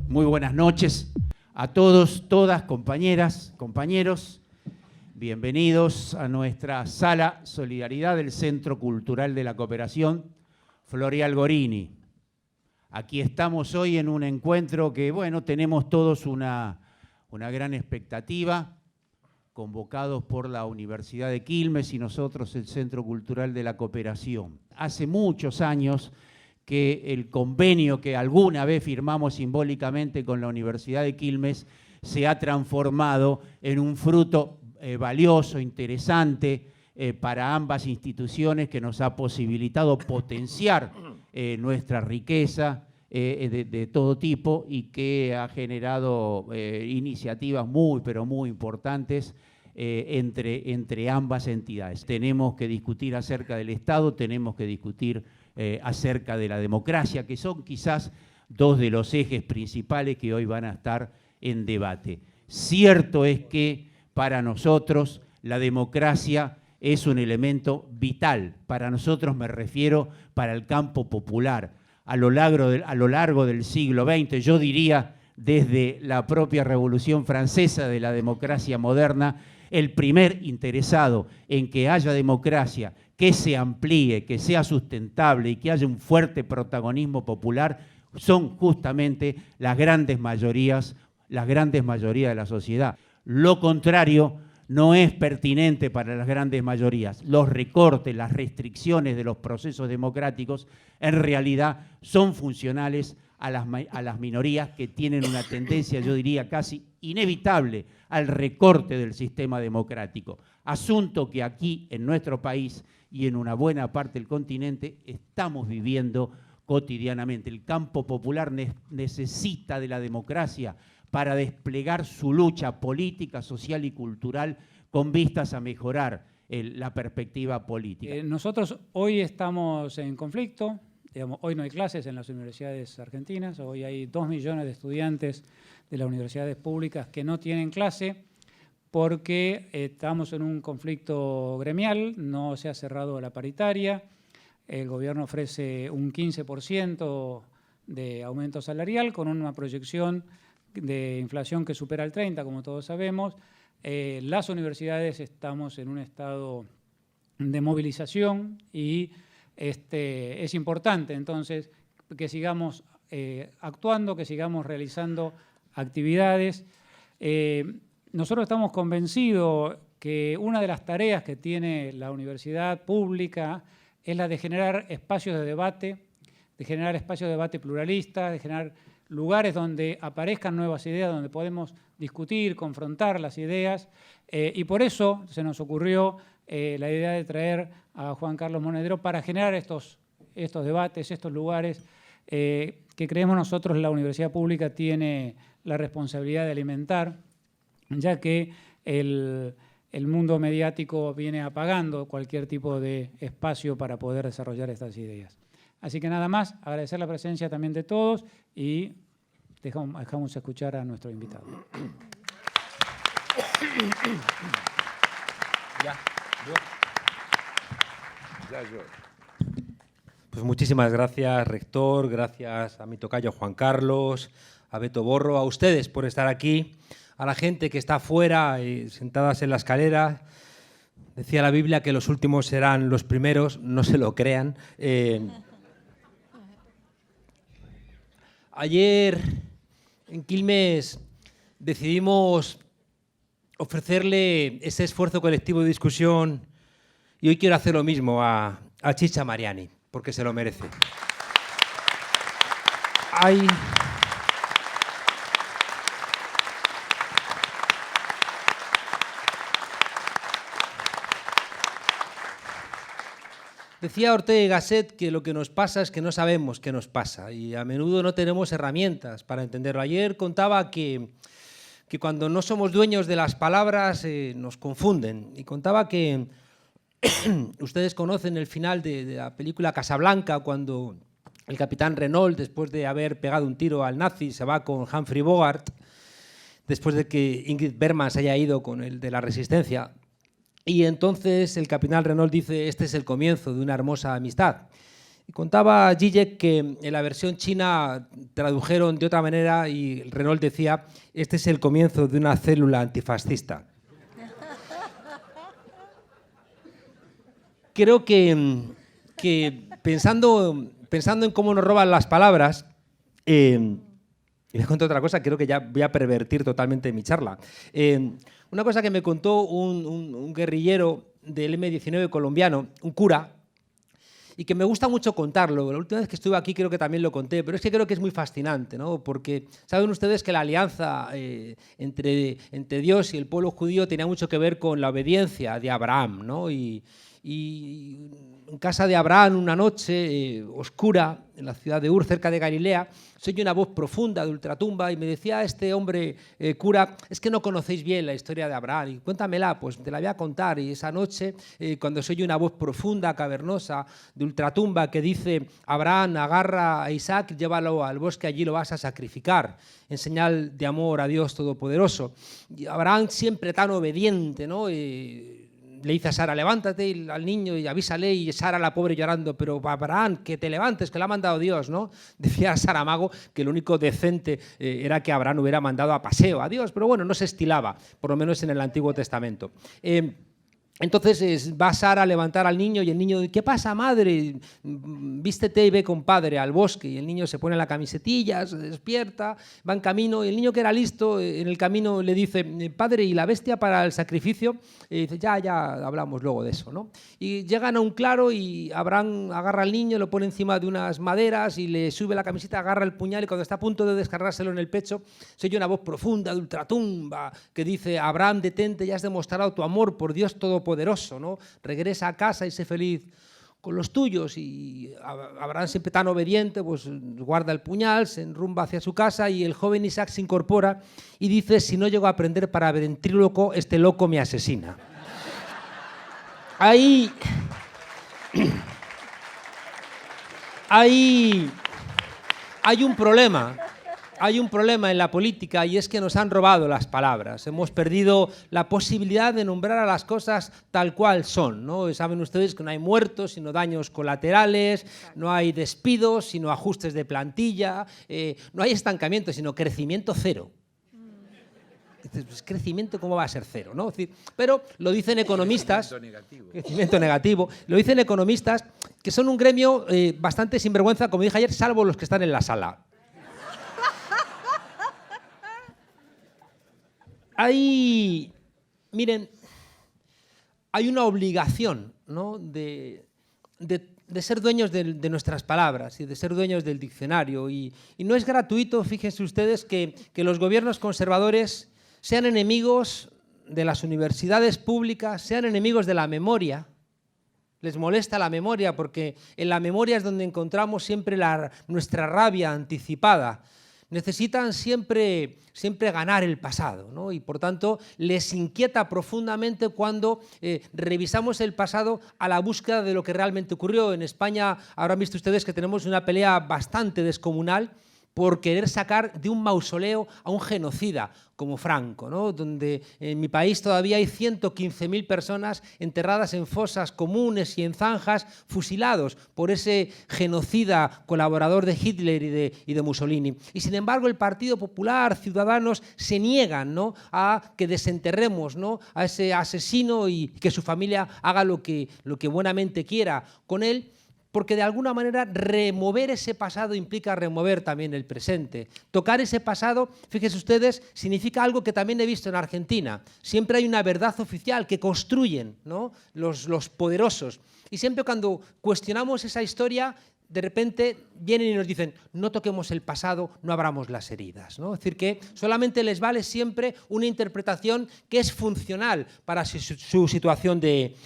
Muy buenas noches a todos, todas, compañeras, compañeros. Bienvenidos a nuestra sala Solidaridad del Centro Cultural de la Cooperación, Floreal Gorini. Aquí estamos hoy en un encuentro que, bueno, tenemos todos una gran expectativa, convocados por la Universidad de Quilmes y nosotros el Centro Cultural de la Cooperación. Hace muchos años que el convenio que alguna vez firmamos simbólicamente con la Universidad de Quilmes se ha transformado en un fruto valioso, interesante para ambas instituciones, que nos ha posibilitado potenciar nuestra riqueza de todo tipo y que ha generado iniciativas muy, pero muy importantes entre ambas entidades. Tenemos que discutir acerca del Estado, tenemos que discutir acerca de la democracia, que son quizás dos de los ejes principales que hoy van a estar en debate. Cierto es que para nosotros la democracia es un elemento vital. Para nosotros me refiero para el campo popular. A lo largo del siglo XX, yo diría desde la propia Revolución Francesa de la democracia moderna, el primer interesado en que haya democracia, que se amplíe, que sea sustentable y que haya un fuerte protagonismo popular, son justamente las grandes mayorías de la sociedad. Lo contrario no es pertinente para las grandes mayorías. Los recortes, las restricciones de los procesos democráticos, en realidad son funcionales a las minorías, que tienen una tendencia, yo diría, casi inevitable al recorte del sistema democrático. Asunto que aquí, en nuestro país y en una buena parte del continente, estamos viviendo cotidianamente. El campo popular necesita de la democracia para desplegar su lucha política, social y cultural con vistas a mejorar la perspectiva política. Nosotros hoy estamos en conflicto, digamos, hoy no hay clases en las universidades argentinas, hoy hay 2 millones de estudiantes de las universidades públicas que no tienen clase porque estamos en un conflicto gremial, no se ha cerrado la paritaria, el gobierno ofrece un 15% de aumento salarial con una proyección de inflación que supera el 30%, como todos sabemos. Las universidades estamos en un estado de movilización y es importante entonces que sigamos actuando, que sigamos realizando actividades. Nosotros estamos convencidos que una de las tareas que tiene la universidad pública es la de generar espacios de debate pluralista, de generar lugares donde aparezcan nuevas ideas, donde podemos discutir, confrontar las ideas, y por eso se nos ocurrió la idea de traer a Juan Carlos Monedero para generar estos debates, estos lugares que creemos nosotros la universidad pública tiene la responsabilidad de alimentar, ya que el mundo mediático viene apagando cualquier tipo de espacio para poder desarrollar estas ideas. Así que nada más, agradecer la presencia también de todos y dejamos escuchar a nuestro invitado. Pues muchísimas gracias, rector, gracias a mi tocayo Juan Carlos, a Beto Borro, a ustedes por estar aquí, a la gente que está afuera, sentadas en la escalera. Decía la Biblia que los últimos serán los primeros, no se lo crean. Ayer en Quilmes decidimos ofrecerle ese esfuerzo colectivo de discusión y hoy quiero hacer lo mismo a Chicha Mariani, porque se lo merece. Decía Ortega y Gasset que lo que nos pasa es que no sabemos qué nos pasa y a menudo no tenemos herramientas para entenderlo. Ayer contaba que cuando no somos dueños de las palabras nos confunden y contaba que ustedes conocen el final de la película Casablanca, cuando el capitán Renault, después de haber pegado un tiro al nazi, se va con Humphrey Bogart, después de que Ingrid Bergman se haya ido con el de la Resistencia. Y entonces el capitán Renault dice: este es el comienzo de una hermosa amistad. Y contaba Zizek que en la versión china tradujeron de otra manera y Renault decía: este es el comienzo de una célula antifascista. Creo que pensando en cómo nos roban las palabras, y les cuento otra cosa, creo que ya voy a pervertir totalmente mi charla. Una cosa que me contó un guerrillero del M-19 colombiano, un cura, y que me gusta mucho contarlo. La última vez que estuve aquí creo que también lo conté, pero es que creo que es muy fascinante, ¿no? Porque saben ustedes que la alianza entre Dios y el pueblo judío tenía mucho que ver con la obediencia de Abraham, ¿no? Y en casa de Abraham, una noche oscura, en la ciudad de Ur, cerca de Galilea, se oye una voz profunda de ultratumba y me decía este hombre cura: es que no conocéis bien la historia de Abraham, y cuéntamela. Pues te la voy a contar. Y esa noche, cuando se oye una voz profunda, cavernosa, de ultratumba, que dice: Abraham, agarra a Isaac, llévalo al bosque, allí lo vas a sacrificar, en señal de amor a Dios Todopoderoso. Y Abraham, siempre tan obediente, ¿no? Le dice a Sara: levántate al niño y avísale, y Sara, la pobre, llorando: pero Abraham, que te levantes, que lo ha mandado Dios, ¿no? Decía Saramago que lo único decente era que Abraham hubiera mandado a paseo a Dios, pero bueno, no se estilaba, por lo menos en el Antiguo Testamento. Entonces va Sara a levantar al niño y el niño: ¿qué pasa, madre? Vístete y ve con padre al bosque. Y el niño se pone la camisetilla, se despierta, va en camino, y el niño, que era listo, en el camino le dice: padre, ¿y la bestia para el sacrificio? Y dice: ya hablamos luego de eso, ¿no? Y llegan a un claro y Abraham agarra al niño, lo pone encima de unas maderas y le sube la camiseta, agarra el puñal, y cuando está a punto de descargárselo en el pecho, se oye una voz profunda de ultratumba que dice: Abraham, detente, ya has demostrado tu amor por Dios Todopoderoso, ¿no? Regresa a casa y sé feliz con los tuyos. Y Abraham, siempre tan obediente, pues guarda el puñal, se enrumba hacia su casa, y el joven Isaac se incorpora y dice: si no llego a aprender para ventríloco, este loco me asesina. Hay un problema. Hay un problema en la política, y es que nos han robado las palabras. Hemos perdido la posibilidad de nombrar a las cosas tal cual son, ¿no? Saben ustedes que no hay muertos, sino daños colaterales, no hay despidos, sino ajustes de plantilla, no hay estancamiento, sino crecimiento cero. Pues, crecimiento, ¿cómo va a ser cero, ¿no? Pero lo dicen economistas. Crecimiento negativo. Lo dicen economistas, que son un gremio bastante sinvergüenza, como dije ayer, salvo los que están en la sala. Miren, hay una obligación, ¿no? de ser dueños de nuestras palabras y de ser dueños del diccionario. Y no es gratuito, fíjense ustedes, que los gobiernos conservadores sean enemigos de las universidades públicas, sean enemigos de la memoria. Les molesta la memoria, porque en la memoria es donde encontramos siempre nuestra rabia anticipada. Necesitan siempre ganar el pasado, ¿no? Y por tanto les inquieta profundamente cuando revisamos el pasado a la búsqueda de lo que realmente ocurrió. En España habrán visto ustedes que tenemos una pelea bastante descomunal por querer sacar de un mausoleo a un genocida como Franco, ¿no? Donde en mi país todavía hay 115.000 personas enterradas en fosas comunes y en zanjas, fusilados por ese genocida colaborador de Hitler y de Mussolini. Y sin embargo el Partido Popular, Ciudadanos, se niegan, ¿no?, a que desenterremos, ¿no?, a ese asesino y que su familia haga lo que buenamente quiera con él. Porque de alguna manera remover ese pasado implica remover también el presente. Tocar ese pasado, fíjense ustedes, significa algo que también he visto en Argentina. Siempre hay una verdad oficial que construyen, ¿no?, los poderosos. Y siempre cuando cuestionamos esa historia, de repente vienen y nos dicen: no toquemos el pasado, no abramos las heridas, ¿no? Es decir, que solamente les vale siempre una interpretación que es funcional para su situación de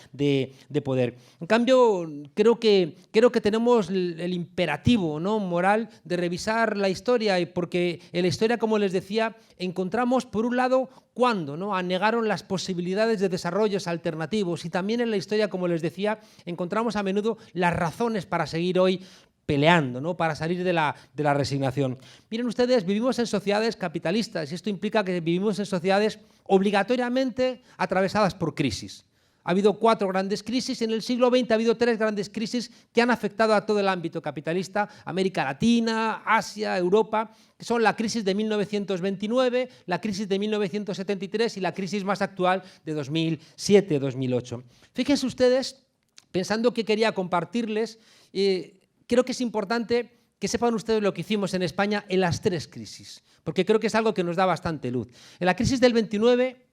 poder. En cambio, creo que tenemos el imperativo, ¿no?, moral de revisar la historia, y porque en la historia, como les decía, encontramos por un lado cuando, ¿no?, anegaron las posibilidades de desarrollos alternativos, y también en la historia, como les decía, encontramos a menudo las razones para seguir hoy peleando, ¿no?, para salir de la resignación. Miren ustedes, vivimos en sociedades capitalistas, y esto implica que vivimos en sociedades obligatoriamente atravesadas por crisis. Ha habido 4 grandes crisis. En el siglo XX ha habido 3 grandes crisis que han afectado a todo el ámbito capitalista, América Latina, Asia, Europa, que son la crisis de 1929, la crisis de 1973 y la crisis más actual de 2007-2008. Fíjense ustedes, pensando que quería compartirles, creo que es importante que sepan ustedes lo que hicimos en España en las 3 crisis, porque creo que es algo que nos da bastante luz. En la crisis del 29,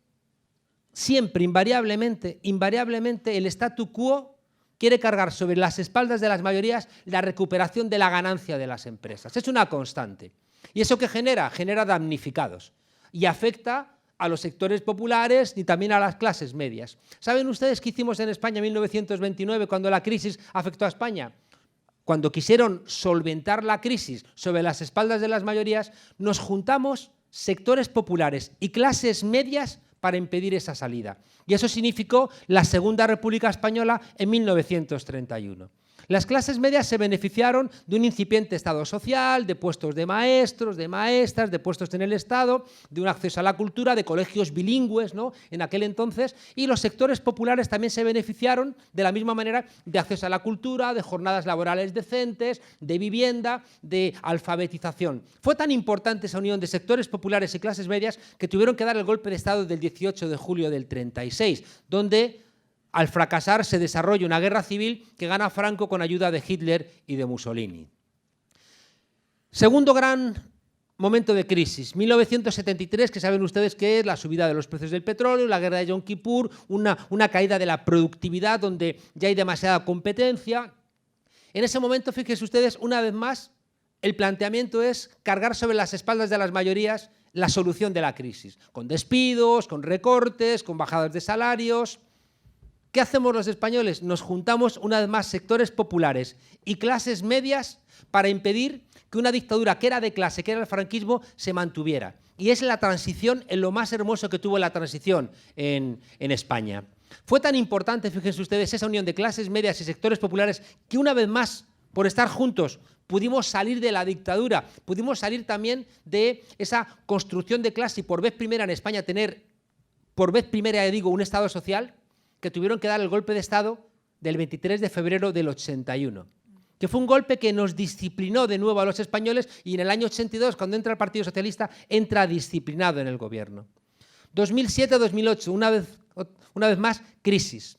siempre, invariablemente, el statu quo quiere cargar sobre las espaldas de las mayorías la recuperación de la ganancia de las empresas. Es una constante. ¿Y eso qué genera? Genera damnificados y afecta a los sectores populares y también a las clases medias. ¿Saben ustedes qué hicimos en España en 1929 cuando la crisis afectó a España? Cuando quisieron solventar la crisis sobre las espaldas de las mayorías, nos juntamos sectores populares y clases medias para impedir esa salida. Y eso significó la Segunda República Española en 1931. Las clases medias se beneficiaron de un incipiente Estado social, de puestos de maestros, de maestras, de puestos en el Estado, de un acceso a la cultura, de colegios bilingües, ¿no?, en aquel entonces, y los sectores populares también se beneficiaron de la misma manera de acceso a la cultura, de jornadas laborales decentes, de vivienda, de alfabetización. Fue tan importante esa unión de sectores populares y clases medias que tuvieron que dar el golpe de Estado del 18 de julio del 36, donde al fracasar se desarrolla una guerra civil que gana Franco con ayuda de Hitler y de Mussolini. Segundo gran momento de crisis, 1973, que saben ustedes que es la subida de los precios del petróleo, la guerra de Yom Kippur, una caída de la productividad donde ya hay demasiada competencia. En ese momento, fíjense ustedes, una vez más, el planteamiento es cargar sobre las espaldas de las mayorías la solución de la crisis, con despidos, con recortes, con bajadas de salarios. ¿Qué hacemos los españoles? Nos juntamos una vez más sectores populares y clases medias para impedir que una dictadura que era de clase, que era el franquismo, se mantuviera. Y es la transición, en lo más hermoso que tuvo la transición en España. Fue tan importante, fíjense ustedes, esa unión de clases medias y sectores populares que una vez más, por estar juntos, pudimos salir de la dictadura, pudimos salir también de esa construcción de clase y por vez primera en España tener, por vez primera, digo, un Estado social, que tuvieron que dar el golpe de Estado del 23 de febrero del 81, que fue un golpe que nos disciplinó de nuevo a los españoles y en el año 82, cuando entra el Partido Socialista, entra disciplinado en el gobierno. 2007-2008, una vez más, crisis.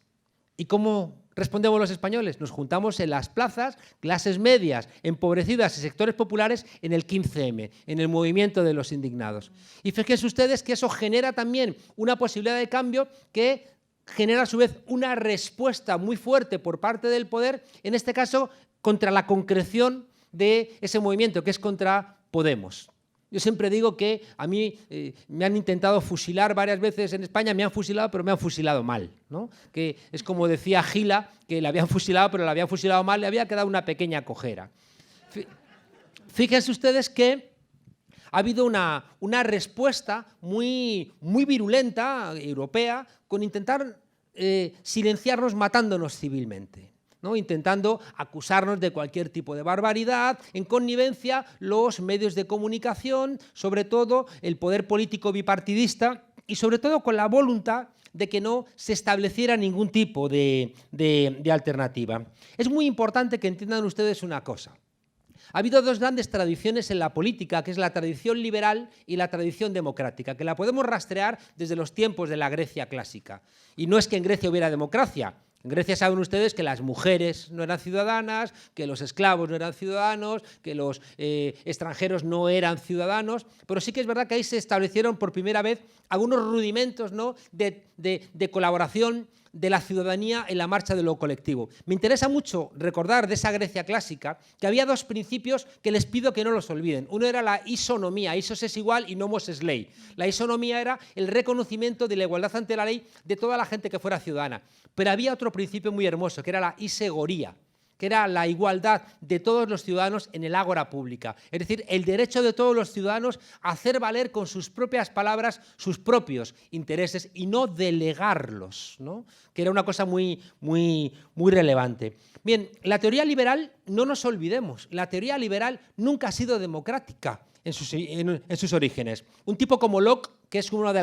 ¿Y cómo respondemos los españoles? Nos juntamos en las plazas, clases medias, empobrecidas y sectores populares en el 15M, en el movimiento de los indignados. Y fíjense ustedes que eso genera también una posibilidad de cambio que genera a su vez una respuesta muy fuerte por parte del poder, en este caso contra la concreción de ese movimiento, que es contra Podemos. Yo siempre digo que a mí me han intentado fusilar varias veces en España, me han fusilado, pero me han fusilado mal, ¿no? Que es como decía Gila, que le habían fusilado, pero le habían fusilado mal, le había quedado una pequeña cojera. Fíjense ustedes que ha habido una respuesta muy virulenta, europea, con intentar silenciarnos matándonos civilmente, ¿no? Intentando acusarnos de cualquier tipo de barbaridad, en connivencia los medios de comunicación, sobre todo el poder político bipartidista y sobre todo con la voluntad de que no se estableciera ningún tipo de alternativa. Es muy importante que entiendan ustedes una cosa. Ha habido 2 grandes tradiciones en la política, que es la tradición liberal y la tradición democrática, que la podemos rastrear desde los tiempos de la Grecia clásica. Y no es que en Grecia hubiera democracia. En Grecia saben ustedes que las mujeres no eran ciudadanas, que los esclavos no eran ciudadanos, que los extranjeros no eran ciudadanos, pero sí que es verdad que ahí se establecieron por primera vez algunos rudimentos, ¿no?, de colaboración de la ciudadanía en la marcha de lo colectivo. Me interesa mucho recordar de esa Grecia clásica que había 2 principios que les pido que no los olviden. Uno era la isonomía, isos es igual y nomos es ley. La isonomía era el reconocimiento de la igualdad ante la ley de toda la gente que fuera ciudadana. Pero había otro principio muy hermoso, que era la isegoría, que era la igualdad de todos los ciudadanos en el ágora pública. Es decir, el derecho de todos los ciudadanos a hacer valer con sus propias palabras sus propios intereses y no delegarlos, ¿no?, que era una cosa muy relevante. Bien, la teoría liberal, no nos olvidemos, la teoría liberal nunca ha sido democrática en sus orígenes. Un tipo como Locke, que es uno de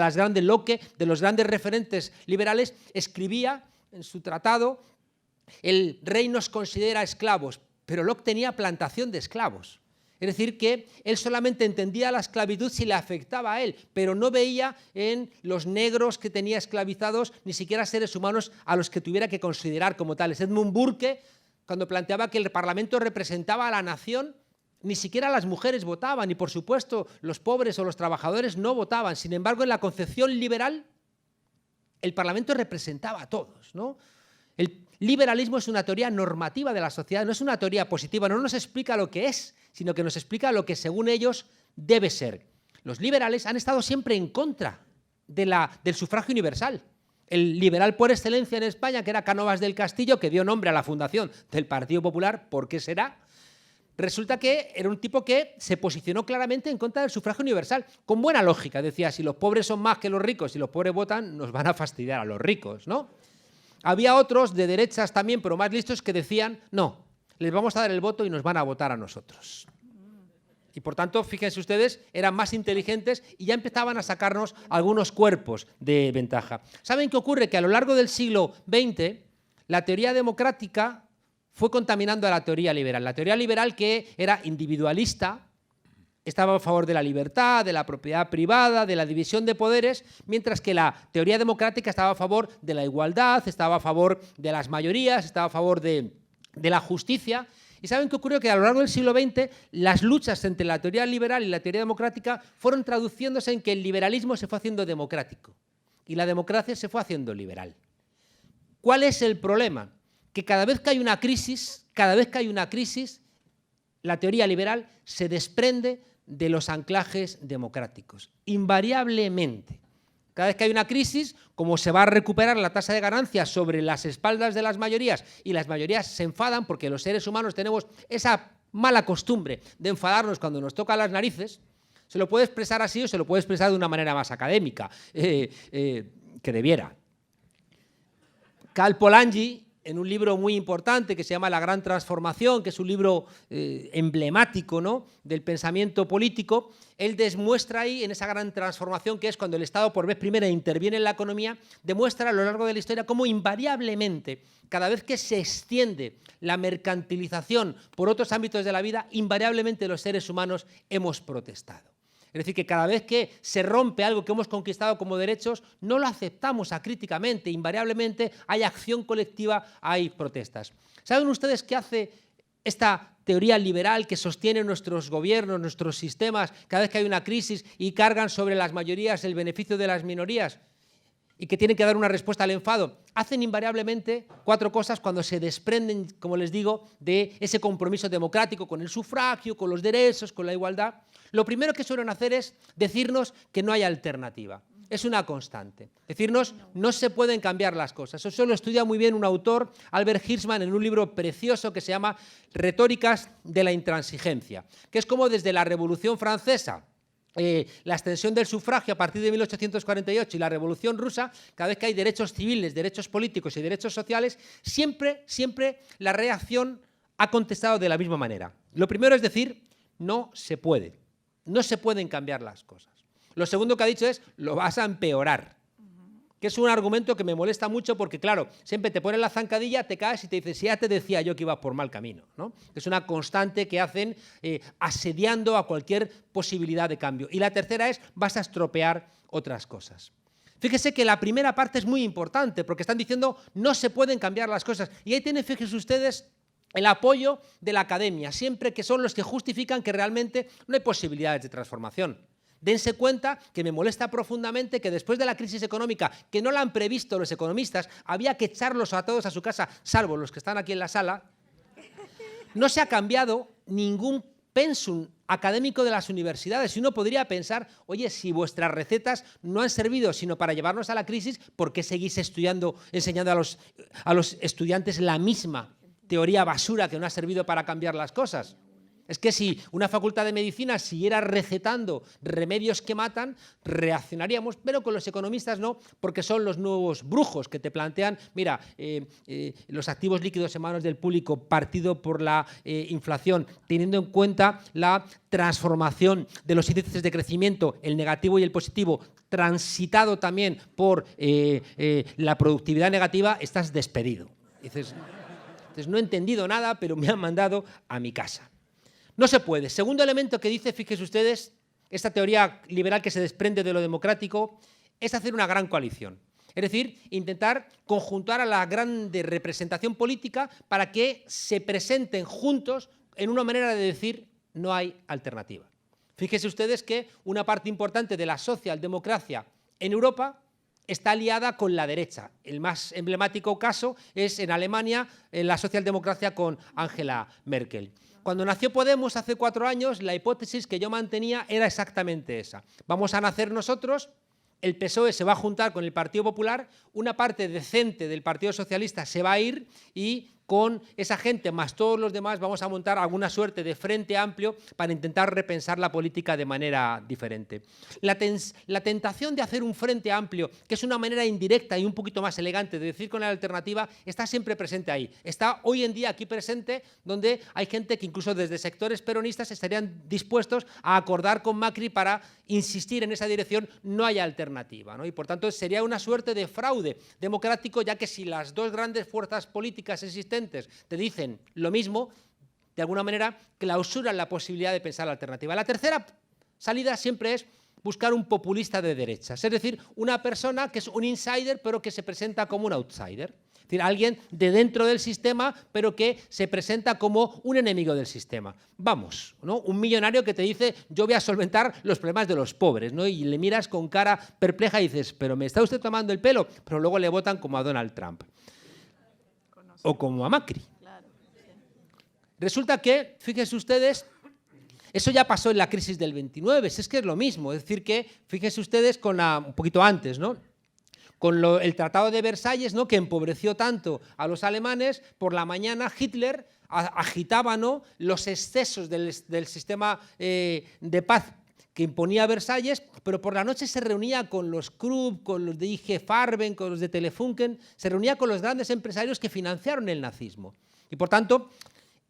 los grandes referentes liberales, escribía en su tratado, el rey nos considera esclavos, pero Locke tenía plantación de esclavos. Es decir, que él solamente entendía la esclavitud si le afectaba a él, pero no veía en los negros que tenía esclavizados ni siquiera seres humanos a los que tuviera que considerar como tales. Edmund Burke, cuando planteaba que el Parlamento representaba a la nación, ni siquiera las mujeres votaban y, por supuesto, los pobres o los trabajadores no votaban. Sin embargo, en la concepción liberal, el Parlamento representaba a todos, ¿no? El liberalismo es una teoría normativa de la sociedad, no es una teoría positiva, no nos explica lo que es, sino que nos explica lo que según ellos debe ser. Los liberales han estado siempre en contra del sufragio universal. El liberal por excelencia en España, que era Cánovas del Castillo, que dio nombre a la fundación del Partido Popular, ¿por qué será? Resulta que era un tipo que se posicionó claramente en contra del sufragio universal, con buena lógica. Decía, si los pobres son más que los ricos y los pobres votan, nos van a fastidiar a los ricos, ¿no? Había otros de derechas también, pero más listos, que decían, no, les vamos a dar el voto y nos van a votar a nosotros. Y por tanto, fíjense ustedes, eran más inteligentes y ya empezaban a sacarnos algunos cuerpos de ventaja. ¿Saben qué ocurre? Que a lo largo del siglo XX, la teoría democrática fue contaminando a la teoría liberal. La teoría liberal, que era individualista, estaba a favor de la libertad, de la propiedad privada, de la división de poderes, mientras que la teoría democrática estaba a favor de la igualdad, estaba a favor de las mayorías, estaba a favor de la justicia. ¿Y saben qué ocurrió? Que a lo largo del siglo XX las luchas entre la teoría liberal y la teoría democrática fueron traduciéndose en que el liberalismo se fue haciendo democrático y la democracia se fue haciendo liberal. ¿Cuál es el problema? Que cada vez que hay una crisis, la teoría liberal se desprende de los anclajes democráticos, invariablemente. Cada vez que hay una crisis, como se va a recuperar la tasa de ganancias sobre las espaldas de las mayorías y las mayorías se enfadan porque los seres humanos tenemos esa mala costumbre de enfadarnos cuando nos toca las narices, se lo puede expresar así o se lo puede expresar de una manera más académica, que debiera. Cal Polanyi, en un libro muy importante que se llama La Gran Transformación, que es un libro emblemático, ¿no?, del pensamiento político, él demuestra ahí, en esa gran transformación que es cuando el Estado por vez primera interviene en la economía, demuestra a lo largo de la historia cómo invariablemente, cada vez que se extiende la mercantilización por otros ámbitos de la vida, invariablemente los seres humanos hemos protestado. Es decir, que cada vez que se rompe algo que hemos conquistado como derechos, no lo aceptamos acríticamente, invariablemente hay acción colectiva, hay protestas. ¿Saben ustedes qué hace esta teoría liberal que sostiene nuestros gobiernos, nuestros sistemas, cada vez que hay una crisis y cargan sobre las mayorías el beneficio de las minorías y que tienen que dar una respuesta al enfado? Hacen invariablemente 4 cosas cuando se desprenden, como les digo, de ese compromiso democrático con el sufragio, con los derechos, con la igualdad. Lo primero que suelen hacer es decirnos que no hay alternativa. Es una constante. Decirnos, no se pueden cambiar las cosas. Eso lo estudia muy bien un autor, Albert Hirschman, en un libro precioso que se llama Retóricas de la intransigencia, que es como desde la Revolución Francesa, la extensión del sufragio a partir de 1848 y la Revolución Rusa, cada vez que hay derechos civiles, derechos políticos y derechos sociales, siempre la reacción ha contestado de la misma manera. Lo primero es decir, no se puede. No se pueden cambiar las cosas. Lo segundo que ha dicho es, lo vas a empeorar. Que es un argumento que me molesta mucho porque, claro, siempre te ponen la zancadilla, te caes y te dices, ya te decía yo que ibas por mal camino, ¿no? Es una constante que hacen asediando a cualquier posibilidad de cambio. Y la tercera es, vas a estropear otras cosas. Fíjese que la primera parte es muy importante porque están diciendo, no se pueden cambiar las cosas. Y ahí tienen, fíjense ustedes, el apoyo de la academia, siempre que son los que justifican que realmente no hay posibilidades de transformación. Dense cuenta que me molesta profundamente que después de la crisis económica, que no la han previsto los economistas, había que echarlos a todos a su casa, salvo los que están aquí en la sala, no se ha cambiado ningún pensum académico de las universidades. Y uno podría pensar, oye, si vuestras recetas no han servido sino para llevarnos a la crisis, ¿por qué seguís enseñando a los estudiantes la misma teoría basura que no ha servido para cambiar las cosas? Es que si una facultad de medicina siguiera recetando remedios que matan, reaccionaríamos, pero con los economistas no, porque son los nuevos brujos que te plantean, mira, los activos líquidos en manos del público partido por la inflación, teniendo en cuenta la transformación de los índices de crecimiento, el negativo y el positivo, transitado también por la productividad negativa, estás despedido. Dices, no he entendido nada, pero me han mandado a mi casa. No se puede. Segundo elemento que dice, fíjense ustedes, esta teoría liberal que se desprende de lo democrático, es hacer una gran coalición. Es decir, intentar conjuntar a la grande representación política para que se presenten juntos en una manera de decir no hay alternativa. Fíjense ustedes que una parte importante de la socialdemocracia en Europa está aliada con la derecha. El más emblemático caso es en Alemania, en la socialdemocracia con Angela Merkel. Cuando nació Podemos hace 4 años, la hipótesis que yo mantenía era exactamente esa. Vamos a nacer nosotros, el PSOE se va a juntar con el Partido Popular, una parte decente del Partido Socialista se va a ir y con esa gente más todos los demás vamos a montar alguna suerte de frente amplio para intentar repensar la política de manera diferente. La tentación de hacer un frente amplio, que es una manera indirecta y un poquito más elegante de decir con la alternativa, está siempre presente ahí. Está hoy en día aquí presente, donde hay gente que incluso desde sectores peronistas estarían dispuestos a acordar con Macri para insistir en esa dirección, no hay alternativa, ¿no? Y por tanto sería una suerte de fraude democrático, ya que si las dos grandes fuerzas políticas existentes te dicen lo mismo, de alguna manera clausuran la posibilidad de pensar la alternativa. La tercera salida siempre es buscar un populista de derechas, es decir, una persona que es un insider pero que se presenta como un outsider. Es decir, alguien de dentro del sistema pero que se presenta como un enemigo del sistema. Vamos, ¿no? Un millonario que te dice yo voy a solventar los problemas de los pobres, ¿no? Y le miras con cara perpleja y dices, pero ¿me está usted tomando el pelo? Pero luego le votan como a Donald Trump. O como a Macri. Claro, sí. Resulta que, fíjense ustedes, eso ya pasó en la crisis del 29, es que es lo mismo, es decir que, fíjense ustedes, un poquito antes, ¿no? Con el Tratado de Versalles, ¿no? Que empobreció tanto a los alemanes, por la mañana Hitler agitaba, ¿no? Los excesos del sistema de paz que imponía Versalles, pero por la noche se reunía con los Krupp, con los de IG Farben, con los de Telefunken, se reunía con los grandes empresarios que financiaron el nazismo. Y por tanto,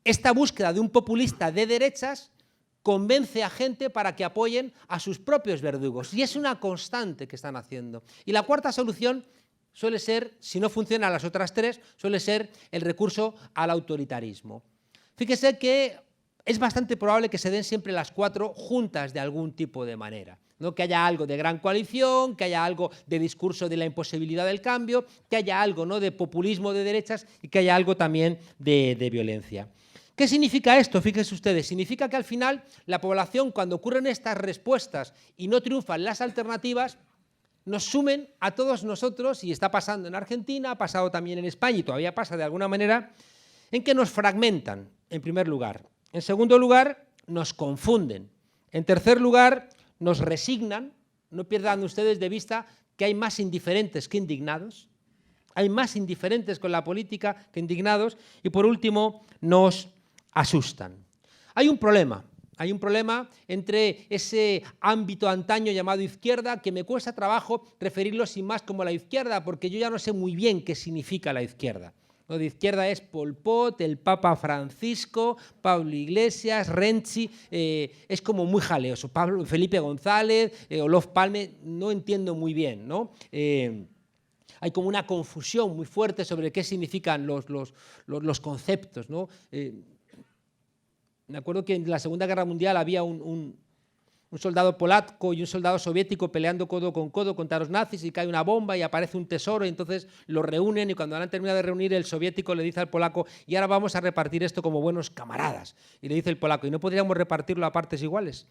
esta búsqueda de un populista de derechas convence a gente para que apoyen a sus propios verdugos. Y es una constante que están haciendo. Y la cuarta solución suele ser, si no funcionan las otras tres, suele ser el recurso al autoritarismo. Fíjese que es bastante probable que se den siempre las 4 juntas de algún tipo de manera, ¿no? Que haya algo de gran coalición, que haya algo de discurso de la imposibilidad del cambio, que haya algo, ¿no? de populismo de derechas y que haya algo también de violencia. ¿Qué significa esto? Fíjense ustedes, significa que al final la población, cuando ocurren estas respuestas y no triunfan las alternativas, nos sumen a todos nosotros, y está pasando en Argentina, ha pasado también en España y todavía pasa de alguna manera, en que nos fragmentan, en primer lugar. En segundo lugar, nos confunden. En tercer lugar, nos resignan. No pierdan ustedes de vista que hay más indiferentes que indignados. Hay más indiferentes con la política que indignados. Y por último, nos asustan. Hay un problema entre ese ámbito antaño llamado izquierda, que me cuesta trabajo referirlo sin más como la izquierda, porque yo ya no sé muy bien qué significa la izquierda. Lo de izquierda es Pol Pot, el Papa Francisco, Pablo Iglesias, Renzi, es como muy jaleoso. Felipe González, Olof Palme, no entiendo muy bien, ¿no? Hay como una confusión muy fuerte sobre qué significan los conceptos, ¿no? Me acuerdo que en la Segunda Guerra Mundial había un soldado polaco y un soldado soviético peleando codo con codo contra los nazis, y cae una bomba y aparece un tesoro, y entonces lo reúnen, y cuando han terminado de reunir, el soviético le dice al polaco, y ahora vamos a repartir esto como buenos camaradas. Y le dice el polaco, ¿y no podríamos repartirlo a partes iguales?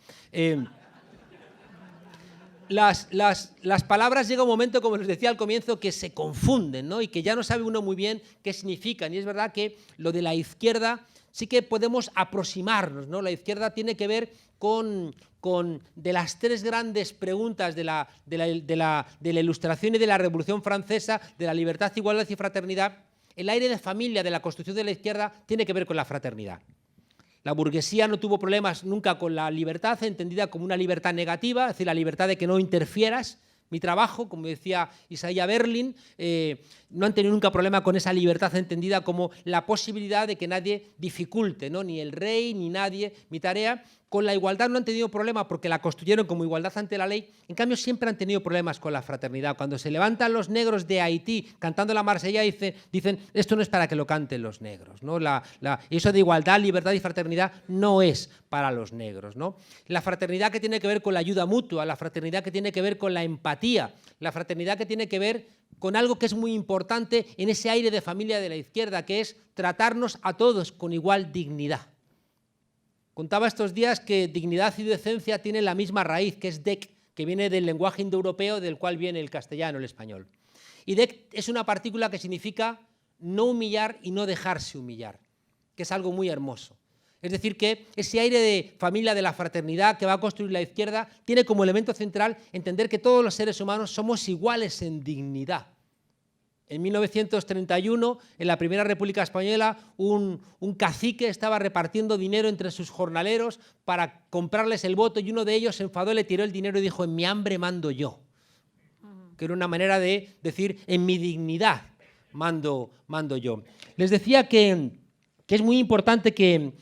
Las palabras llega un momento, como les decía al comienzo, que se confunden, ¿no? Y que ya no sabe uno muy bien qué significan. Y es verdad que lo de la izquierda sí que podemos aproximarnos, ¿no? La izquierda tiene que ver con de las 3 grandes preguntas de la Ilustración y de la Revolución Francesa, de la libertad, igualdad y fraternidad. El aire de familia de la construcción de la izquierda tiene que ver con la fraternidad. La burguesía no tuvo problemas nunca con la libertad, entendida como una libertad negativa, es decir, la libertad de que no interfieras mi trabajo, como decía Isaiah Berlin. No han tenido nunca problema con esa libertad entendida como la posibilidad de que nadie dificulte, ¿no? Ni el rey ni nadie mi tarea, con la igualdad no han tenido problema porque la construyeron como igualdad ante la ley, en cambio siempre han tenido problemas con la fraternidad. Cuando se levantan los negros de Haití cantando la Marsella dicen esto no es para que lo canten los negros, ¿no? Eso de igualdad, libertad y fraternidad no es para los negros, ¿no? La fraternidad que tiene que ver con la ayuda mutua, la fraternidad que tiene que ver con la empatía, la fraternidad que tiene que ver con algo que es muy importante en ese aire de familia de la izquierda, que es tratarnos a todos con igual dignidad. Contaba estos días que dignidad y decencia tienen la misma raíz, que es dec, que viene del lenguaje indoeuropeo del cual viene el castellano, el español. Y dec es una partícula que significa no humillar y no dejarse humillar, que es algo muy hermoso. Es decir, que ese aire de familia, de la fraternidad que va a construir la izquierda, tiene como elemento central entender que todos los seres humanos somos iguales en dignidad. En 1931, en la Primera República Española, un cacique estaba repartiendo dinero entre sus jornaleros para comprarles el voto y uno de ellos se enfadó, le tiró el dinero y dijo, en mi hambre mando yo. Que era una manera de decir, en mi dignidad mando yo. Les decía que es muy importante que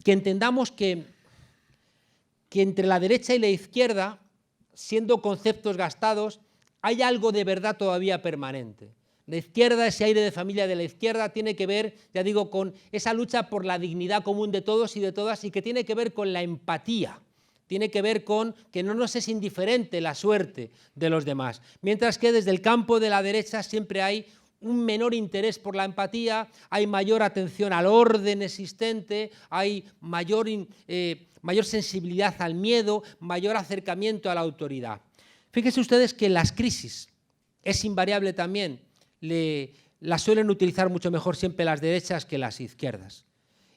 entendamos que entre la derecha y la izquierda, siendo conceptos gastados, hay algo de verdad todavía permanente. La izquierda, ese aire de familia de la izquierda, tiene que ver, ya digo, con esa lucha por la dignidad común de todos y de todas y que tiene que ver con la empatía, tiene que ver con que no nos es indiferente la suerte de los demás. Mientras que desde el campo de la derecha siempre hay un menor interés por la empatía, hay mayor atención al orden existente, hay mayor sensibilidad al miedo, mayor acercamiento a la autoridad. Fíjense ustedes que las crisis es invariable también, las suelen utilizar mucho mejor siempre las derechas que las izquierdas.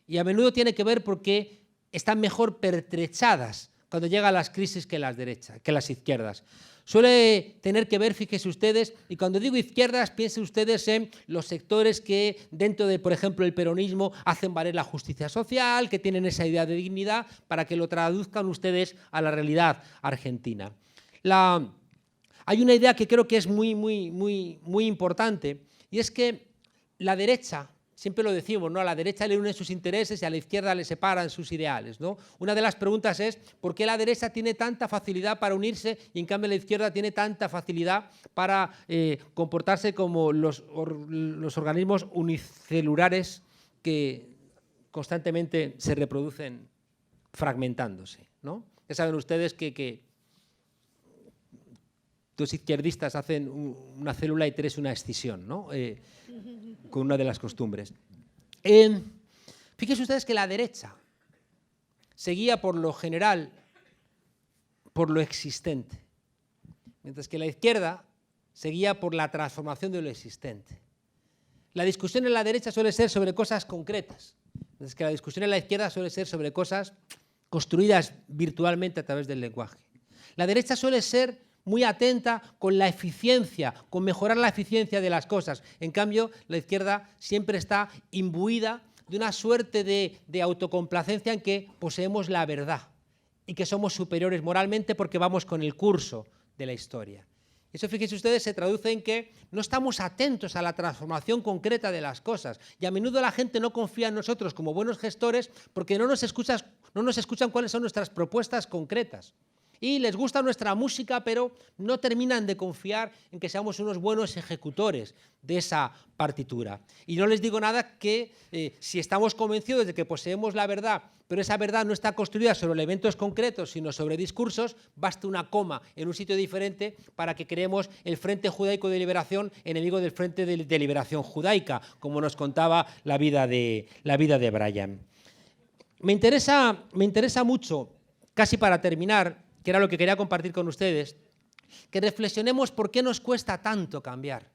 Y a menudo tiene que ver porque están mejor pertrechadas cuando llegan las crisis que las derechas, que las izquierdas. Suele tener que ver, fíjense ustedes, y cuando digo izquierdas, piensen ustedes en los sectores que dentro de, por ejemplo, el peronismo hacen valer la justicia social, que tienen esa idea de dignidad, para que lo traduzcan ustedes a la realidad argentina. Hay una idea que creo que es muy importante, y es que la derecha, siempre lo decimos, ¿no? A la derecha le unen sus intereses y a la izquierda le separan sus ideales, ¿no? Una de las preguntas es ¿por qué la derecha tiene tanta facilidad para unirse y en cambio la izquierda tiene tanta facilidad para comportarse como los organismos unicelulares que constantemente se reproducen fragmentándose, ¿no? Ya saben ustedes que dos izquierdistas hacen una célula y tres una escisión, ¿no? Con una de las costumbres. Fíjense ustedes que la derecha se guía por lo general por lo existente, mientras que la izquierda se guía por la transformación de lo existente. La discusión en la derecha suele ser sobre cosas concretas, mientras que la discusión en la izquierda suele ser sobre cosas construidas virtualmente a través del lenguaje. La derecha suele ser muy atenta con la eficiencia, con mejorar la eficiencia de las cosas. En cambio, la izquierda siempre está imbuida de una suerte de autocomplacencia en que poseemos la verdad y que somos superiores moralmente porque vamos con el curso de la historia. Eso, fíjense ustedes, se traduce en que no estamos atentos a la transformación concreta de las cosas y a menudo la gente no confía en nosotros como buenos gestores porque no nos escuchan cuáles son nuestras propuestas concretas. Y les gusta nuestra música, pero no terminan de confiar en que seamos unos buenos ejecutores de esa partitura. Y no les digo nada que si estamos convencidos de que poseemos la verdad, pero esa verdad no está construida sobre elementos concretos, sino sobre discursos, basta una coma en un sitio diferente para que creemos el Frente Judaico de Liberación enemigo del Frente de Liberación Judaica, como nos contaba la vida de Brian. Me interesa mucho, casi para terminar, que era lo que quería compartir con ustedes, que reflexionemos por qué nos cuesta tanto cambiar.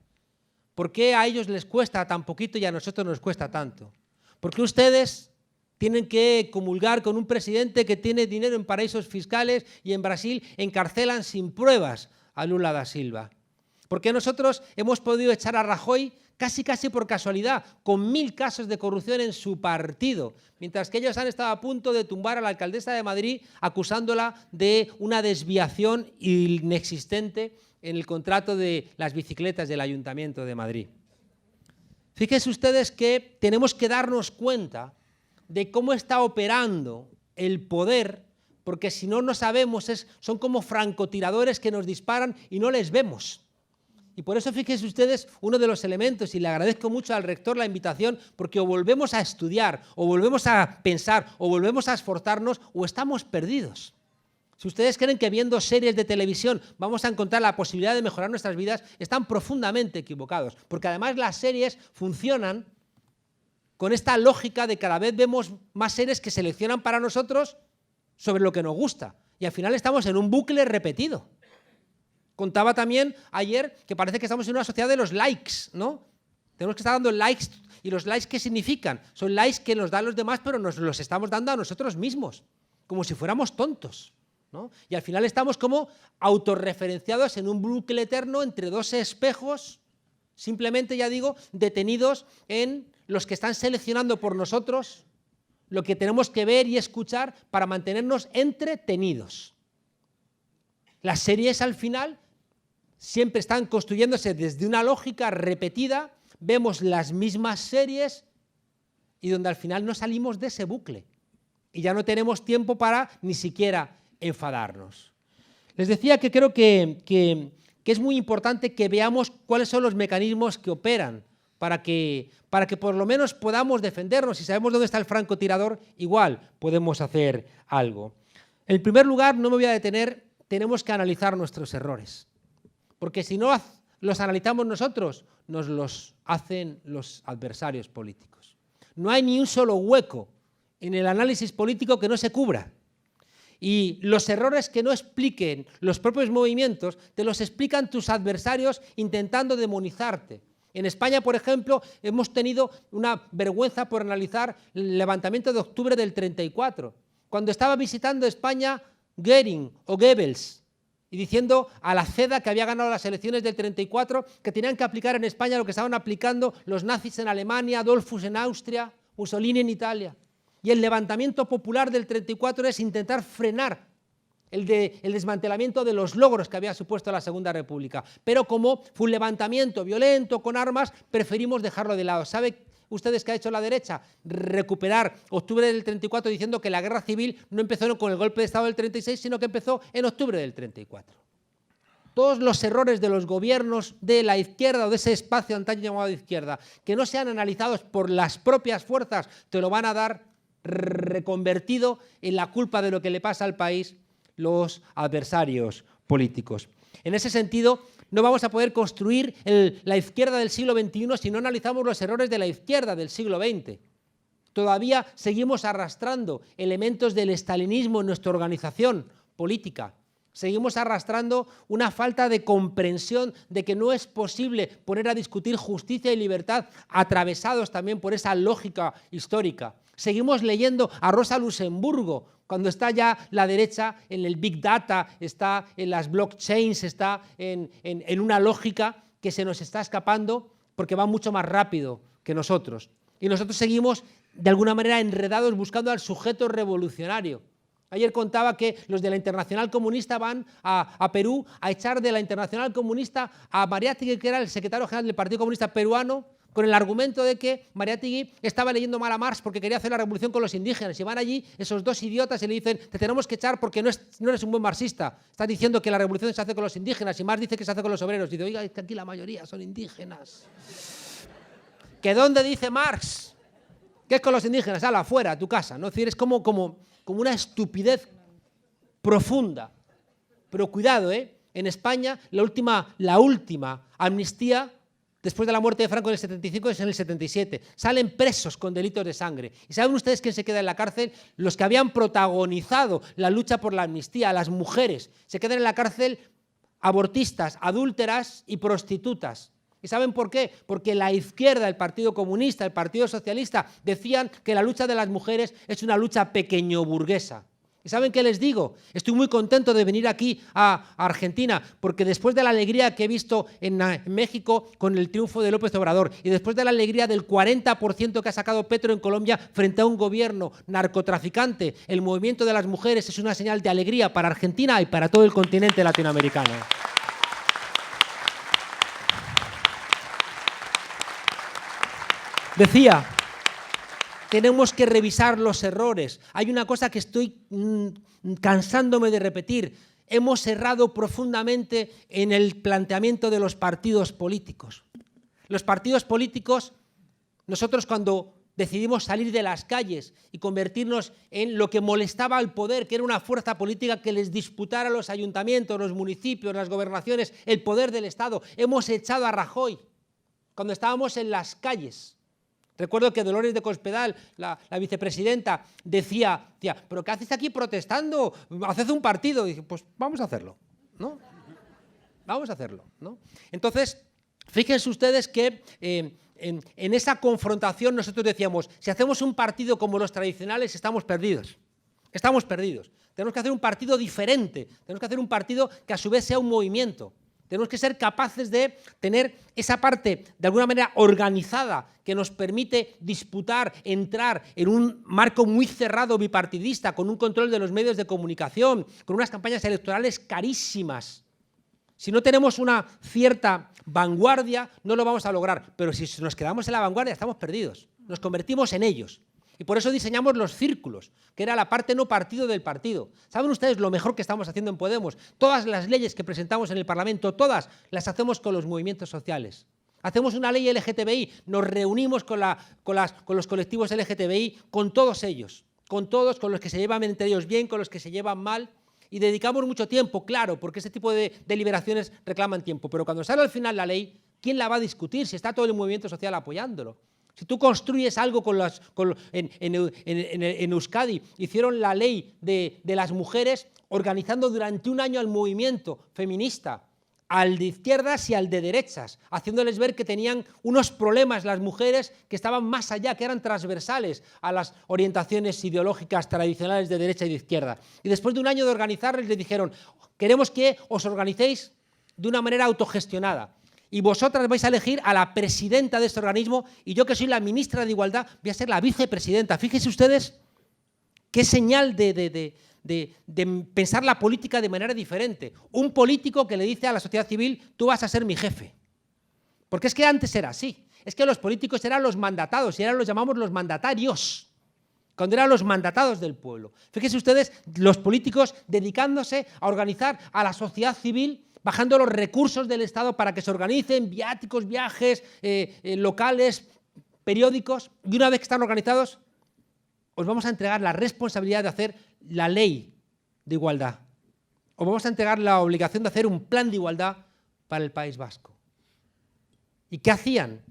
¿Por qué a ellos les cuesta tan poquito y a nosotros nos cuesta tanto? ¿Por qué ustedes tienen que comulgar con un presidente que tiene dinero en paraísos fiscales y en Brasil encarcelan sin pruebas a Lula da Silva? ¿Por qué nosotros hemos podido echar a Rajoy casi por casualidad, con 1000 casos de corrupción en su partido, mientras que ellos han estado a punto de tumbar a la alcaldesa de Madrid acusándola de una desviación inexistente en el contrato de las bicicletas del Ayuntamiento de Madrid? Fíjense ustedes que tenemos que darnos cuenta de cómo está operando el poder, porque si no, no sabemos, son como francotiradores que nos disparan y no les vemos. Y por eso, fíjense ustedes, uno de los elementos, y le agradezco mucho al rector la invitación, porque o volvemos a estudiar, o volvemos a pensar, o volvemos a esforzarnos, o estamos perdidos. Si ustedes creen que viendo series de televisión vamos a encontrar la posibilidad de mejorar nuestras vidas, están profundamente equivocados, porque además las series funcionan con esta lógica de cada vez vemos más series que seleccionan para nosotros sobre lo que nos gusta, y al final estamos en un bucle repetido. Contaba también ayer que parece que estamos en una sociedad de los likes, ¿no? Tenemos que estar dando likes, y los likes, ¿qué significan? Son likes que nos dan los demás, pero nos los estamos dando a nosotros mismos, como si fuéramos tontos, ¿no? Y al final estamos como autorreferenciados en un bucle eterno entre dos espejos, simplemente, ya digo, detenidos en los que están seleccionando por nosotros lo que tenemos que ver y escuchar para mantenernos entretenidos. Las series al final siempre están construyéndose desde una lógica repetida, vemos las mismas series y donde al final no salimos de ese bucle y ya no tenemos tiempo para ni siquiera enfadarnos. Les decía que creo que es muy importante que veamos cuáles son los mecanismos que operan para que por lo menos podamos defendernos. Si sabemos dónde está el francotirador, igual podemos hacer algo. En primer lugar, no me voy a detener, tenemos que analizar nuestros errores, porque si no los analizamos nosotros, nos los hacen los adversarios políticos. No hay ni un solo hueco en el análisis político que no se cubra. Y los errores que no expliquen los propios movimientos, te los explican tus adversarios intentando demonizarte. En España, por ejemplo, hemos tenido una vergüenza por analizar el levantamiento de octubre del 34, cuando estaba visitando España Goering o Goebbels, y diciendo a la CEDA, que había ganado las elecciones del 34, que tenían que aplicar en España lo que estaban aplicando los nazis en Alemania, Dollfuss en Austria, Mussolini en Italia. Y el levantamiento popular del 34 es intentar frenar el desmantelamiento de los logros que había supuesto la Segunda República. Pero como fue un levantamiento violento, con armas, preferimos dejarlo de lado. ¿Sabe ustedes qué ha hecho la derecha? Recuperar octubre del 34 diciendo que la guerra civil no empezó con el golpe de Estado del 36, sino que empezó en octubre del 34. Todos los errores de los gobiernos de la izquierda o de ese espacio antaño llamado izquierda, que no sean analizados por las propias fuerzas, te lo van a dar reconvertido en la culpa de lo que le pasa al país los adversarios políticos. En ese sentido, no vamos a poder construir la izquierda del siglo XXI si no analizamos los errores de la izquierda del siglo XX. Todavía seguimos arrastrando elementos del estalinismo en nuestra organización política. Seguimos arrastrando una falta de comprensión de que no es posible poner a discutir justicia y libertad atravesados también por esa lógica histórica. Seguimos leyendo a Rosa Luxemburgo cuando está ya la derecha en el Big Data, está en las blockchains, está en una lógica que se nos está escapando porque va mucho más rápido que nosotros. Y nosotros seguimos de alguna manera enredados buscando al sujeto revolucionario. Ayer contaba que los de la Internacional Comunista van a Perú a echar de la Internacional Comunista a Mariátegui, que era el secretario general del Partido Comunista Peruano, con el argumento de que Mariátegui estaba leyendo mal a Marx porque quería hacer la revolución con los indígenas. Y van allí esos dos idiotas y le dicen: te tenemos que echar porque no eres un buen marxista. Estás diciendo que la revolución se hace con los indígenas y Marx dice que se hace con los obreros. Y dice: oiga, es que aquí la mayoría son indígenas. ¿Que dónde dice Marx que es con los indígenas? Hala, afuera, a tu casa, ¿no? Es decir, es como una estupidez profunda. Pero cuidado, en España la última amnistía después de la muerte de Franco en el 75 es en el 77. Salen presos con delitos de sangre. ¿Y saben ustedes quién se queda en la cárcel? Los que habían protagonizado la lucha por la amnistía, las mujeres. Se quedan en la cárcel abortistas, adúlteras y prostitutas. ¿Y saben por qué? Porque la izquierda, el Partido Comunista, el Partido Socialista, decían que la lucha de las mujeres es una lucha pequeño burguesa. ¿Y saben qué les digo? Estoy muy contento de venir aquí a Argentina, porque después de la alegría que he visto en México con el triunfo de López Obrador y después de la alegría del 40% que ha sacado Petro en Colombia frente a un gobierno narcotraficante, el movimiento de las mujeres es una señal de alegría para Argentina y para todo el continente latinoamericano. Decía, tenemos que revisar los errores. Hay una cosa que estoy cansándome de repetir. Hemos errado profundamente en el planteamiento de los partidos políticos. Los partidos políticos, nosotros cuando decidimos salir de las calles y convertirnos en lo que molestaba al poder, que era una fuerza política que les disputara a los ayuntamientos, los municipios, las gobernaciones, el poder del Estado. Hemos echado a Rajoy cuando estábamos en las calles. Recuerdo que Dolores de Cospedal, la vicepresidenta, decía, ¿pero qué haces aquí protestando? Haced un partido. Y dije, pues vamos a hacerlo, ¿no? Vamos a hacerlo, ¿no? Entonces, fíjense ustedes que en esa confrontación nosotros decíamos, si hacemos un partido como los tradicionales, estamos perdidos. Estamos perdidos. Tenemos que hacer un partido diferente. Tenemos que hacer un partido que a su vez sea un movimiento. Tenemos que ser capaces de tener esa parte, de alguna manera, organizada, que nos permite disputar, entrar en un marco muy cerrado bipartidista, con un control de los medios de comunicación, con unas campañas electorales carísimas. Si no tenemos una cierta vanguardia, no lo vamos a lograr. Pero si nos quedamos en la vanguardia, estamos perdidos. Nos convertimos en ellos. Y por eso diseñamos los círculos, que era la parte no partido del partido. ¿Saben ustedes lo mejor que estamos haciendo en Podemos? Todas las leyes que presentamos en el Parlamento, todas las hacemos con los movimientos sociales. Hacemos una ley LGTBI, nos reunimos con los colectivos LGTBI, con todos ellos, con todos, con los que se llevan entre ellos bien, con los que se llevan mal, y dedicamos mucho tiempo, claro, porque este tipo de deliberaciones reclaman tiempo. Pero cuando sale al final la ley, ¿quién la va a discutir si está todo el movimiento social apoyándolo? Si tú construyes algo en Euskadi, hicieron la ley de las mujeres organizando durante un año al movimiento feminista, al de izquierdas y al de derechas, haciéndoles ver que tenían unos problemas las mujeres que estaban más allá, que eran transversales a las orientaciones ideológicas tradicionales de derecha y de izquierda. Y después de un año de organizarles, les dijeron, queremos que os organicéis de una manera autogestionada. Y vosotras vais a elegir a la presidenta de este organismo y yo, que soy la ministra de Igualdad, voy a ser la vicepresidenta. Fíjense ustedes qué señal de pensar la política de manera diferente. Un político que le dice a la sociedad civil, tú vas a ser mi jefe. Porque es que antes era así. Es que los políticos eran los mandatados y ahora los llamamos los mandatarios, cuando eran los mandatados del pueblo. Fíjense ustedes, los políticos dedicándose a organizar a la sociedad civil, bajando los recursos del Estado para que se organicen viáticos, viajes, locales, periódicos, y una vez que están organizados, os vamos a entregar la responsabilidad de hacer la ley de igualdad. Os vamos a entregar la obligación de hacer un plan de igualdad para el País Vasco. ¿Y qué hacían?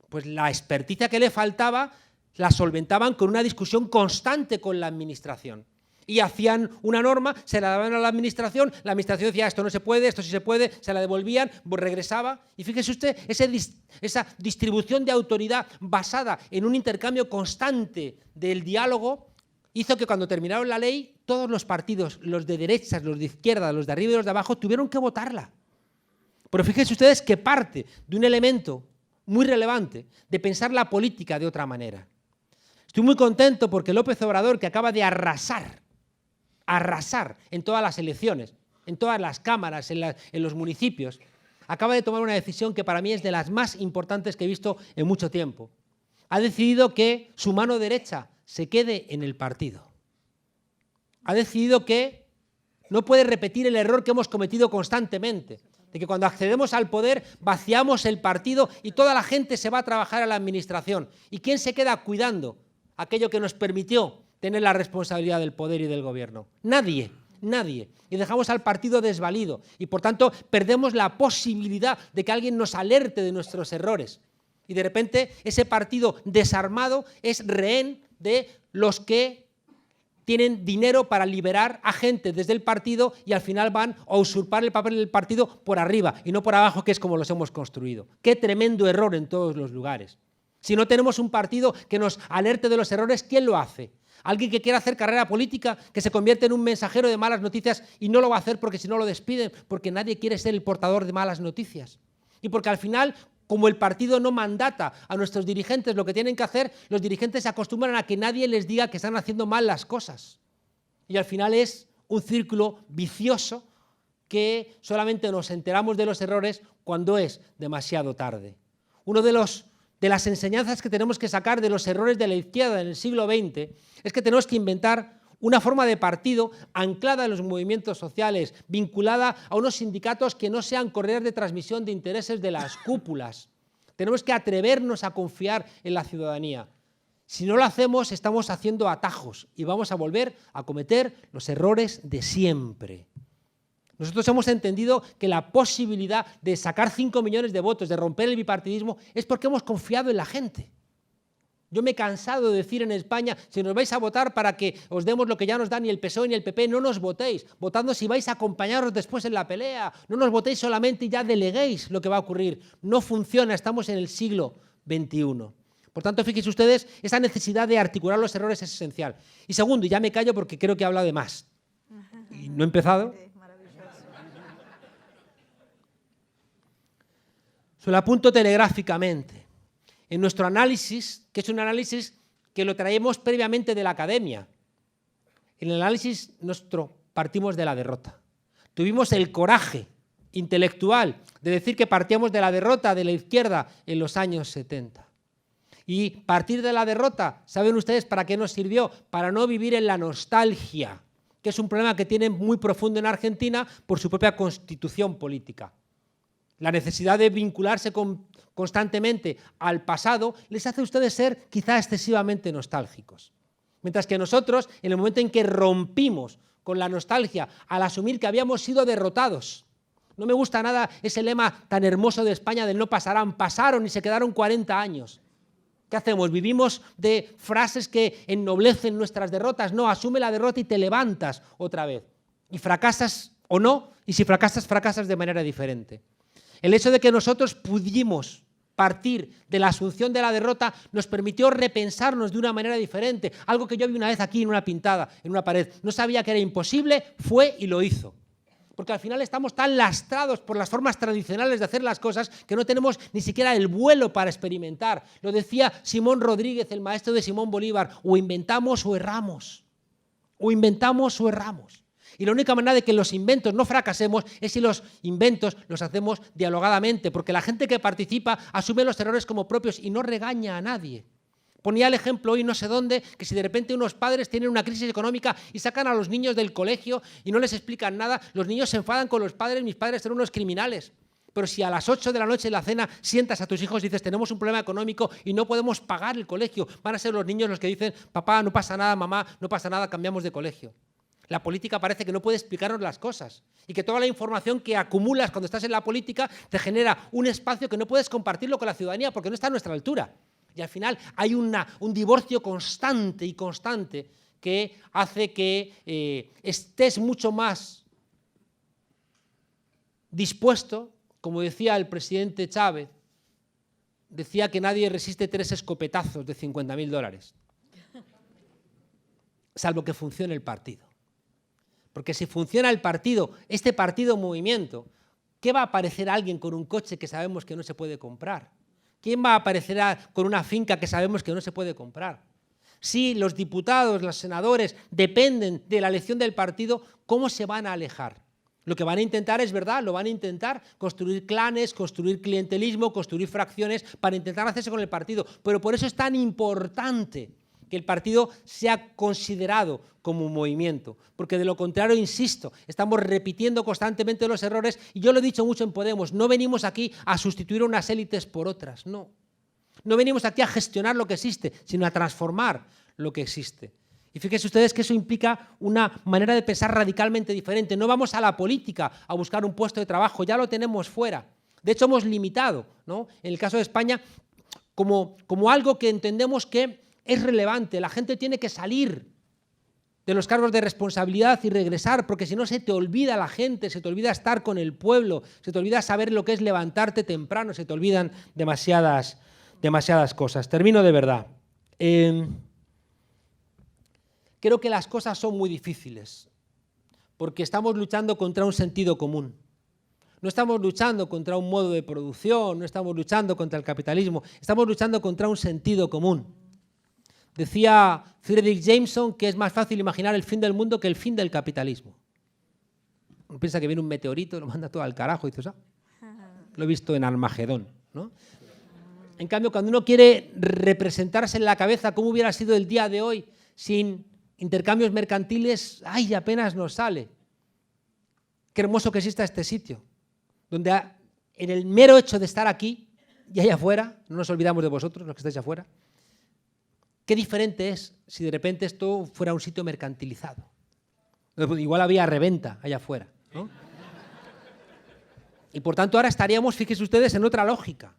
Pues la experticia que le faltaba la solventaban con una discusión constante con la administración. Y hacían una norma, se la daban a la administración decía esto no se puede, esto sí se puede, se la devolvían, regresaba. Y fíjese usted, esa distribución de autoridad basada en un intercambio constante del diálogo hizo que cuando terminaron la ley, todos los partidos, los de derechas, los de izquierda, los de arriba y los de abajo, tuvieron que votarla. Pero fíjense ustedes que parte de un elemento muy relevante de pensar la política de otra manera. Estoy muy contento porque López Obrador, que acaba de arrasar en todas las elecciones, en todas las cámaras, en los municipios, acaba de tomar una decisión que para mí es de las más importantes que he visto en mucho tiempo. Ha decidido que su mano derecha se quede en el partido. Ha decidido que no puede repetir el error que hemos cometido constantemente, de que cuando accedemos al poder vaciamos el partido y toda la gente se va a trabajar a la administración. ¿Y quién se queda cuidando aquello que nos permitió tener la responsabilidad del poder y del gobierno? Nadie, nadie. Y dejamos al partido desvalido y, por tanto, perdemos la posibilidad de que alguien nos alerte de nuestros errores. Y de repente ese partido desarmado es rehén de los que tienen dinero para liberar a gente desde el partido y al final van a usurpar el papel del partido por arriba y no por abajo, que es como los hemos construido. Qué tremendo error en todos los lugares. Si no tenemos un partido que nos alerte de los errores, ¿quién lo hace? Alguien que quiera hacer carrera política, que se convierte en un mensajero de malas noticias y no lo va a hacer porque si no lo despiden, porque nadie quiere ser el portador de malas noticias. Y porque al final, como el partido no mandata a nuestros dirigentes lo que tienen que hacer, los dirigentes se acostumbran a que nadie les diga que están haciendo mal las cosas. Y al final es un círculo vicioso que solamente nos enteramos de los errores cuando es demasiado tarde. Uno de los de las enseñanzas que tenemos que sacar de los errores de la izquierda en el siglo XX es que tenemos que inventar una forma de partido anclada en los movimientos sociales, vinculada a unos sindicatos que no sean correas de transmisión de intereses de las cúpulas. Tenemos que atrevernos a confiar en la ciudadanía. Si no lo hacemos, estamos haciendo atajos y vamos a volver a cometer los errores de siempre. Nosotros hemos entendido que la posibilidad de sacar 5 millones de votos, de romper el bipartidismo, es porque hemos confiado en la gente. Yo me he cansado de decir en España, si nos vais a votar para que os demos lo que ya nos da ni el PSOE ni el PP, no nos votéis, votando si vais a acompañaros después en la pelea, no nos votéis solamente y ya deleguéis lo que va a ocurrir. No funciona, estamos en el siglo XXI. Por tanto, fíjense ustedes, esa necesidad de articular los errores es esencial. Y segundo, y ya me callo porque creo que he hablado de más, y no he empezado. Se lo apunto telegráficamente. En nuestro análisis, que es un análisis que lo traemos previamente de la academia, en el análisis nuestro partimos de la derrota. Tuvimos el coraje intelectual de decir que partíamos de la derrota de la izquierda en los años 70. Y partir de la derrota, ¿saben ustedes para qué nos sirvió? Para no vivir en la nostalgia, que es un problema que tienen muy profundo en Argentina por su propia constitución política. La necesidad de vincularse constantemente al pasado les hace a ustedes ser quizá excesivamente nostálgicos. Mientras que nosotros, en el momento en que rompimos con la nostalgia al asumir que habíamos sido derrotados, no me gusta nada ese lema tan hermoso de España del no pasarán, pasaron y se quedaron 40 años. ¿Qué hacemos? ¿Vivimos de frases que ennoblecen nuestras derrotas? No, asume la derrota y te levantas otra vez. Y fracasas o no, y si fracasas, fracasas de manera diferente. El hecho de que nosotros pudimos partir de la asunción de la derrota nos permitió repensarnos de una manera diferente. Algo que yo vi una vez aquí en una pintada, en una pared. No sabía que era imposible, fue y lo hizo. Porque al final estamos tan lastrados por las formas tradicionales de hacer las cosas que no tenemos ni siquiera el vuelo para experimentar. Lo decía Simón Rodríguez, el maestro de Simón Bolívar, o inventamos o erramos. O inventamos o erramos. Y la única manera de que los inventos no fracasemos es si los inventos los hacemos dialogadamente, porque la gente que participa asume los errores como propios y no regaña a nadie. Ponía el ejemplo hoy no sé dónde, que si de repente unos padres tienen una crisis económica y sacan a los niños del colegio y no les explican nada, los niños se enfadan con los padres, mis padres son unos criminales. Pero si a las 8 de la noche en la cena sientas a tus hijos y dices tenemos un problema económico y no podemos pagar el colegio, van a ser los niños los que dicen papá, no pasa nada, mamá, no pasa nada, cambiamos de colegio. La política parece que no puede explicarnos las cosas y que toda la información que acumulas cuando estás en la política te genera un espacio que no puedes compartirlo con la ciudadanía porque no está a nuestra altura. Y al final hay un divorcio constante y constante que hace que estés mucho más dispuesto, como decía el presidente Chávez, decía que nadie resiste 3 escopetazos de $50.000, salvo que funcione el partido. Porque si funciona el partido, este partido movimiento, ¿qué va a aparecer alguien con un coche que sabemos que no se puede comprar? ¿Quién va a aparecer con una finca que sabemos que no se puede comprar? Si los diputados, los senadores dependen de la elección del partido, ¿cómo se van a alejar? Lo que van a intentar es verdad, lo van a intentar construir clanes, construir clientelismo, construir fracciones para intentar hacerse con el partido. Pero por eso es tan importante que el partido sea considerado como un movimiento, porque de lo contrario, insisto, estamos repitiendo constantemente los errores y yo lo he dicho mucho en Podemos, no venimos aquí a sustituir unas élites por otras, no. No venimos aquí a gestionar lo que existe, sino a transformar lo que existe. Y fíjense ustedes que eso implica una manera de pensar radicalmente diferente. No vamos a la política a buscar un puesto de trabajo, ya lo tenemos fuera. De hecho, hemos limitado, ¿no?, en el caso de España, como algo que entendemos que es relevante. La gente tiene que salir de los cargos de responsabilidad y regresar, porque si no se te olvida la gente, se te olvida estar con el pueblo, se te olvida saber lo que es levantarte temprano, se te olvidan demasiadas cosas. Termino de verdad. Creo que las cosas son muy difíciles, porque estamos luchando contra un sentido común. No estamos luchando contra un modo de producción, no estamos luchando contra el capitalismo, estamos luchando contra un sentido común. Decía Fredric Jameson que es más fácil imaginar el fin del mundo que el fin del capitalismo. Uno piensa que viene un meteorito, lo manda todo al carajo y dices, lo he visto en Armagedón, ¿no? En cambio, cuando uno quiere representarse en la cabeza cómo hubiera sido el día de hoy sin intercambios mercantiles, ¡ay!, apenas nos sale. Qué hermoso que exista este sitio, donde en el mero hecho de estar aquí y allá afuera, no nos olvidamos de vosotros, los que estáis afuera, qué diferente es si de repente esto fuera un sitio mercantilizado. Igual había reventa allá afuera, ¿no? Y por tanto ahora estaríamos, fíjense ustedes, en otra lógica.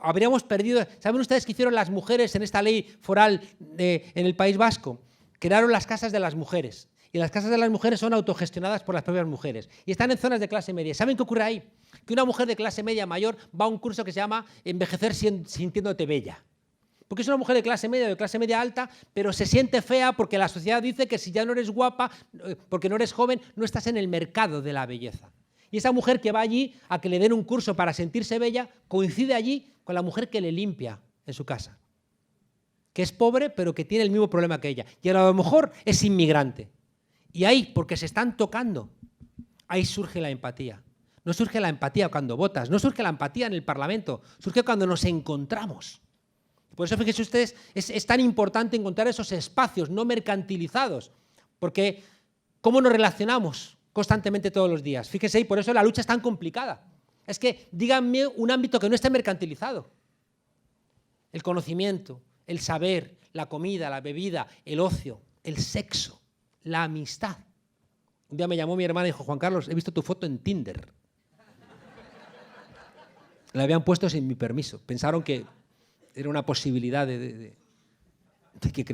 Habríamos perdido... ¿Saben ustedes qué hicieron las mujeres en esta ley foral en el País Vasco? Crearon las casas de las mujeres. Y las casas de las mujeres son autogestionadas por las propias mujeres. Y están en zonas de clase media. ¿Saben qué ocurre ahí? Que una mujer de clase media mayor va a un curso que se llama Envejecer sintiéndote bella. Porque es una mujer de clase media o de clase media alta, pero se siente fea porque la sociedad dice que si ya no eres guapa, porque no eres joven, no estás en el mercado de la belleza. Y esa mujer que va allí a que le den un curso para sentirse bella, coincide allí con la mujer que le limpia en su casa. Que es pobre, pero que tiene el mismo problema que ella. Y a lo mejor es inmigrante. Y ahí, porque se están tocando, ahí surge la empatía. No surge la empatía cuando votas, no surge la empatía en el Parlamento, surge cuando nos encontramos. Por eso, fíjense ustedes, es tan importante encontrar esos espacios no mercantilizados, porque ¿cómo nos relacionamos constantemente todos los días? Fíjense, y por eso la lucha es tan complicada. Es que díganme un ámbito que no esté mercantilizado. El conocimiento, el saber, la comida, la bebida, el ocio, el sexo, la amistad. Un día me llamó mi hermana y dijo: Juan Carlos, he visto tu foto en Tinder. La habían puesto sin mi permiso. Pensaron que era una posibilidad de que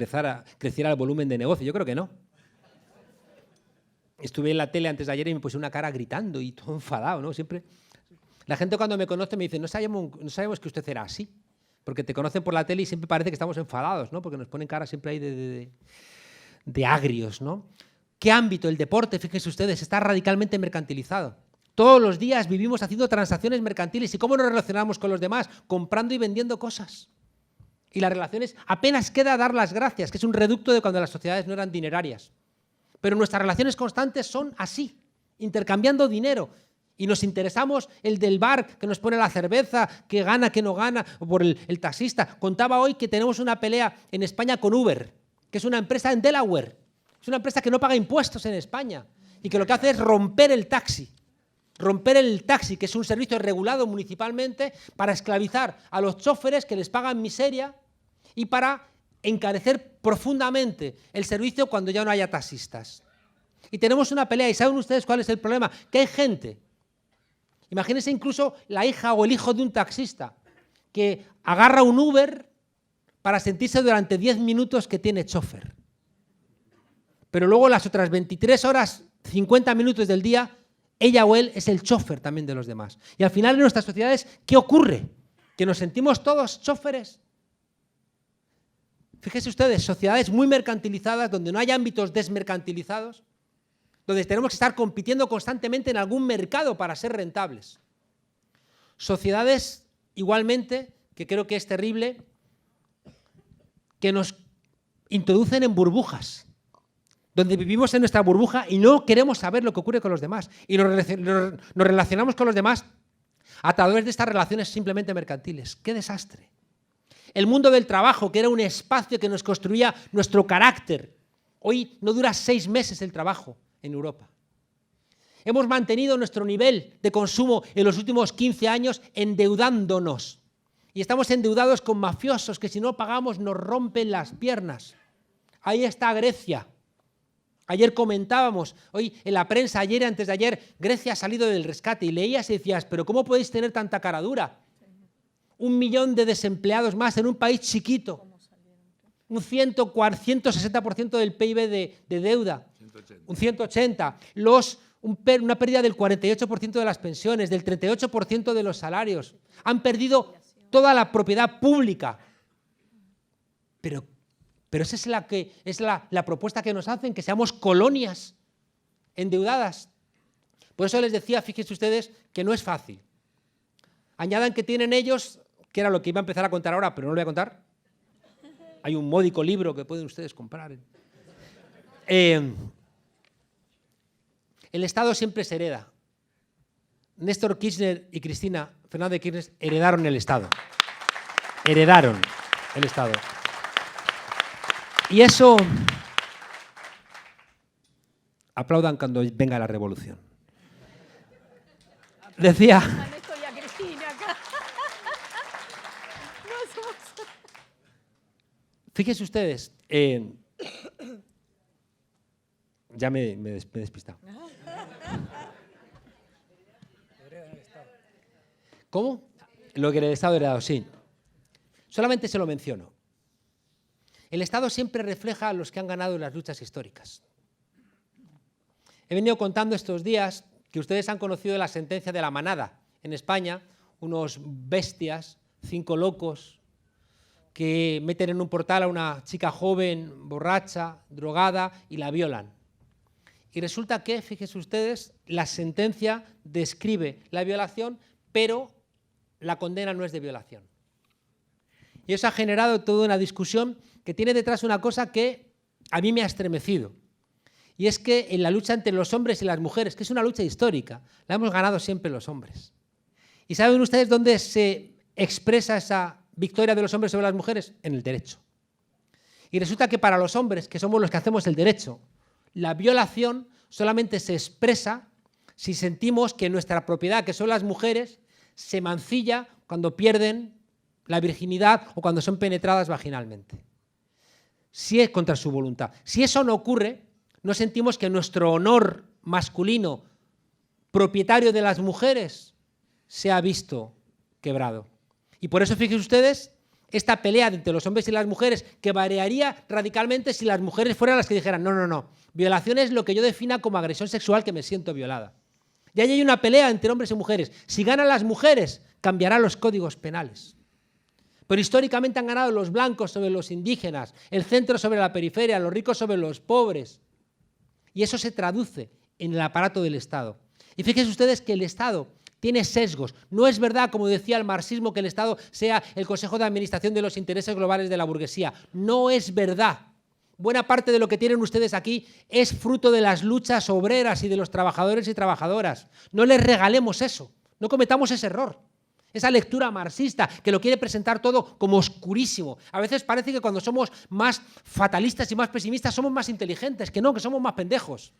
creciera el volumen de negocio. Yo creo que no. Estuve en la tele antes de ayer y me puse una cara gritando y todo enfadado, ¿no? Siempre. La gente cuando me conoce me dice: no sabemos que usted era así. Porque te conocen por la tele y siempre parece que estamos enfadados, ¿no? Porque nos ponen cara siempre ahí de agrios, ¿no? ¿Qué ámbito? El deporte, fíjense ustedes, está radicalmente mercantilizado. Todos los días vivimos haciendo transacciones mercantiles. ¿Y cómo nos relacionamos con los demás? Comprando y vendiendo cosas. Y las relaciones, apenas queda dar las gracias, que es un reducto de cuando las sociedades no eran dinerarias. Pero nuestras relaciones constantes son así, intercambiando dinero. Y nos interesamos el del bar, que nos pone la cerveza, que gana, que no gana, o por el taxista. Contaba hoy que tenemos una pelea en España con Uber, que es una empresa en Delaware. Es una empresa que no paga impuestos en España y que lo que hace es romper el taxi. Romper el taxi, que es un servicio regulado municipalmente, para esclavizar a los choferes que les pagan miseria y para encarecer profundamente el servicio cuando ya no haya taxistas. Y tenemos una pelea, ¿y saben ustedes cuál es el problema? Que hay gente, imagínense incluso la hija o el hijo de un taxista, que agarra un Uber para sentirse durante 10 minutos que tiene chofer. Pero luego las otras 23 horas, 50 minutos del día, ella o él es el chofer también de los demás. Y al final en nuestras sociedades, ¿qué ocurre? ¿Que nos sentimos todos choferes? Fíjense ustedes, sociedades muy mercantilizadas, donde no hay ámbitos desmercantilizados, donde tenemos que estar compitiendo constantemente en algún mercado para ser rentables. Sociedades, igualmente, que creo que es terrible, que nos introducen en burbujas, donde vivimos en nuestra burbuja y no queremos saber lo que ocurre con los demás. Y nos relacionamos con los demás a través de estas relaciones simplemente mercantiles. ¡Qué desastre! El mundo del trabajo, que era un espacio que nos construía nuestro carácter, hoy no dura 6 meses el trabajo en Europa. Hemos mantenido nuestro nivel de consumo en los últimos 15 años endeudándonos. Y estamos endeudados con mafiosos que si no pagamos nos rompen las piernas. Ahí está Grecia. Ayer comentábamos, hoy en la prensa, ayer y antes de ayer, Grecia ha salido del rescate y leías y decías, pero ¿cómo podéis tener tanta cara dura? 1 millón de desempleados más en un país chiquito. Un 160% del PIB de deuda. 180. Un 180. Una pérdida del 48% de las pensiones, del 38% de los salarios. Han perdido toda la propiedad pública. Pero esa es la propuesta que nos hacen, que seamos colonias endeudadas. Por eso les decía, fíjense ustedes, que no es fácil. Añadan que tienen ellos, que era lo que iba a empezar a contar ahora, pero no lo voy a contar. Hay un módico libro que pueden ustedes comprar. El Estado siempre se hereda. Néstor Kirchner y Cristina Fernández de Kirchner heredaron el Estado. heredaron el Estado. Y eso... Aplaudan cuando venga la revolución. Decía... Fíjense ustedes, ya me he despistado. ¿Cómo? Lo que el Estado heredado, sí. Solamente se lo menciono. El Estado siempre refleja a los que han ganado las luchas históricas. He venido contando estos días que ustedes han conocido la sentencia de la manada en España, unos bestias, 5 locos, que meten en un portal a una chica joven, borracha, drogada, y la violan. Y resulta que, fíjense ustedes, la sentencia describe la violación, pero la condena no es de violación. Y eso ha generado toda una discusión que tiene detrás una cosa que a mí me ha estremecido. Y es que en la lucha entre los hombres y las mujeres, que es una lucha histórica, la hemos ganado siempre los hombres. ¿Y saben ustedes dónde se expresa esa victoria de los hombres sobre las mujeres? En el derecho. Y resulta que para los hombres, que somos los que hacemos el derecho, la violación solamente se expresa si sentimos que nuestra propiedad, que son las mujeres, se mancilla cuando pierden la virginidad o cuando son penetradas vaginalmente. Si es contra su voluntad. Si eso no ocurre, no sentimos que nuestro honor masculino, propietario de las mujeres, se ha visto quebrado. Y por eso, fíjense ustedes, esta pelea entre los hombres y las mujeres, que variaría radicalmente si las mujeres fueran las que dijeran, no, no, no, violación es lo que yo defina como agresión sexual, que me siento violada. Y ahí hay una pelea entre hombres y mujeres. Si ganan las mujeres, cambiarán los códigos penales. Pero históricamente han ganado los blancos sobre los indígenas, el centro sobre la periferia, los ricos sobre los pobres. Y eso se traduce en el aparato del Estado. Y fíjense ustedes que el Estado tiene sesgos. No es verdad, como decía el marxismo, que el Estado sea el consejo de administración de los intereses globales de la burguesía. No es verdad. Buena parte de lo que tienen ustedes aquí es fruto de las luchas obreras y de los trabajadores y trabajadoras. No les regalemos eso. No cometamos ese error. Esa lectura marxista que lo quiere presentar todo como oscurísimo. A veces parece que cuando somos más fatalistas y más pesimistas somos más inteligentes, que no, que somos más pendejos.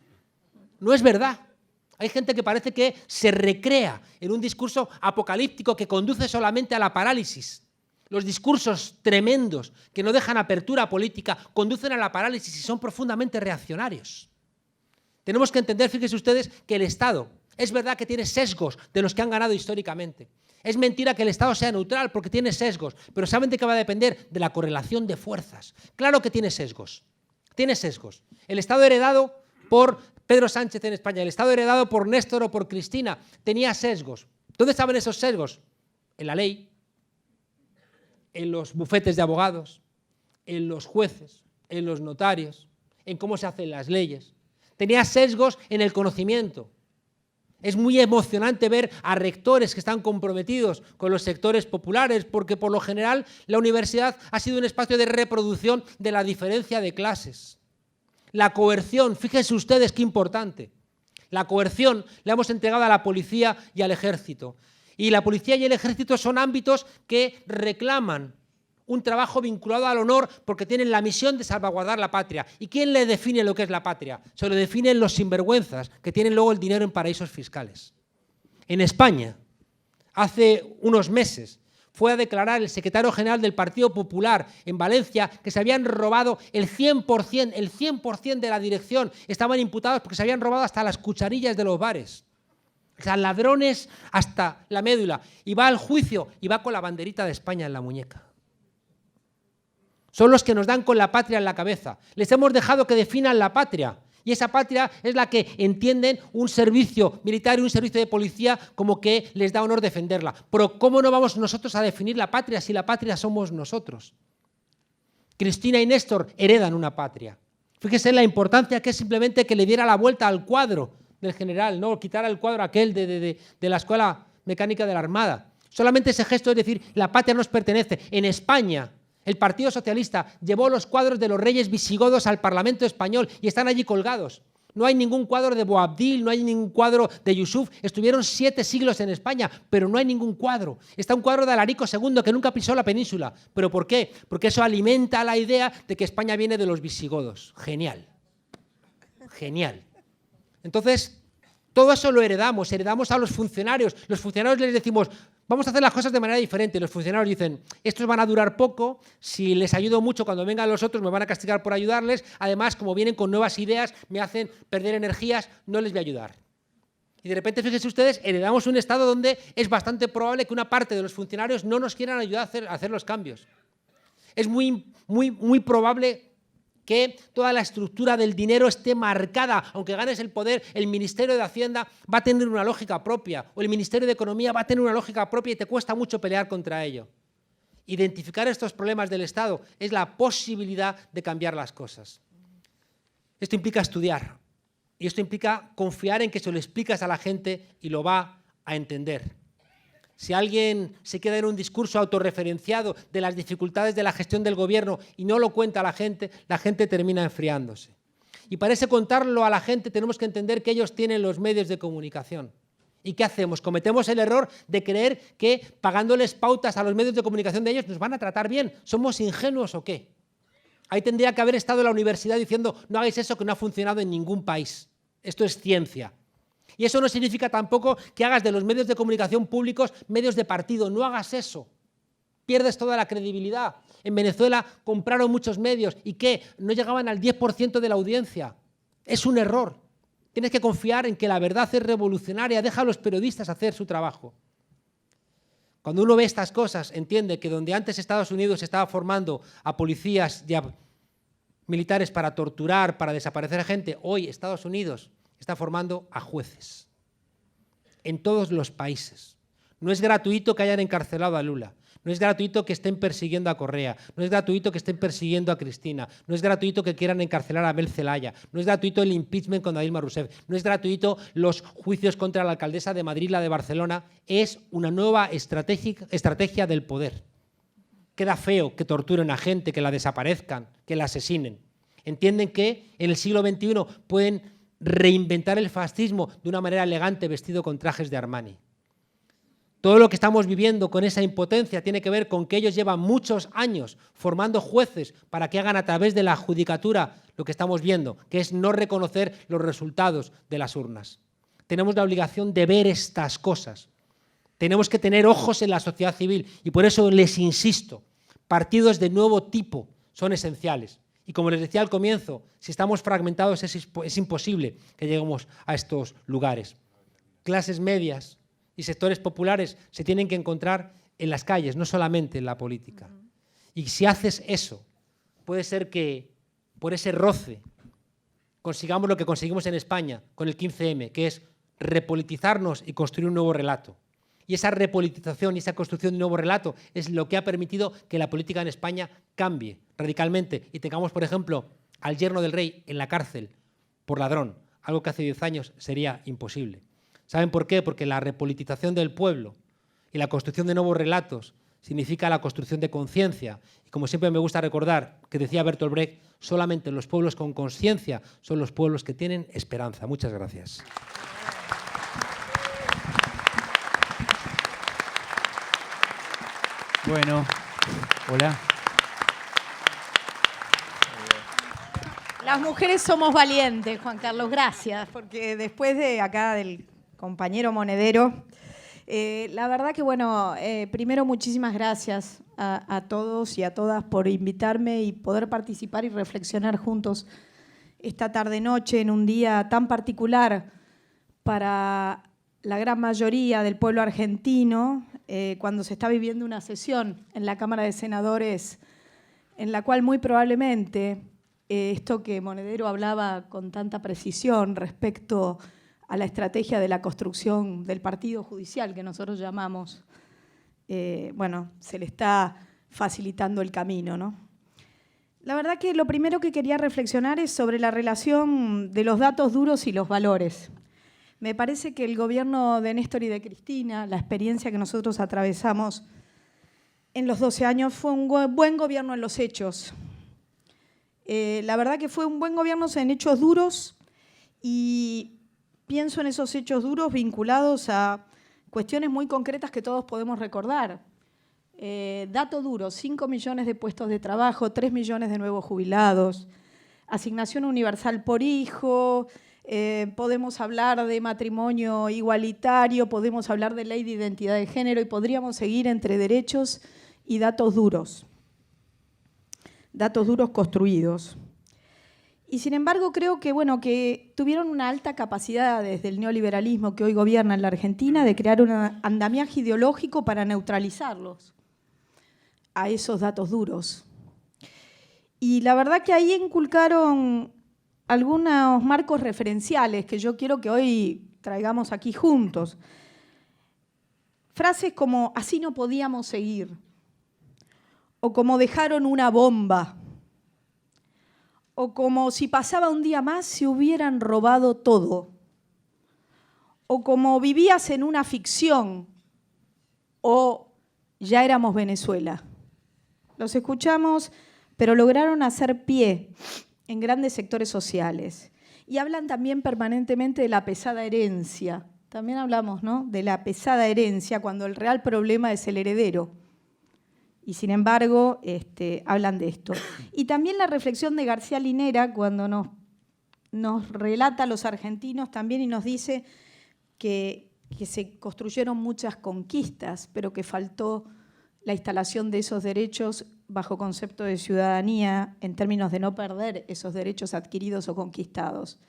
No es verdad. Hay gente que parece que se recrea en un discurso apocalíptico que conduce solamente a la parálisis. Los discursos tremendos que no dejan apertura política conducen a la parálisis y son profundamente reaccionarios. Tenemos que entender, fíjense ustedes, que el Estado es verdad que tiene sesgos de los que han ganado históricamente. Es mentira que el Estado sea neutral porque tiene sesgos, pero ¿saben de qué va a depender? De la correlación de fuerzas. Claro que tiene sesgos. Tiene sesgos. El Estado heredado por Pedro Sánchez en España, el Estado heredado por Néstor o por Cristina, tenía sesgos. ¿Dónde estaban esos sesgos? En la ley, en los bufetes de abogados, en los jueces, en los notarios, en cómo se hacen las leyes. Tenía sesgos en el conocimiento. Es muy emocionante ver a rectores que están comprometidos con los sectores populares, porque por lo general la universidad ha sido un espacio de reproducción de la diferencia de clases. La coerción, fíjense ustedes qué importante. La coerción la hemos entregado a la policía y al ejército. Y la policía y el ejército son ámbitos que reclaman un trabajo vinculado al honor porque tienen la misión de salvaguardar la patria. ¿Y quién le define lo que es la patria? Se lo definen los sinvergüenzas que tienen luego el dinero en paraísos fiscales. En España, hace unos meses, fue a declarar el secretario general del Partido Popular en Valencia que se habían robado el 100% de la dirección. Estaban imputados porque se habían robado hasta las cucharillas de los bares. O sea, ladrones hasta la médula. Y va al juicio y va con la banderita de España en la muñeca. Son los que nos dan con la patria en la cabeza. Les hemos dejado que definan la patria. Y esa patria es la que entienden un servicio militar y un servicio de policía como que les da honor defenderla. Pero ¿cómo no vamos nosotros a definir la patria si la patria somos nosotros? Cristina y Néstor heredan una patria. Fíjese la importancia que es simplemente que le diera la vuelta al cuadro del general, no quitara el cuadro aquel de la Escuela Mecánica de la Armada. Solamente ese gesto es decir, la patria nos pertenece. En España, el Partido Socialista llevó los cuadros de los reyes visigodos al Parlamento español y están allí colgados. No hay ningún cuadro de Boabdil, no hay ningún cuadro de Yusuf. Estuvieron 7 siglos en España, pero no hay ningún cuadro. Está un cuadro de Alarico II que nunca pisó la península. ¿Pero por qué? Porque eso alimenta la idea de que España viene de los visigodos. Genial. Genial. Entonces, todo eso lo heredamos a los funcionarios. Los funcionarios les decimos, vamos a hacer las cosas de manera diferente. Los funcionarios dicen, estos van a durar poco, si les ayudo mucho cuando vengan los otros me van a castigar por ayudarles, además como vienen con nuevas ideas, me hacen perder energías, no les voy a ayudar. Y de repente, fíjense ustedes, heredamos un estado donde es bastante probable que una parte de los funcionarios no nos quieran ayudar a hacer los cambios. Es muy probable que toda la estructura del dinero esté marcada, aunque ganes el poder, el Ministerio de Hacienda va a tener una lógica propia, o el Ministerio de Economía va a tener una lógica propia y te cuesta mucho pelear contra ello. Identificar estos problemas del Estado es la posibilidad de cambiar las cosas. Esto implica estudiar, y esto implica confiar en que se lo explicas a la gente y lo va a entender. Si alguien se queda en un discurso autorreferenciado de las dificultades de la gestión del gobierno y no lo cuenta a la gente termina enfriándose. Y para eso contarlo a la gente tenemos que entender que ellos tienen los medios de comunicación. ¿Y qué hacemos? Cometemos el error de creer que pagándoles pautas a los medios de comunicación de ellos nos van a tratar bien. ¿Somos ingenuos o qué? Ahí tendría que haber estado la universidad diciendo no hagáis eso que no ha funcionado en ningún país. Esto es ciencia. Y eso no significa tampoco que hagas de los medios de comunicación públicos medios de partido. No hagas eso. Pierdes toda la credibilidad. En Venezuela compraron muchos medios. ¿Y qué? No llegaban al 10% de la audiencia. Es un error. Tienes que confiar en que la verdad es revolucionaria. Deja a los periodistas hacer su trabajo. Cuando uno ve estas cosas, entiende que donde antes Estados Unidos estaba formando a policías y a militares para torturar, para desaparecer a gente, hoy Estados Unidos está formando a jueces en todos los países. No es gratuito que hayan encarcelado a Lula, no es gratuito que estén persiguiendo a Correa, no es gratuito que estén persiguiendo a Cristina, no es gratuito que quieran encarcelar a Abel Zelaya, no es gratuito el impeachment contra Dilma Rousseff, no es gratuito los juicios contra la alcaldesa de Madrid, la de Barcelona. Es una nueva estrategia del poder. Queda feo que torturen a gente, que la desaparezcan, que la asesinen. Entienden que en el siglo XXI pueden reinventar el fascismo de una manera elegante vestido con trajes de Armani. Todo lo que estamos viviendo con esa impotencia tiene que ver con que ellos llevan muchos años formando jueces para que hagan a través de la judicatura lo que estamos viendo, que es no reconocer los resultados de las urnas. Tenemos la obligación de ver estas cosas. Tenemos que tener ojos en la sociedad civil y por eso les insisto, partidos de nuevo tipo son esenciales. Y como les decía al comienzo, si estamos fragmentados es imposible que lleguemos a estos lugares. Clases medias y sectores populares se tienen que encontrar en las calles, no solamente en la política. Y si haces eso, puede ser que por ese roce consigamos lo que conseguimos en España con el 15M, que es repolitizarnos y construir un nuevo relato. Y esa repolitización y esa construcción de un nuevo relato es lo que ha permitido que la política en España cambie radicalmente y tengamos, por ejemplo, al yerno del rey en la cárcel por ladrón, algo que hace 10 años sería imposible. ¿Saben por qué? Porque la repolitización del pueblo y la construcción de nuevos relatos significa la construcción de conciencia. Y como siempre me gusta recordar, que decía Bertolt Brecht, solamente los pueblos con conciencia son los pueblos que tienen esperanza. Muchas gracias. Bueno, hola. Las mujeres somos valientes, Juan Carlos, gracias, porque después de acá del compañero Monedero, la verdad que bueno, primero muchísimas gracias a todos y a todas por invitarme y poder participar y reflexionar juntos esta tarde-noche en un día tan particular para la gran mayoría del pueblo argentino, cuando se está viviendo una sesión en la Cámara de Senadores en la cual muy probablemente esto que Monedero hablaba con tanta precisión respecto a la estrategia de la construcción del partido judicial que nosotros llamamos, bueno, se le está facilitando el camino, ¿no? La verdad que lo primero que quería reflexionar es sobre la relación de los datos duros y los valores. Me parece que el gobierno de Néstor y de Cristina, la experiencia que nosotros atravesamos en los 12 años, fue un buen gobierno en los hechos. La verdad que fue un buen gobierno en hechos duros y pienso en esos hechos duros vinculados a cuestiones muy concretas que todos podemos recordar. Dato duro, 5 millones de puestos de trabajo, 3 millones de nuevos jubilados, asignación universal por hijo, podemos hablar de matrimonio igualitario, podemos hablar de ley de identidad de género y podríamos seguir entre derechos y datos duros construidos. Y sin embargo creo que, bueno, que tuvieron una alta capacidad desde el neoliberalismo que hoy gobierna en la Argentina de crear un andamiaje ideológico para neutralizarlos a esos datos duros. Y la verdad que ahí inculcaron algunos marcos referenciales que yo quiero que hoy traigamos aquí juntos. Frases como así no podíamos seguir, o como dejaron una bomba, o como si pasaba un día más se hubieran robado todo, o como vivías en una ficción, o ya éramos Venezuela. Los escuchamos, pero lograron hacer pie en grandes sectores sociales. Y hablan también permanentemente de la pesada herencia. También hablamos, ¿no?, de la pesada herencia cuando el real problema es el heredero. Y sin embargo, hablan de esto. Y también la reflexión de García Linera cuando nos relata a los argentinos también y nos dice que se construyeron muchas conquistas, pero que faltó la instalación de esos derechos bajo concepto de ciudadanía en términos de no perder esos derechos adquiridos o conquistados.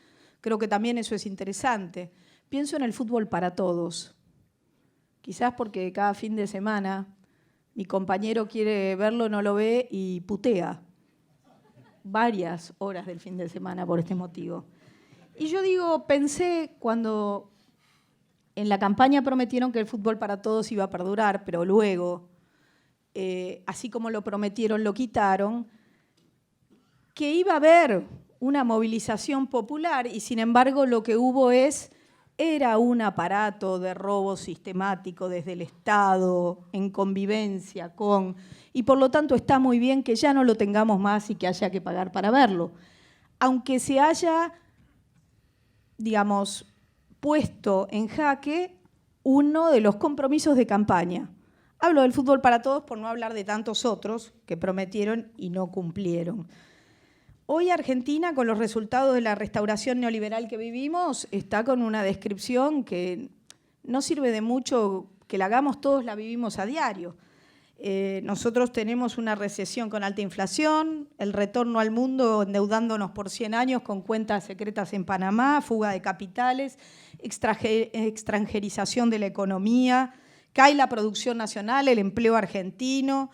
Creo que también eso es interesante. Pienso en el fútbol para todos. Quizás porque cada fin de semana mi compañero quiere verlo, no lo ve y putea varias horas del fin de semana por este motivo. Y yo digo, pensé cuando en la campaña prometieron que el fútbol para todos iba a perdurar, pero luego, así como lo prometieron, lo quitaron, que iba a haber una movilización popular y sin embargo lo que hubo era un aparato de robo sistemático desde el Estado, en convivencia con... Y por lo tanto está muy bien que ya no lo tengamos más y que haya que pagar para verlo. Aunque se haya, digamos, puesto en jaque uno de los compromisos de campaña. Hablo del fútbol para todos por no hablar de tantos otros que prometieron y no cumplieron. Hoy Argentina, con los resultados de la restauración neoliberal que vivimos, está con una descripción que no sirve de mucho que la hagamos todos, la vivimos a diario. Nosotros tenemos una recesión con alta inflación, el retorno al mundo endeudándonos por 100 años con cuentas secretas en Panamá, fuga de capitales, extranjerización de la economía, cae la producción nacional, el empleo argentino,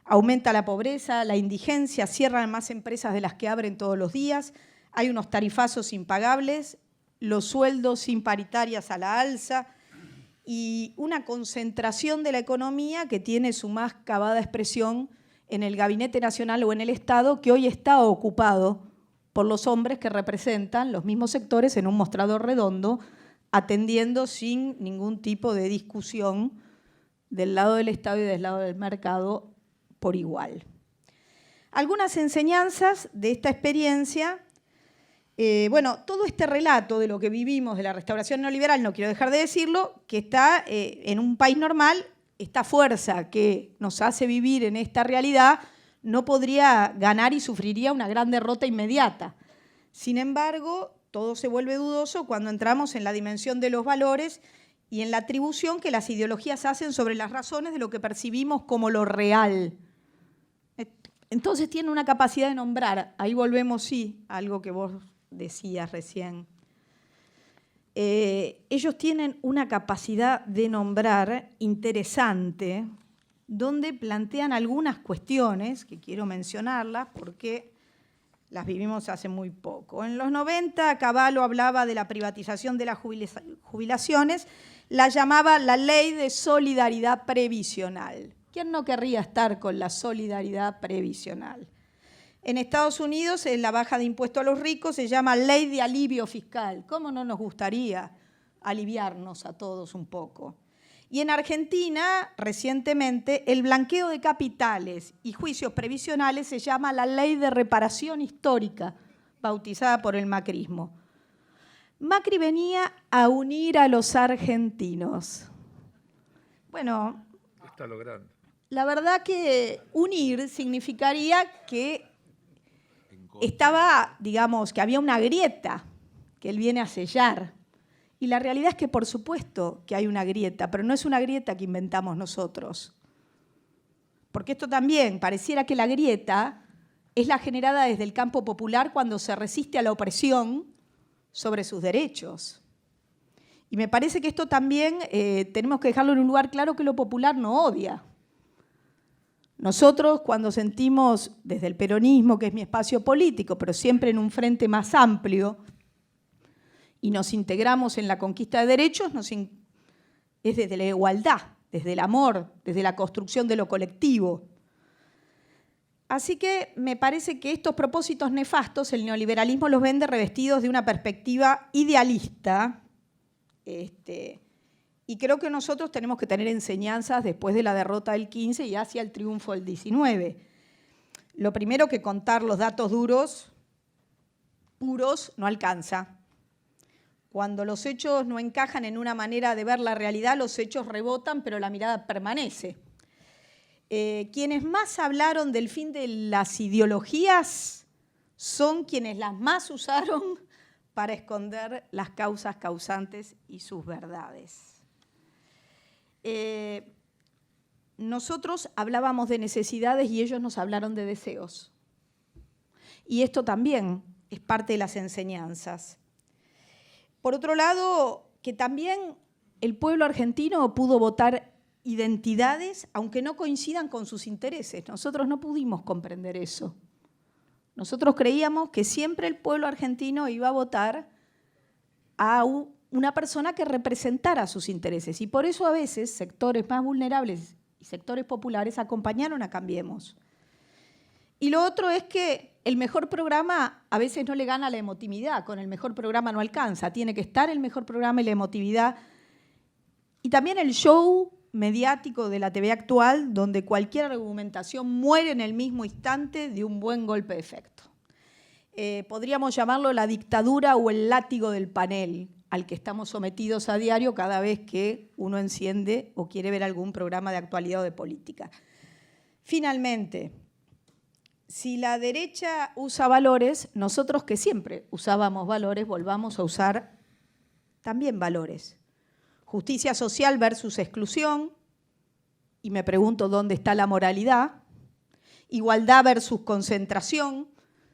aumenta la pobreza, la indigencia, cierran más empresas de las que abren todos los días, hay unos tarifazos impagables, los sueldos sin paritarias a la alza y una concentración de la economía que tiene su más cavada expresión en el Gabinete Nacional o en el Estado, que hoy está ocupado por los hombres que representan los mismos sectores en un mostrador redondo, atendiendo sin ningún tipo de discusión del lado del Estado y del lado del mercado por igual. Algunas enseñanzas de esta experiencia. Bueno, todo este relato de lo que vivimos de la restauración neoliberal, no quiero dejar de decirlo, que está en un país normal, esta fuerza que nos hace vivir en esta realidad no podría ganar y sufriría una gran derrota inmediata. Sin embargo, todo se vuelve dudoso cuando entramos en la dimensión de los valores y en la atribución que las ideologías hacen sobre las razones de lo que percibimos como lo real. Entonces tiene una capacidad de nombrar, ahí volvemos, sí, a algo que vos decías recién. Ellos tienen una capacidad de nombrar interesante, donde plantean algunas cuestiones, que quiero mencionarlas porque las vivimos hace muy poco. En los 90, Cavallo hablaba de la privatización de las jubilaciones, la llamaba la ley de solidaridad previsional. ¿Quién no querría estar con la solidaridad previsional? En Estados Unidos, en la baja de impuestos a los ricos se llama ley de alivio fiscal. ¿Cómo no nos gustaría aliviarnos a todos un poco? Y en Argentina, recientemente, el blanqueo de capitales y juicios previsionales se llama la ley de reparación histórica, bautizada por el macrismo. Macri venía a unir a los argentinos. Bueno, está logrando. La verdad que unir significaría que estaba, digamos, que había una grieta que él viene a sellar. Y la realidad es que, por supuesto, que hay una grieta, pero no es una grieta que inventamos nosotros. Porque esto también, pareciera que la grieta es la generada desde el campo popular cuando se resiste a la opresión sobre sus derechos. Y me parece que esto también tenemos que dejarlo en un lugar claro, que lo popular no odia. Nosotros, cuando sentimos desde el peronismo, que es mi espacio político, pero siempre en un frente más amplio, y nos integramos en la conquista de derechos, es desde la igualdad, desde el amor, desde la construcción de lo colectivo. Así que me parece que estos propósitos nefastos, el neoliberalismo los vende revestidos de una perspectiva idealista, y creo que nosotros tenemos que tener enseñanzas después de la derrota del 15 y hacia el triunfo del 19. Lo primero, que contar los datos duros, puros, no alcanza. Cuando los hechos no encajan en una manera de ver la realidad, los hechos rebotan, pero la mirada permanece. Quienes más hablaron del fin de las ideologías son quienes las más usaron para esconder las causas causantes y sus verdades. Nosotros hablábamos de necesidades y ellos nos hablaron de deseos. Y esto también es parte de las enseñanzas. Por otro lado, que también el pueblo argentino pudo votar identidades, aunque no coincidan con sus intereses. Nosotros no pudimos comprender eso. Nosotros creíamos que siempre el pueblo argentino iba a votar a una persona que representara sus intereses. Y por eso a veces sectores más vulnerables y sectores populares acompañaron a Cambiemos. Y lo otro es que el mejor programa a veces no le gana la emotividad. Con el mejor programa no alcanza. Tiene que estar el mejor programa y la emotividad. Y también el show mediático de la TV actual, donde cualquier argumentación muere en el mismo instante de un buen golpe de efecto. Podríamos llamarlo la dictadura o el látigo del panel, al que estamos sometidos a diario cada vez que uno enciende o quiere ver algún programa de actualidad o de política. Finalmente, si la derecha usa valores, nosotros que siempre usábamos valores, volvamos a usar también valores. Justicia social versus exclusión, y me pregunto dónde está la moralidad. Igualdad versus concentración,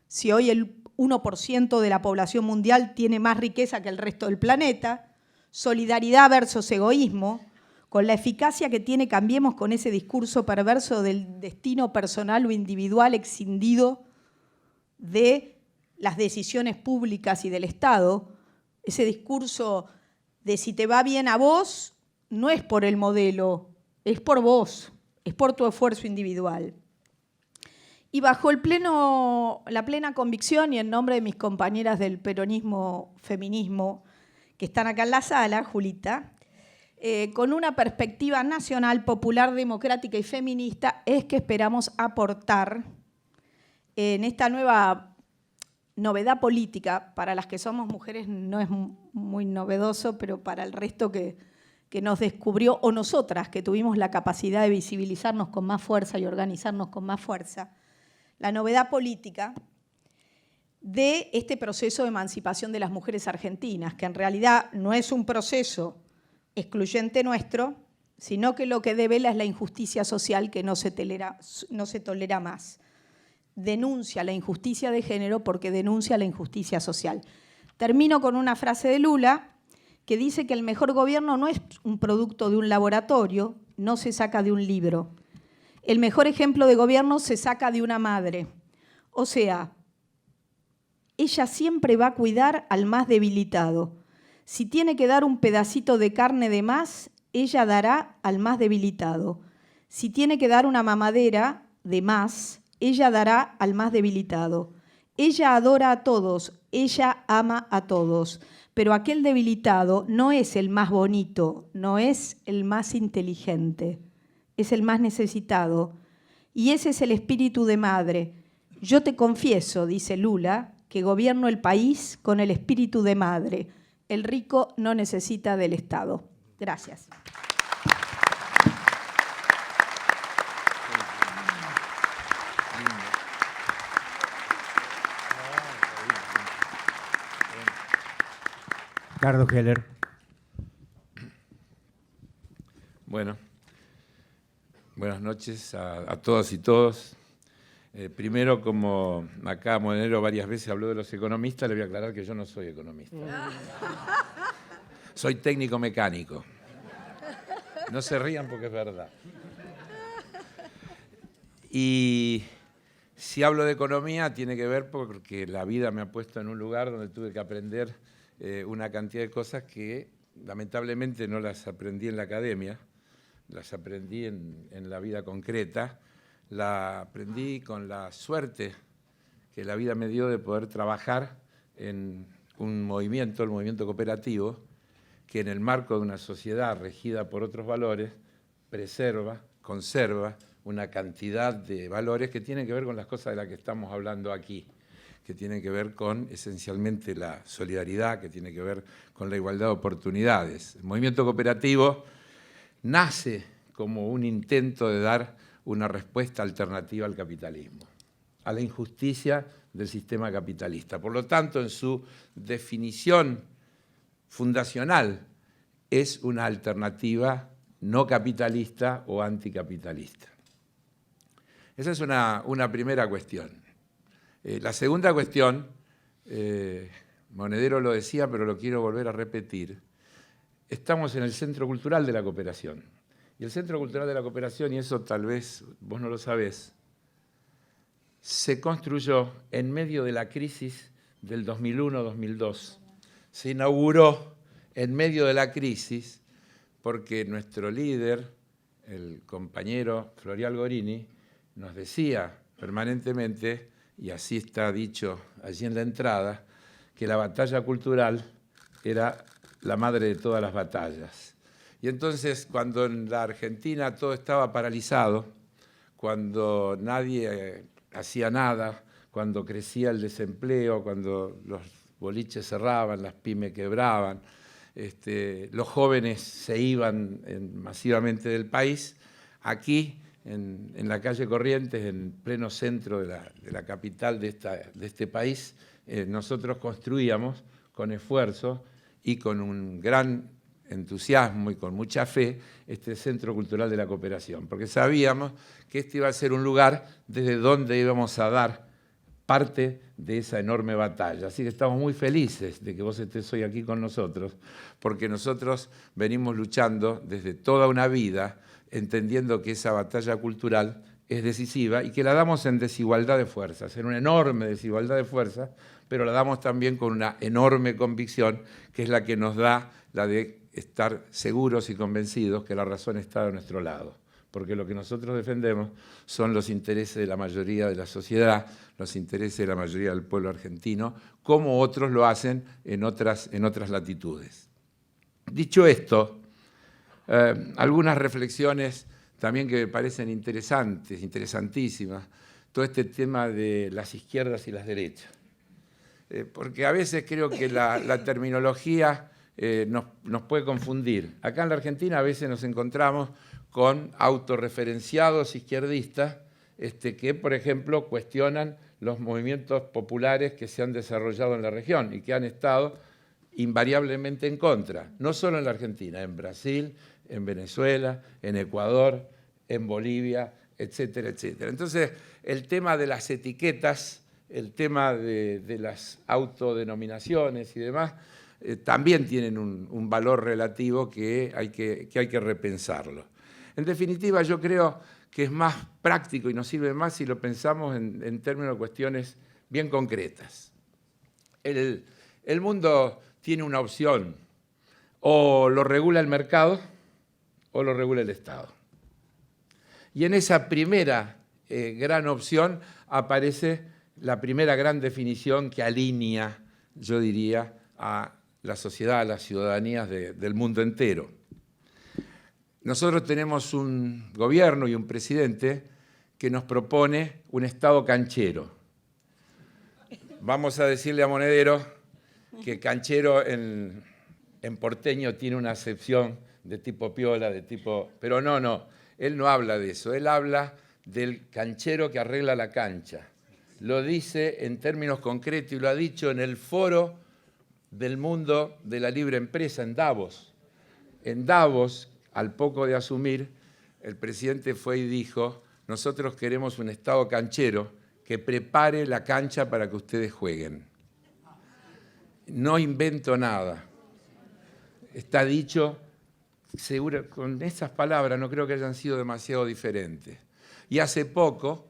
si hoy el 1% de la población mundial tiene más riqueza que el resto del planeta. Solidaridad versus egoísmo, con la eficacia que tiene Cambiemos con ese discurso perverso del destino personal o individual escindido de las decisiones públicas y del Estado. Ese discurso de si te va bien a vos, no es por el modelo, es por vos, es por tu esfuerzo individual. Y bajo la plena convicción y en nombre de mis compañeras del peronismo, feminismo, que están acá en la sala, Julita, con una perspectiva nacional, popular, democrática y feminista, es que esperamos aportar en esta nueva novedad política. Para las que somos mujeres no es muy novedoso, pero para el resto que nos descubrió, o nosotras que tuvimos la capacidad de visibilizarnos con más fuerza y organizarnos con más fuerza, la novedad política de este proceso de emancipación de las mujeres argentinas, que en realidad no es un proceso excluyente nuestro, sino que lo que devela es la injusticia social que no se tolera más. Denuncia la injusticia de género porque denuncia la injusticia social. Termino con una frase de Lula que dice que el mejor gobierno no es un producto de un laboratorio, no se saca de un libro. El mejor ejemplo de gobierno se saca de una madre. O sea, ella siempre va a cuidar al más debilitado. Si tiene que dar un pedacito de carne de más, ella dará al más debilitado. Si tiene que dar una mamadera de más, ella dará al más debilitado. Ella adora a todos, ella ama a todos. Pero aquel debilitado no es el más bonito, no es el más inteligente, es el más necesitado. Y ese es el espíritu de madre. Yo te confieso, dice Lula, que gobierno el país con el espíritu de madre. El rico no necesita del Estado. Gracias. Carlos Heller. Bueno, buenas noches a todas y todos. Primero, como acá Monedero varias veces habló de los economistas, le voy a aclarar que yo no soy economista. Soy técnico mecánico. No se rían porque es verdad. Y si hablo de economía, tiene que ver porque la vida me ha puesto en un lugar donde tuve que aprender una cantidad de cosas que lamentablemente no las aprendí en la academia, las aprendí en la vida concreta, la aprendí con la suerte que la vida me dio de poder trabajar en un movimiento, el movimiento cooperativo, que en el marco de una sociedad regida por otros valores, preserva, conserva una cantidad de valores que tienen que ver con las cosas de las que estamos hablando aquí, que tienen que ver con esencialmente la solidaridad, que tiene que ver con la igualdad de oportunidades. El movimiento cooperativo nace como un intento de dar una respuesta alternativa al capitalismo, a la injusticia del sistema capitalista. Por lo tanto, en su definición fundacional, es una alternativa no capitalista o anticapitalista. Esa es una primera cuestión. La segunda cuestión, Monedero lo decía, pero lo quiero volver a repetir, estamos en el Centro Cultural de la Cooperación. Y el Centro Cultural de la Cooperación, y eso tal vez vos no lo sabés, se construyó en medio de la crisis del 2001-2002. Se inauguró en medio de la crisis porque nuestro líder, el compañero Florial Gorini, nos decía permanentemente, y así está dicho allí en la entrada, que la batalla cultural era la madre de todas las batallas. Y entonces, cuando en la Argentina todo estaba paralizado, cuando nadie hacía nada, cuando crecía el desempleo, cuando los boliches cerraban, las pymes quebraban, los jóvenes se iban masivamente del país, aquí, en la calle Corrientes, en pleno centro de la capital de este país, nosotros construíamos con esfuerzo y con un gran entusiasmo y con mucha fe este Centro Cultural de la Cooperación, porque sabíamos que este iba a ser un lugar desde donde íbamos a dar parte de esa enorme batalla. Así que estamos muy felices de que vos estés hoy aquí con nosotros, porque nosotros venimos luchando desde toda una vida, entendiendo que esa batalla cultural es decisiva y que la damos en desigualdad de fuerzas, en una enorme desigualdad de fuerzas, pero la damos también con una enorme convicción, que es la que nos da la de estar seguros y convencidos que la razón está de nuestro lado. Porque lo que nosotros defendemos son los intereses de la mayoría de la sociedad, los intereses de la mayoría del pueblo argentino, como otros lo hacen en otras latitudes. Dicho esto, algunas reflexiones también que me parecen interesantes, interesantísimas, todo este tema de las izquierdas y las derechas. Porque a veces creo que la terminología nos puede confundir. Acá en la Argentina a veces nos encontramos con autorreferenciados izquierdistas que, por ejemplo, cuestionan los movimientos populares que se han desarrollado en la región y que han estado invariablemente en contra, no solo en la Argentina, en Brasil, en Venezuela, en Ecuador, en Bolivia, etcétera, etcétera. Entonces, el tema de las etiquetas, el tema de las autodenominaciones y demás, también tienen un valor relativo que hay que repensarlo. En definitiva, yo creo que es más práctico y nos sirve más si lo pensamos en términos de cuestiones bien concretas. El mundo tiene una opción, o lo regula el mercado o lo regula el Estado. Y en esa primera gran opción aparece la primera gran definición que alinea, yo diría, a la sociedad, a las ciudadanías del mundo entero. Nosotros tenemos un gobierno y un presidente que nos propone un Estado canchero. Vamos a decirle a Monedero que canchero en en porteño tiene una acepción de tipo piola, de tipo... Pero no, él no habla de eso, él habla del canchero que arregla la cancha. Lo dice en términos concretos y lo ha dicho en el foro del mundo de la libre empresa en Davos. En Davos, al poco de asumir, el presidente fue y dijo: nosotros queremos un Estado canchero que prepare la cancha para que ustedes jueguen. No invento nada. Está dicho, seguro, con esas palabras no creo que hayan sido demasiado diferentes. Y hace poco,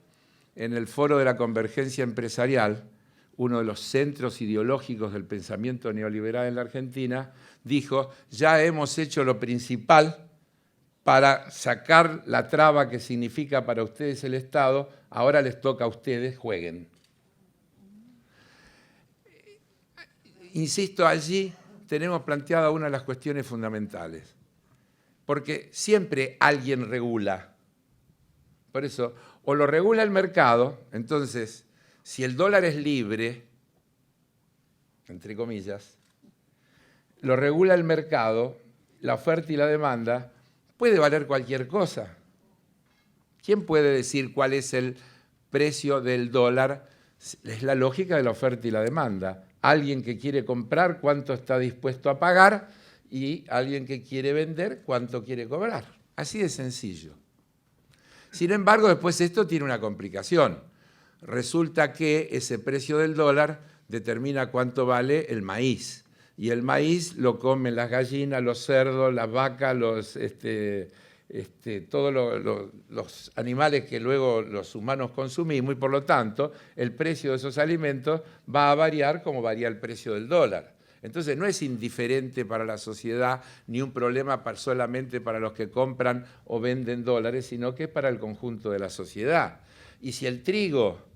en el Foro de la Convergencia Empresarial, uno de los centros ideológicos del pensamiento neoliberal en la Argentina, dijo: ya hemos hecho lo principal para sacar la traba que significa para ustedes el Estado, ahora les toca a ustedes, jueguen. Insisto, allí tenemos planteada una de las cuestiones fundamentales, porque siempre alguien regula. Por eso, o lo regula el mercado, entonces, si el dólar es libre, entre comillas, lo regula el mercado, la oferta y la demanda, puede valer cualquier cosa. ¿Quién puede decir cuál es el precio del dólar? Es la lógica de la oferta y la demanda. Alguien que quiere comprar, cuánto está dispuesto a pagar, y alguien que quiere vender, cuánto quiere cobrar. Así de sencillo. Sin embargo, después esto tiene una complicación. Resulta que ese precio del dólar determina cuánto vale el maíz. Y el maíz lo comen las gallinas, los cerdos, las vacas, todos los animales que luego los humanos consumimos, y por lo tanto el precio de esos alimentos va a variar como varía el precio del dólar. Entonces no es indiferente para la sociedad ni un problema solamente para los que compran o venden dólares, sino que es para el conjunto de la sociedad. Y si el trigo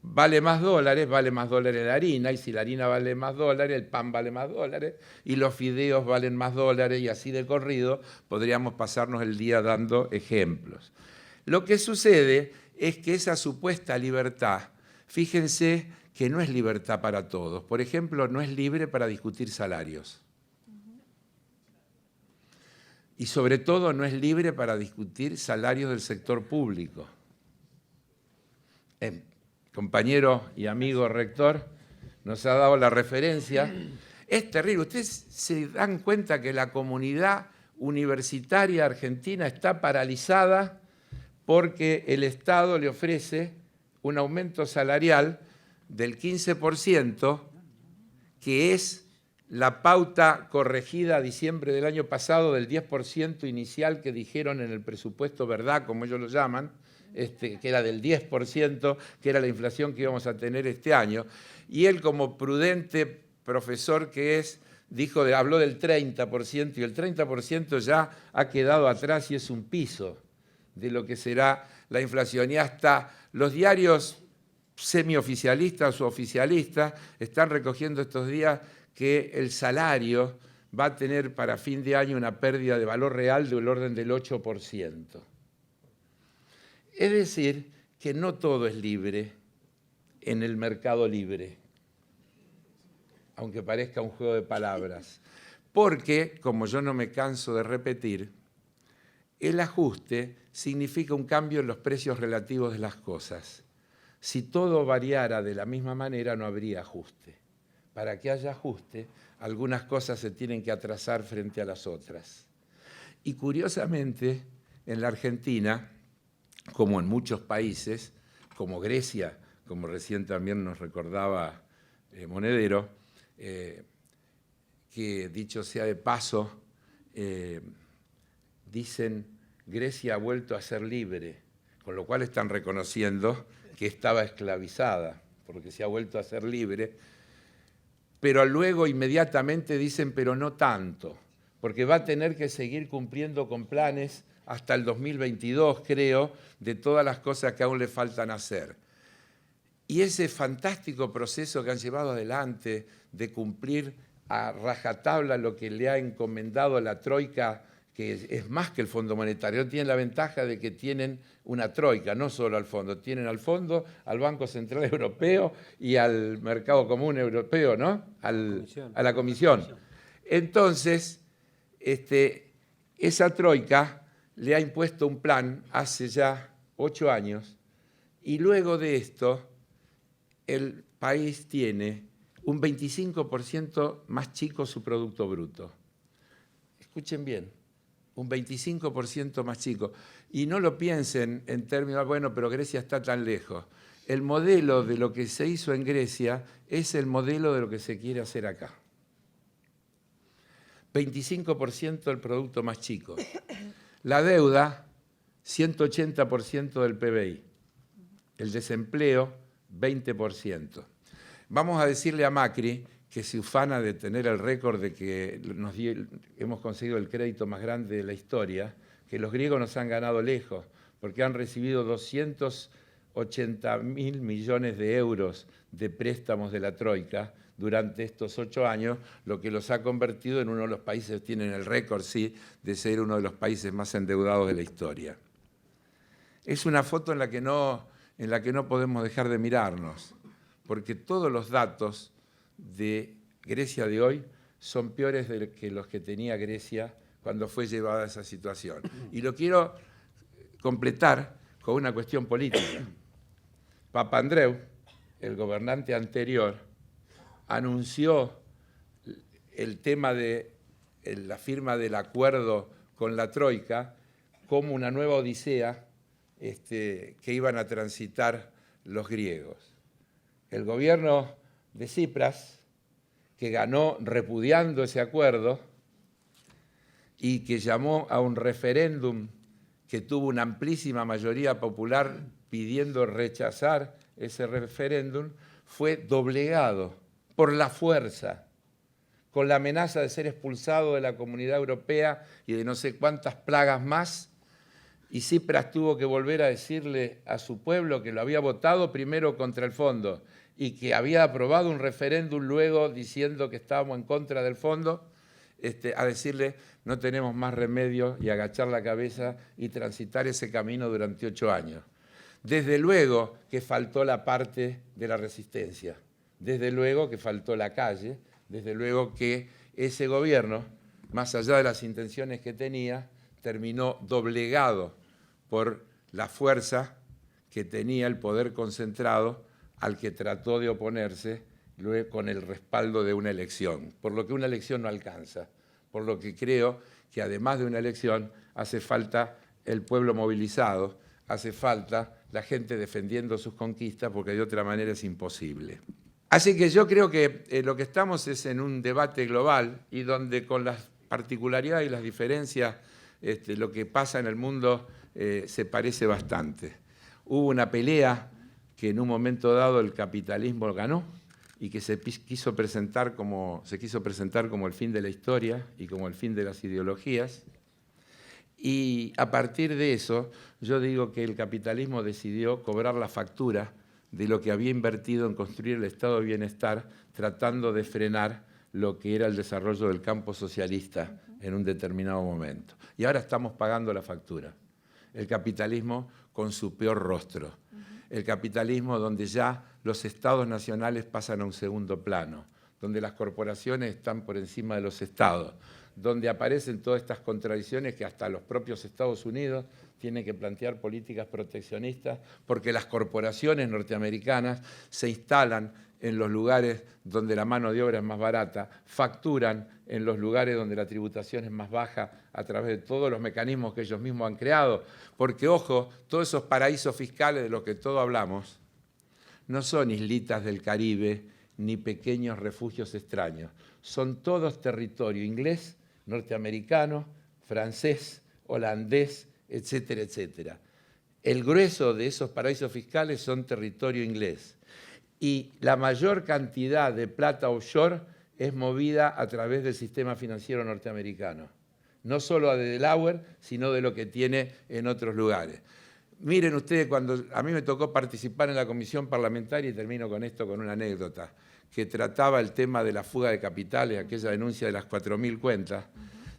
vale más dólares la harina, y si la harina vale más dólares, el pan vale más dólares, y los fideos valen más dólares, y así de corrido podríamos pasarnos el día dando ejemplos. Lo que sucede es que esa supuesta libertad, fíjense que no es libertad para todos. Por ejemplo, no es libre para discutir salarios. Y sobre todo no es libre para discutir salarios del sector público. Compañero y amigo rector nos ha dado la referencia. Es terrible. Ustedes se dan cuenta que la comunidad universitaria argentina está paralizada porque el Estado le ofrece un aumento salarial del 15%, que es la pauta corregida a diciembre del año pasado del 10% inicial que dijeron en el presupuesto, ¿verdad?, como ellos lo llaman, que era del 10%, que era la inflación que íbamos a tener este año. Y él, como prudente profesor que es, habló del 30%, y el 30% ya ha quedado atrás y es un piso de lo que será la inflación. Y hasta los diarios semioficialistas o oficialistas están recogiendo estos días que el salario va a tener para fin de año una pérdida de valor real del orden del 8%. Es decir, que no todo es libre en el mercado libre, aunque parezca un juego de palabras. Porque, como yo no me canso de repetir, el ajuste significa un cambio en los precios relativos de las cosas. Si todo variara de la misma manera, no habría ajuste. Para que haya ajuste, algunas cosas se tienen que atrasar frente a las otras. Y curiosamente, en la Argentina, como en muchos países, como Grecia, como recién también nos recordaba Monedero, que dicho sea de paso, dicen Grecia ha vuelto a ser libre, con lo cual están reconociendo que estaba esclavizada, porque se ha vuelto a ser libre, pero luego inmediatamente dicen, pero no tanto, porque va a tener que seguir cumpliendo con planes hasta el 2022, creo, de todas las cosas que aún le faltan hacer. Y ese fantástico proceso que han llevado adelante de cumplir a rajatabla lo que le ha encomendado la Troika, que es más que el Fondo Monetario, tienen la ventaja de que tienen una troika, no solo al fondo, tienen al fondo, al Banco Central Europeo y al Mercado Común Europeo, ¿no? A la Comisión. Entonces, esa troika le ha impuesto un plan hace ya 8 años y luego de esto el país tiene un 25% más chico su Producto Bruto. Escuchen bien, un 25% más chico. Y no lo piensen en términos, bueno, pero Grecia está tan lejos. El modelo de lo que se hizo en Grecia es el modelo de lo que se quiere hacer acá. 25% del producto más chico. La deuda, 180% del PBI. El desempleo, 20%. Vamos a decirle a Macri que se ufana de tener el récord de que hemos conseguido el crédito más grande de la historia, que los griegos nos han ganado lejos, porque han recibido 280.000 millones de euros de préstamos de la Troika durante estos 8 años, lo que los ha convertido en uno de los países, tienen el récord, sí, de ser uno de los países más endeudados de la historia. Es una foto en la que no podemos dejar de mirarnos, porque todos los datos de Grecia de hoy son peores que los que tenía Grecia cuando fue llevada a esa situación. Y lo quiero completar con una cuestión política. Papandreou, el gobernante anterior, anunció el tema de la firma del acuerdo con la Troika como una nueva odisea que iban a transitar los griegos. El gobierno de Tsipras, que ganó repudiando ese acuerdo y que llamó a un referéndum que tuvo una amplísima mayoría popular pidiendo rechazar ese referéndum, fue doblegado por la fuerza, con la amenaza de ser expulsado de la Comunidad Europea y de no sé cuántas plagas más. Y Tsipras tuvo que volver a decirle a su pueblo que lo había votado primero contra el fondo y que había aprobado un referéndum luego diciendo que estábamos en contra del fondo, a decirle no tenemos más remedio y agachar la cabeza y transitar ese camino durante 8 años. Desde luego que faltó la parte de la resistencia, desde luego que faltó la calle, desde luego que ese gobierno, más allá de las intenciones que tenía, terminó doblegado por la fuerza que tenía el poder concentrado al que trató de oponerse luego con el respaldo de una elección, por lo que una elección no alcanza, por lo que creo que además de una elección hace falta el pueblo movilizado, hace falta la gente defendiendo sus conquistas, porque de otra manera es imposible. Así que yo creo que lo que estamos es en un debate global y donde con las particularidades y las diferencias lo que pasa en el mundo se parece bastante. Hubo una pelea que en un momento dado el capitalismo ganó y que se quiso presentar como el fin de la historia y como el fin de las ideologías. Y a partir de eso, yo digo que el capitalismo decidió cobrar la factura de lo que había invertido en construir el estado de bienestar, tratando de frenar lo que era el desarrollo del campo socialista en un determinado momento. Y ahora estamos pagando la factura. El capitalismo con su peor rostro. El capitalismo donde ya los estados nacionales pasan a un segundo plano, donde las corporaciones están por encima de los estados, donde aparecen todas estas contradicciones que hasta los propios Estados Unidos tienen que plantear políticas proteccionistas porque las corporaciones norteamericanas se instalan en los lugares donde la mano de obra es más barata, facturan en los lugares donde la tributación es más baja a través de todos los mecanismos que ellos mismos han creado. Porque, ojo, todos esos paraísos fiscales de los que todos hablamos no son islitas del Caribe ni pequeños refugios extraños. Son todos territorio inglés, norteamericano, francés, holandés, etcétera, etcétera. El grueso de esos paraísos fiscales son territorio inglés. Y la mayor cantidad de plata offshore es movida a través del sistema financiero norteamericano. No solo de Delaware, sino de lo que tiene en otros lugares. Miren ustedes, cuando a mí me tocó participar en la comisión parlamentaria, y termino con esto con una anécdota, que trataba el tema de la fuga de capitales, aquella denuncia de las 4.000 cuentas,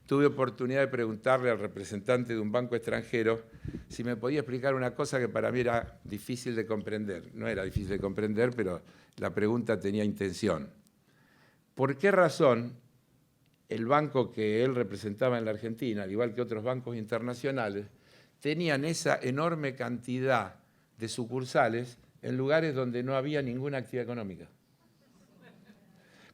tuve oportunidad de preguntarle al representante de un banco extranjero si me podía explicar una cosa que para mí era difícil de comprender. No era difícil de comprender, pero la pregunta tenía intención. ¿Por qué razón el banco que él representaba en la Argentina, al igual que otros bancos internacionales, tenían esa enorme cantidad de sucursales en lugares donde no había ninguna actividad económica.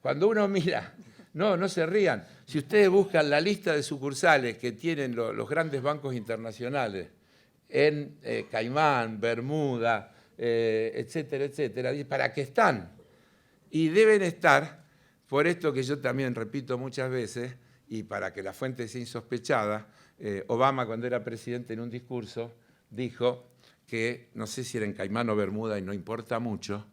Cuando uno mira, no se rían, si ustedes buscan la lista de sucursales que tienen los grandes bancos internacionales en Caimán, Bermuda, etcétera, etcétera, ¿para qué están? Y deben estar, por esto que yo también repito muchas veces, y para que la fuente sea insospechada, Obama, cuando era presidente, en un discurso dijo que, no sé si era en Caimán o Bermuda, y no importa mucho,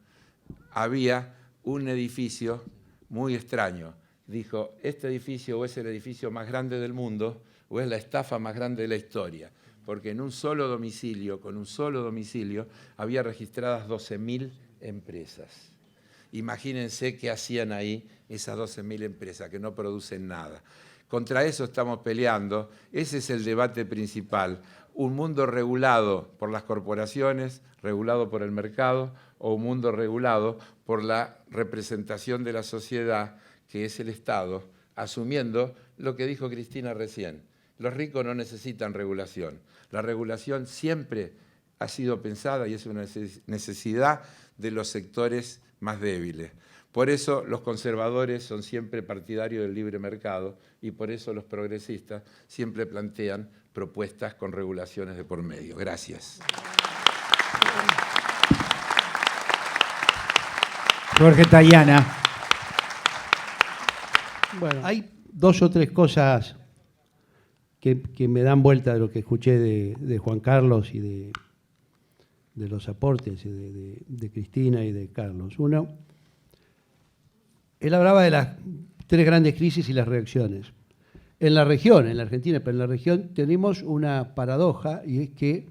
había un edificio muy extraño. Dijo, este edificio o es el edificio más grande del mundo o es la estafa más grande de la historia, porque en un solo domicilio, con un solo domicilio, había registradas 12.000 empresas. Imagínense qué hacían ahí esas 12.000 empresas que no producen nada. Contra eso estamos peleando, ese es el debate principal. Un mundo regulado por las corporaciones, regulado por el mercado, o un mundo regulado por la representación de la sociedad, que es el Estado, asumiendo lo que dijo Cristina recién. Los ricos no necesitan regulación. La regulación siempre ha sido pensada y es una necesidad de los sectores más débiles. Por eso los conservadores son siempre partidarios del libre mercado y por eso los progresistas siempre plantean propuestas con regulaciones de por medio. Gracias. Jorge Tayana. Bueno, hay dos o tres cosas que me dan vuelta de lo que escuché de Juan Carlos y de los aportes de Cristina y de Carlos. Uno, él hablaba de las tres grandes crisis y las reacciones. En la región, en la Argentina, pero en la región tenemos una paradoja y es que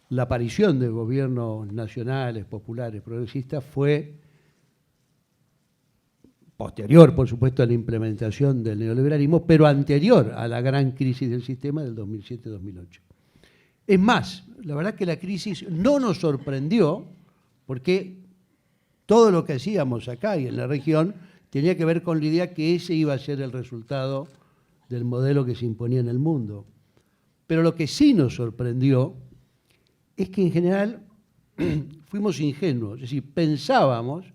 la aparición de gobiernos nacionales, populares, progresistas fue posterior, por supuesto, a la implementación del neoliberalismo, pero anterior a la gran crisis del sistema del 2007-2008. Es más, la verdad que la crisis no nos sorprendió porque todo lo que hacíamos acá y en la región tenía que ver con la idea que ese iba a ser el resultado del modelo que se imponía en el mundo. Pero lo que sí nos sorprendió es que en general fuimos ingenuos, es decir, pensábamos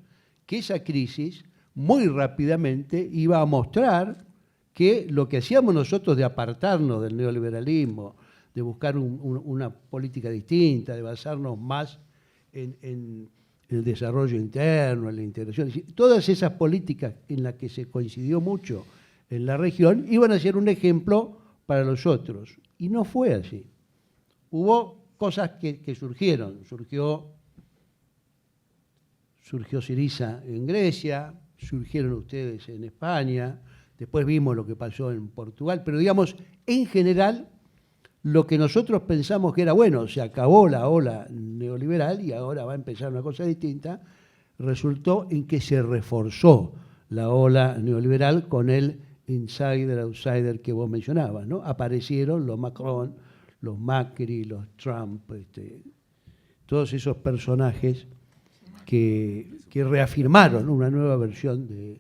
que esa crisis muy rápidamente iba a mostrar que lo que hacíamos nosotros de apartarnos del neoliberalismo, de buscar una política distinta, de basarnos más en el desarrollo interno, en la integración, es decir, todas esas políticas en las que se coincidió mucho en la región iban a ser un ejemplo para los otros. Y no fue así. Hubo cosas que surgieron. Surgió Syriza en Grecia, surgieron ustedes en España, después vimos lo que pasó en Portugal, pero digamos, en general, lo que nosotros pensamos que era, bueno, se acabó la ola neoliberal y ahora va a empezar una cosa distinta, resultó en que se reforzó la ola neoliberal con el insider, outsider que vos mencionabas, ¿no? Aparecieron los Macron, los Macri, los Trump, todos esos personajes que reafirmaron una nueva versión de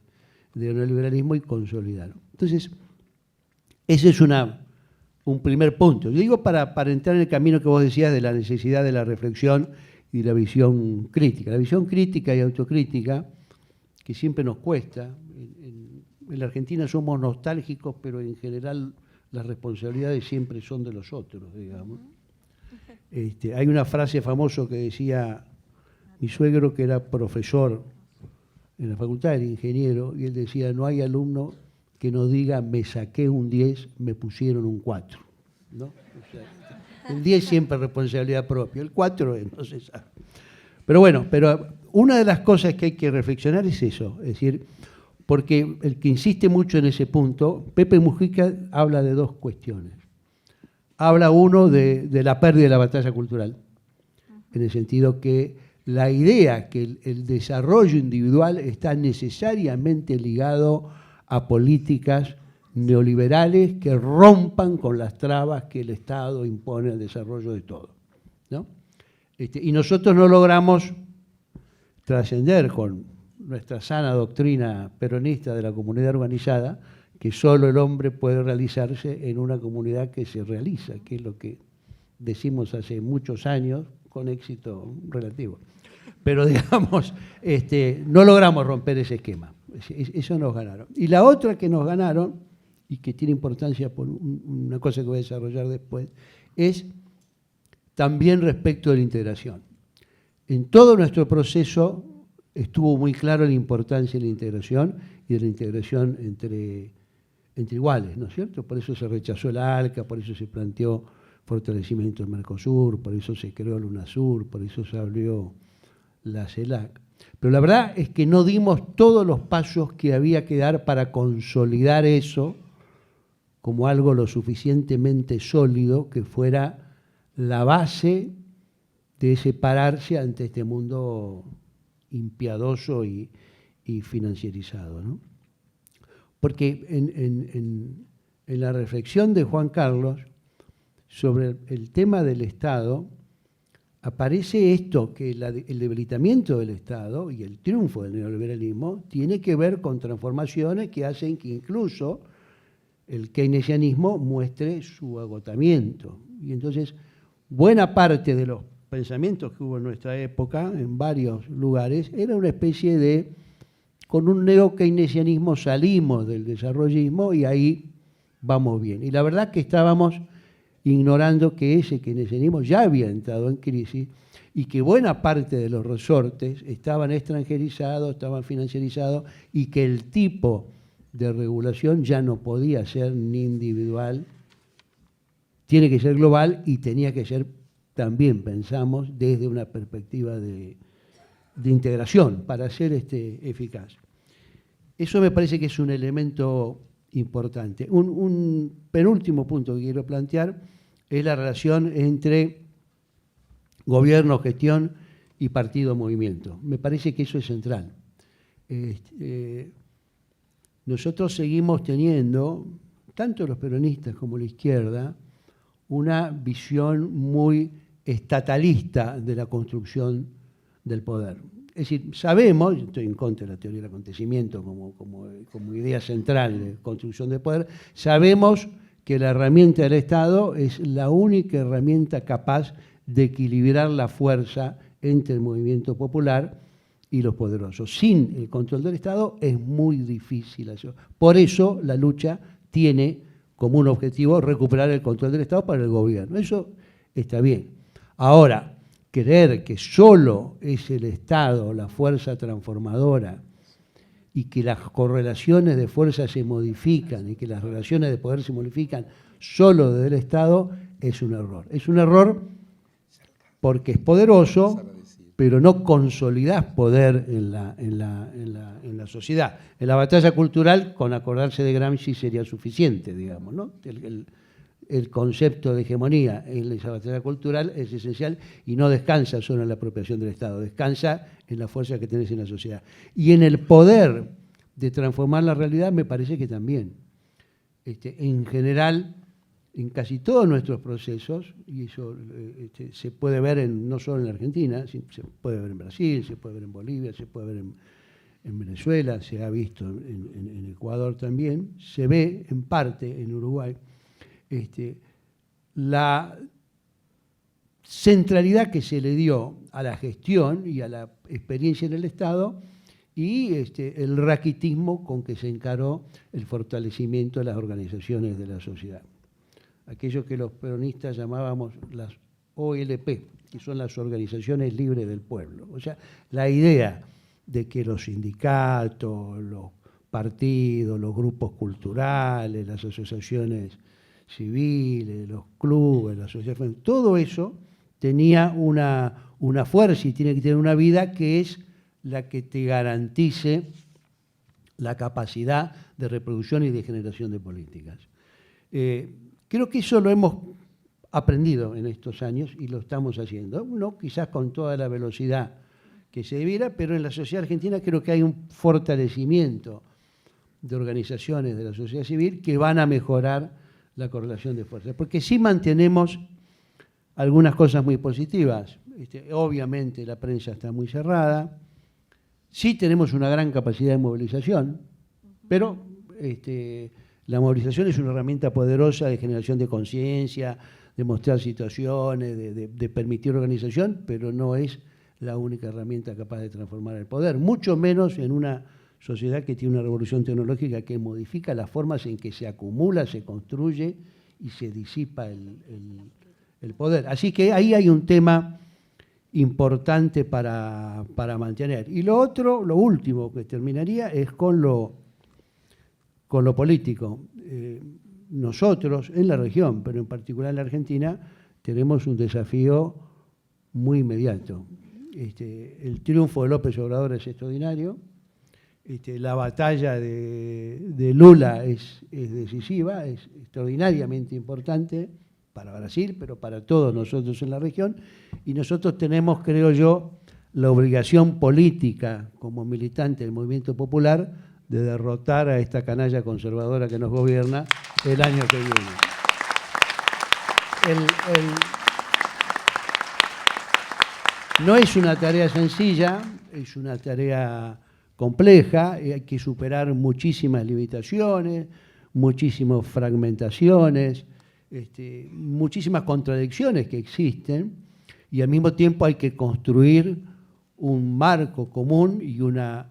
neoliberalismo y consolidaron. Entonces, ese es un primer punto. Yo digo para entrar en el camino que vos decías de la necesidad de la reflexión y la visión crítica. La visión crítica y autocrítica, que siempre nos cuesta. En la Argentina somos nostálgicos, pero en general las responsabilidades siempre son de los otros, digamos. Hay una frase famosa que decía mi suegro, que era profesor en la facultad, era ingeniero, y él decía, no hay alumno que no diga, me saqué un 10, me pusieron un 4. ¿No? O sea, el 10 siempre es responsabilidad propia, el 4 no se sabe. Pero bueno, una de las cosas que hay que reflexionar es eso, es decir, porque el que insiste mucho en ese punto, Pepe Mujica habla de dos cuestiones. Habla uno de la pérdida de la batalla cultural, en el sentido que la idea que el desarrollo individual está necesariamente ligado a políticas neoliberales que rompan con las trabas que el Estado impone al desarrollo de todo, ¿no? Y nosotros no logramos trascender con nuestra sana doctrina peronista de la comunidad organizada, que solo el hombre puede realizarse en una comunidad que se realiza, que es lo que decimos hace muchos años con éxito relativo. Pero digamos, no logramos romper ese esquema. Eso nos ganaron. Y la otra que nos ganaron, y que tiene importancia por una cosa que voy a desarrollar después, es también respecto de la integración. En todo nuestro proceso estuvo muy claro la importancia de la integración y de la integración entre iguales, ¿no es cierto? Por eso se rechazó el ALCA, por eso se planteó fortalecimiento del Mercosur, por eso se creó el UNASUR, por eso se abrió la CELAC. Pero la verdad es que no dimos todos los pasos que había que dar para consolidar eso como algo lo suficientemente sólido que fuera la base de separarse ante este mundo impiadoso y financierizado, ¿no? Porque en la reflexión de Juan Carlos sobre el tema del Estado, aparece esto, que el debilitamiento del Estado y el triunfo del neoliberalismo tiene que ver con transformaciones que hacen que incluso el keynesianismo muestre su agotamiento. Y entonces, buena parte de los pensamientos que hubo en nuestra época, en varios lugares, era una especie de, con un neo-keynesianismo salimos del desarrollismo y ahí vamos bien. Y la verdad que estábamos ignorando que ese keynesianismo ya había entrado en crisis y que buena parte de los resortes estaban extranjerizados, estaban financiarizados y que el tipo de regulación ya no podía ser ni individual, tiene que ser global y tenía que ser también, pensamos, desde una perspectiva de integración para ser eficaz. Eso me parece que es un elemento importante. Un penúltimo punto que quiero plantear es la relación entre gobierno, gestión y partido-movimiento. Me parece que eso es central. Nosotros seguimos teniendo, tanto los peronistas como la izquierda, una visión muy estatalista de la construcción del poder. Es decir, sabemos, estoy en contra de la teoría del acontecimiento como idea central de construcción del poder, sabemos que la herramienta del Estado es la única herramienta capaz de equilibrar la fuerza entre el movimiento popular y los poderosos. Sin el control del Estado es muy difícil eso. Por eso la lucha tiene como un objetivo recuperar el control del Estado para el gobierno. Eso está bien. Ahora, creer que solo es el Estado la fuerza transformadora y que las correlaciones de fuerza se modifican y que las relaciones de poder se modifican solo desde el Estado es un error. Es un error porque es poderoso, pero no consolidás poder en la sociedad. En la batalla cultural, con acordarse de Gramsci sería suficiente, digamos, ¿no? El concepto de hegemonía en esa batalla cultural es esencial y no descansa solo en la apropiación del Estado, descansa en la fuerza que tenés en la sociedad. Y en el poder de transformar la realidad me parece que también. En general, en casi todos nuestros procesos, y eso se puede ver no solo en la Argentina, se puede ver en Brasil, se puede ver en Bolivia, se puede ver en Venezuela, se ha visto en Ecuador también, se ve en parte en Uruguay, la centralidad que se le dio a la gestión y a la experiencia en el Estado y el raquitismo con que se encaró el fortalecimiento de las organizaciones de la sociedad. Aquello que los peronistas llamábamos las OLP, que son las organizaciones libres del pueblo. O sea, la idea de que los sindicatos, los partidos, los grupos culturales, las asociaciones civiles, los clubes, las asociaciones, todo eso tenía una fuerza y tiene que tener una vida que es la que te garantice la capacidad de reproducción y de generación de políticas. Creo que eso lo hemos aprendido en estos años y lo estamos haciendo. No quizás con toda la velocidad que se debiera, pero en la sociedad argentina creo que hay un fortalecimiento de organizaciones de la sociedad civil que van a mejorar la correlación de fuerzas. Porque sí mantenemos algunas cosas muy positivas. Obviamente la prensa está muy cerrada, sí tenemos una gran capacidad de movilización, pero La movilización es una herramienta poderosa de generación de conciencia, de mostrar situaciones, de permitir organización, pero no es la única herramienta capaz de transformar el poder, mucho menos en una sociedad que tiene una revolución tecnológica que modifica las formas en que se acumula, se construye y se disipa el poder. Así que ahí hay un tema importante para mantener. Y lo otro, lo último que terminaría es con lo político. Nosotros en la región, pero en particular en la Argentina, tenemos un desafío muy inmediato. El triunfo de López Obrador es extraordinario. La batalla de Lula es decisiva, es extraordinariamente importante para Brasil, pero para todos nosotros en la región. Y nosotros tenemos, creo yo, la obligación política como militante del movimiento popular de derrotar a esta canalla conservadora que nos gobierna el año que viene. No es una tarea sencilla, es una tarea compleja, hay que superar muchísimas limitaciones, muchísimas fragmentaciones, muchísimas contradicciones que existen, y al mismo tiempo hay que construir un marco común y una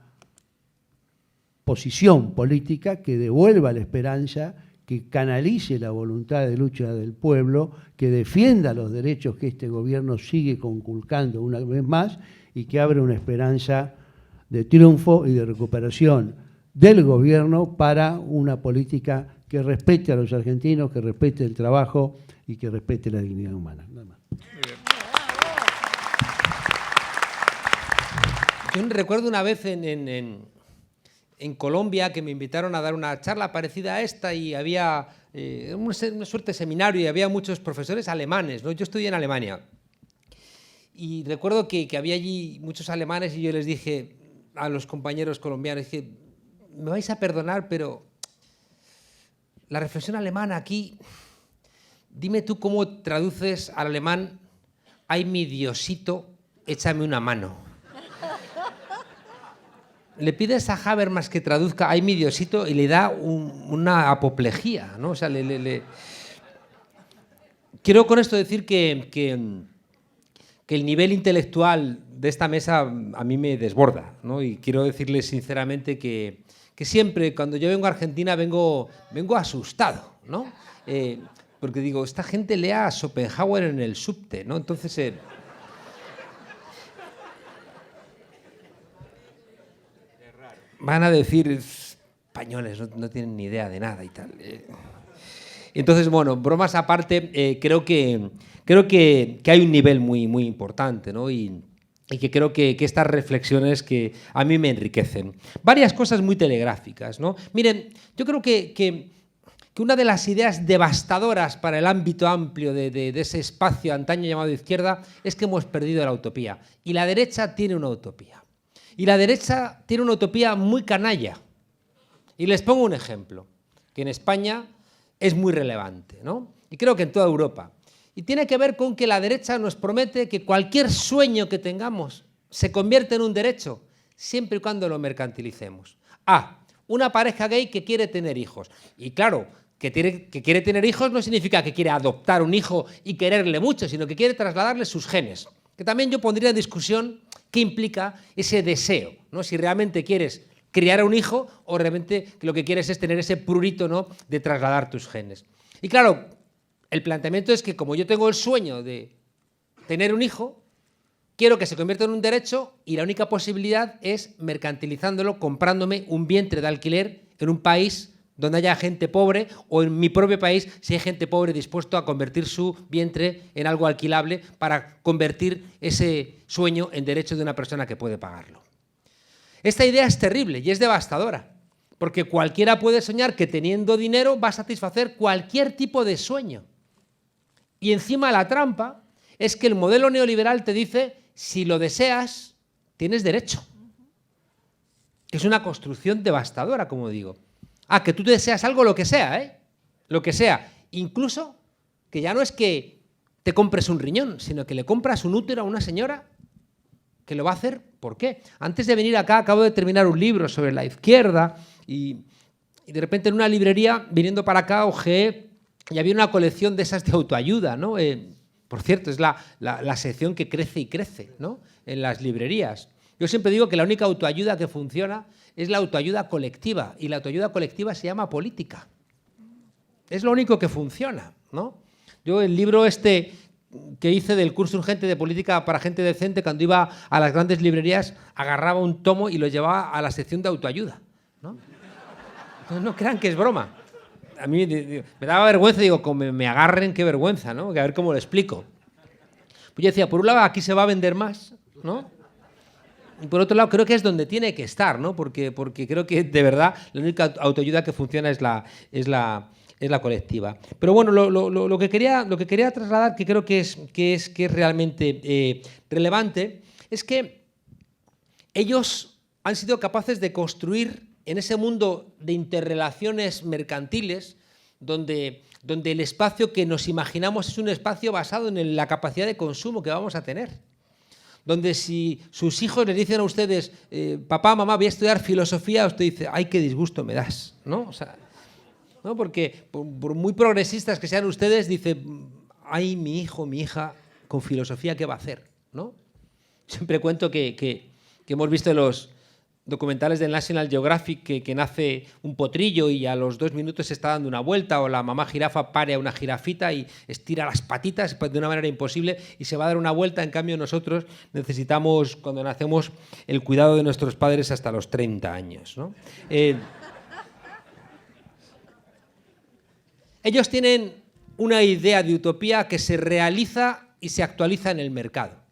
posición política que devuelva la esperanza, que canalice la voluntad de lucha del pueblo, que defienda los derechos que este gobierno sigue conculcando una vez más y que abra una esperanza de triunfo y de recuperación del gobierno para una política que respete a los argentinos, que respete el trabajo y que respete la dignidad humana. Nada más. Yo recuerdo una vez en Colombia que me invitaron a dar una charla parecida a esta y había una suerte de seminario y había muchos profesores alemanes, ¿no? Yo estudié en Alemania y recuerdo que había allí muchos alemanes y yo les dije a los compañeros colombianos, dije, me vais a perdonar, pero la reflexión alemana aquí, dime tú cómo traduces al alemán, ay mi Diosito, échame una mano. Le pides a Habermas que traduzca ay mi Diosito y le da una apoplejía, ¿no? O sea, Quiero con esto decir que el nivel intelectual de esta mesa a mí me desborda, ¿no? Y quiero decirles sinceramente que siempre cuando yo vengo a Argentina vengo asustado, ¿no? Porque digo, esta gente lee a Schopenhauer en el subte, ¿no? Entonces... van a decir, españoles, no tienen ni idea de nada y tal. Entonces, bueno, bromas aparte, creo que hay un nivel muy, muy importante, ¿no? Y que creo que estas reflexiones que a mí me enriquecen. Varias cosas muy telegráficas, ¿no? Miren, yo creo que una de las ideas devastadoras para el ámbito amplio de ese espacio antaño llamado izquierda es que hemos perdido la utopía. Y la derecha tiene una utopía. Y la derecha tiene una utopía muy canalla. Y les pongo un ejemplo, que en España es muy relevante, ¿no? Y creo que en toda Europa. Y tiene que ver con que la derecha nos promete que cualquier sueño que tengamos se convierte en un derecho, siempre y cuando lo mercantilicemos. Una pareja gay que quiere tener hijos. Y claro, que quiere tener hijos no significa que quiere adoptar un hijo y quererle mucho, sino que quiere trasladarle sus genes. Que también yo pondría en discusión qué implica ese deseo, ¿no? Si realmente quieres criar a un hijo o realmente lo que quieres es tener ese prurito, ¿no?, de trasladar tus genes. Y claro, el planteamiento es que como yo tengo el sueño de tener un hijo, quiero que se convierta en un derecho y la única posibilidad es mercantilizándolo, comprándome un vientre de alquiler en un país donde haya gente pobre, o en mi propio país si hay gente pobre dispuesto a convertir su vientre en algo alquilable para convertir ese sueño en derecho de una persona que puede pagarlo. Esta idea es terrible y es devastadora, porque cualquiera puede soñar que teniendo dinero va a satisfacer cualquier tipo de sueño. Y encima la trampa es que el modelo neoliberal te dice, si lo deseas, tienes derecho. Es una construcción devastadora, como digo. Que tú deseas algo, lo que sea, ¿eh? Lo que sea. Incluso que ya no es que te compres un riñón, sino que le compras un útero a una señora que lo va a hacer. ¿Por qué? Antes de venir acá acabo de terminar un libro sobre la izquierda y y de repente en una librería, viniendo para acá, ojeé y había una colección de esas de autoayuda, ¿no? Por cierto, es la sección que crece y crece, ¿no?, en las librerías. Yo siempre digo que la única autoayuda que funciona es la autoayuda colectiva, y la autoayuda colectiva se llama política. Es lo único que funciona, ¿no? Yo el libro este que hice del curso urgente de política para gente decente, cuando iba a las grandes librerías, agarraba un tomo y lo llevaba a la sección de autoayuda, ¿no? Entonces, no crean que es broma. A mí me daba vergüenza, digo, como me agarren, qué vergüenza, ¿no? Que a ver cómo lo explico. Pues yo decía, por un lado, aquí se va a vender más, ¿no? Y por otro lado, creo que es donde tiene que estar, ¿no? Porque creo que, de verdad, la única autoayuda que funciona es la colectiva. Pero bueno, lo que quería trasladar, que creo que es realmente relevante, es que ellos han sido capaces de construir en ese mundo de interrelaciones mercantiles, donde el espacio que nos imaginamos es un espacio basado en la capacidad de consumo que vamos a tener. Donde si sus hijos les dicen a ustedes, papá, mamá, voy a estudiar filosofía, usted dice, ay, qué disgusto me das, ¿no? O sea, ¿no? Porque por muy progresistas que sean ustedes, dice, ay, mi hijo, mi hija, con filosofía, ¿qué va a hacer? ¿No? Siempre cuento que hemos visto los documentales del National Geographic que nace un potrillo y a los 2 minutos se está dando una vuelta, o la mamá jirafa pare a una jirafita y estira las patitas de una manera imposible y se va a dar una vuelta. En cambio, nosotros necesitamos, cuando nacemos, el cuidado de nuestros padres hasta los 30 años, ¿no? Ellos tienen una idea de utopía que se realiza y se actualiza en el mercado.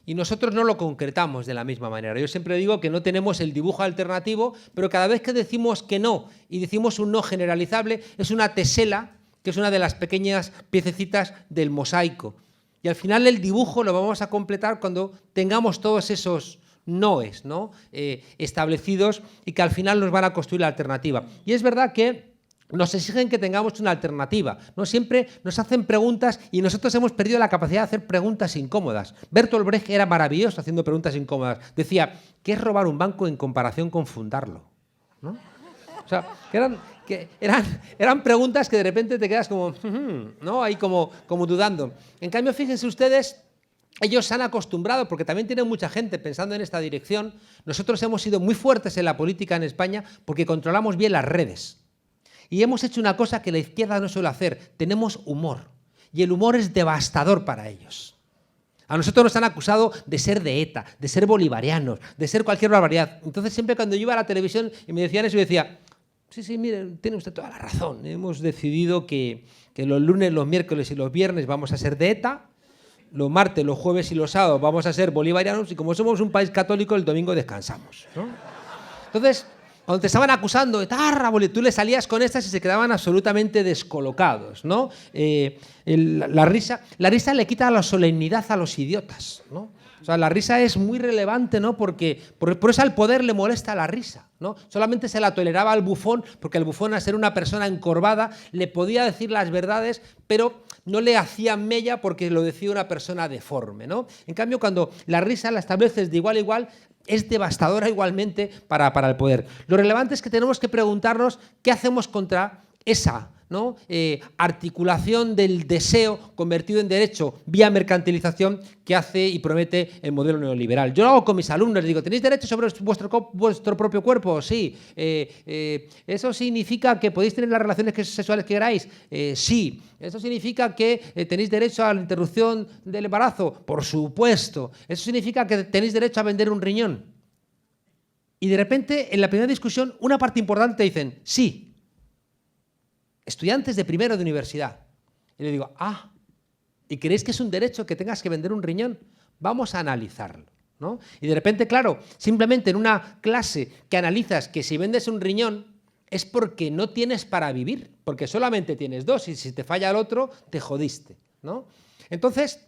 Y nosotros no lo concretamos de la misma manera. Yo siempre digo que no tenemos el dibujo alternativo, pero cada vez que decimos que no y decimos un no generalizable, es una tesela, que es una de las pequeñas piececitas del mosaico. Y al final el dibujo lo vamos a completar cuando tengamos todos esos noes, ¿no?, establecidos, y que al final nos van a construir la alternativa. Y es verdad que nos exigen que tengamos una alternativa, ¿no? Siempre nos hacen preguntas y nosotros hemos perdido la capacidad de hacer preguntas incómodas. Bertolt Brecht era maravilloso haciendo preguntas incómodas. Decía, ¿qué es robar un banco en comparación con fundarlo? ¿No? O sea, eran preguntas que de repente te quedas como, ¿no?, ahí como dudando. En cambio, fíjense ustedes, ellos se han acostumbrado, porque también tienen mucha gente pensando en esta dirección. Nosotros hemos sido muy fuertes en la política en España porque controlamos bien las redes. Y hemos hecho una cosa que la izquierda no suele hacer, tenemos humor. Y el humor es devastador para ellos. A nosotros nos han acusado de ser de ETA, de ser bolivarianos, de ser cualquier barbaridad. Entonces siempre cuando yo iba a la televisión y me decían eso, yo decía, sí, mire, tiene usted toda la razón. Hemos decidido que los lunes, los miércoles y los viernes vamos a ser de ETA, los martes, los jueves y los sábados vamos a ser bolivarianos, y como somos un país católico, el domingo descansamos, ¿no? Entonces, cuando te estaban acusando de tarra, tú le salías con estas y se quedaban absolutamente descolocados, ¿no? La risa le quita la solemnidad a los idiotas, ¿no? O sea, la risa es muy relevante, ¿no? Porque por eso al poder le molesta la risa, ¿no? Solamente se la toleraba al bufón, porque el bufón, al ser una persona encorvada, le podía decir las verdades, pero no le hacía mella porque lo decía una persona deforme, ¿no? En cambio, cuando la risa la estableces de igual a igual, es devastadora igualmente para el poder. Lo relevante es que tenemos que preguntarnos qué hacemos contra esa, ¿no?, articulación del deseo convertido en derecho vía mercantilización que hace y promete el modelo neoliberal. Yo lo hago con mis alumnos, les digo, ¿tenéis derecho sobre vuestro propio cuerpo? Sí. ¿Eso significa que podéis tener las relaciones sexuales que queráis? Sí. ¿Eso significa que tenéis derecho a la interrupción del embarazo? Por supuesto. ¿Eso significa que tenéis derecho a vender un riñón? Y de repente, en la primera discusión, una parte importante te dicen, sí. Estudiantes de primero de universidad. Y le digo, ¿y creéis que es un derecho que tengas que vender un riñón? Vamos a analizarlo, ¿no? Y de repente, claro, simplemente en una clase que analizas que si vendes un riñón es porque no tienes para vivir, porque solamente tienes 2 y si te falla el otro, te jodiste, ¿no? Entonces,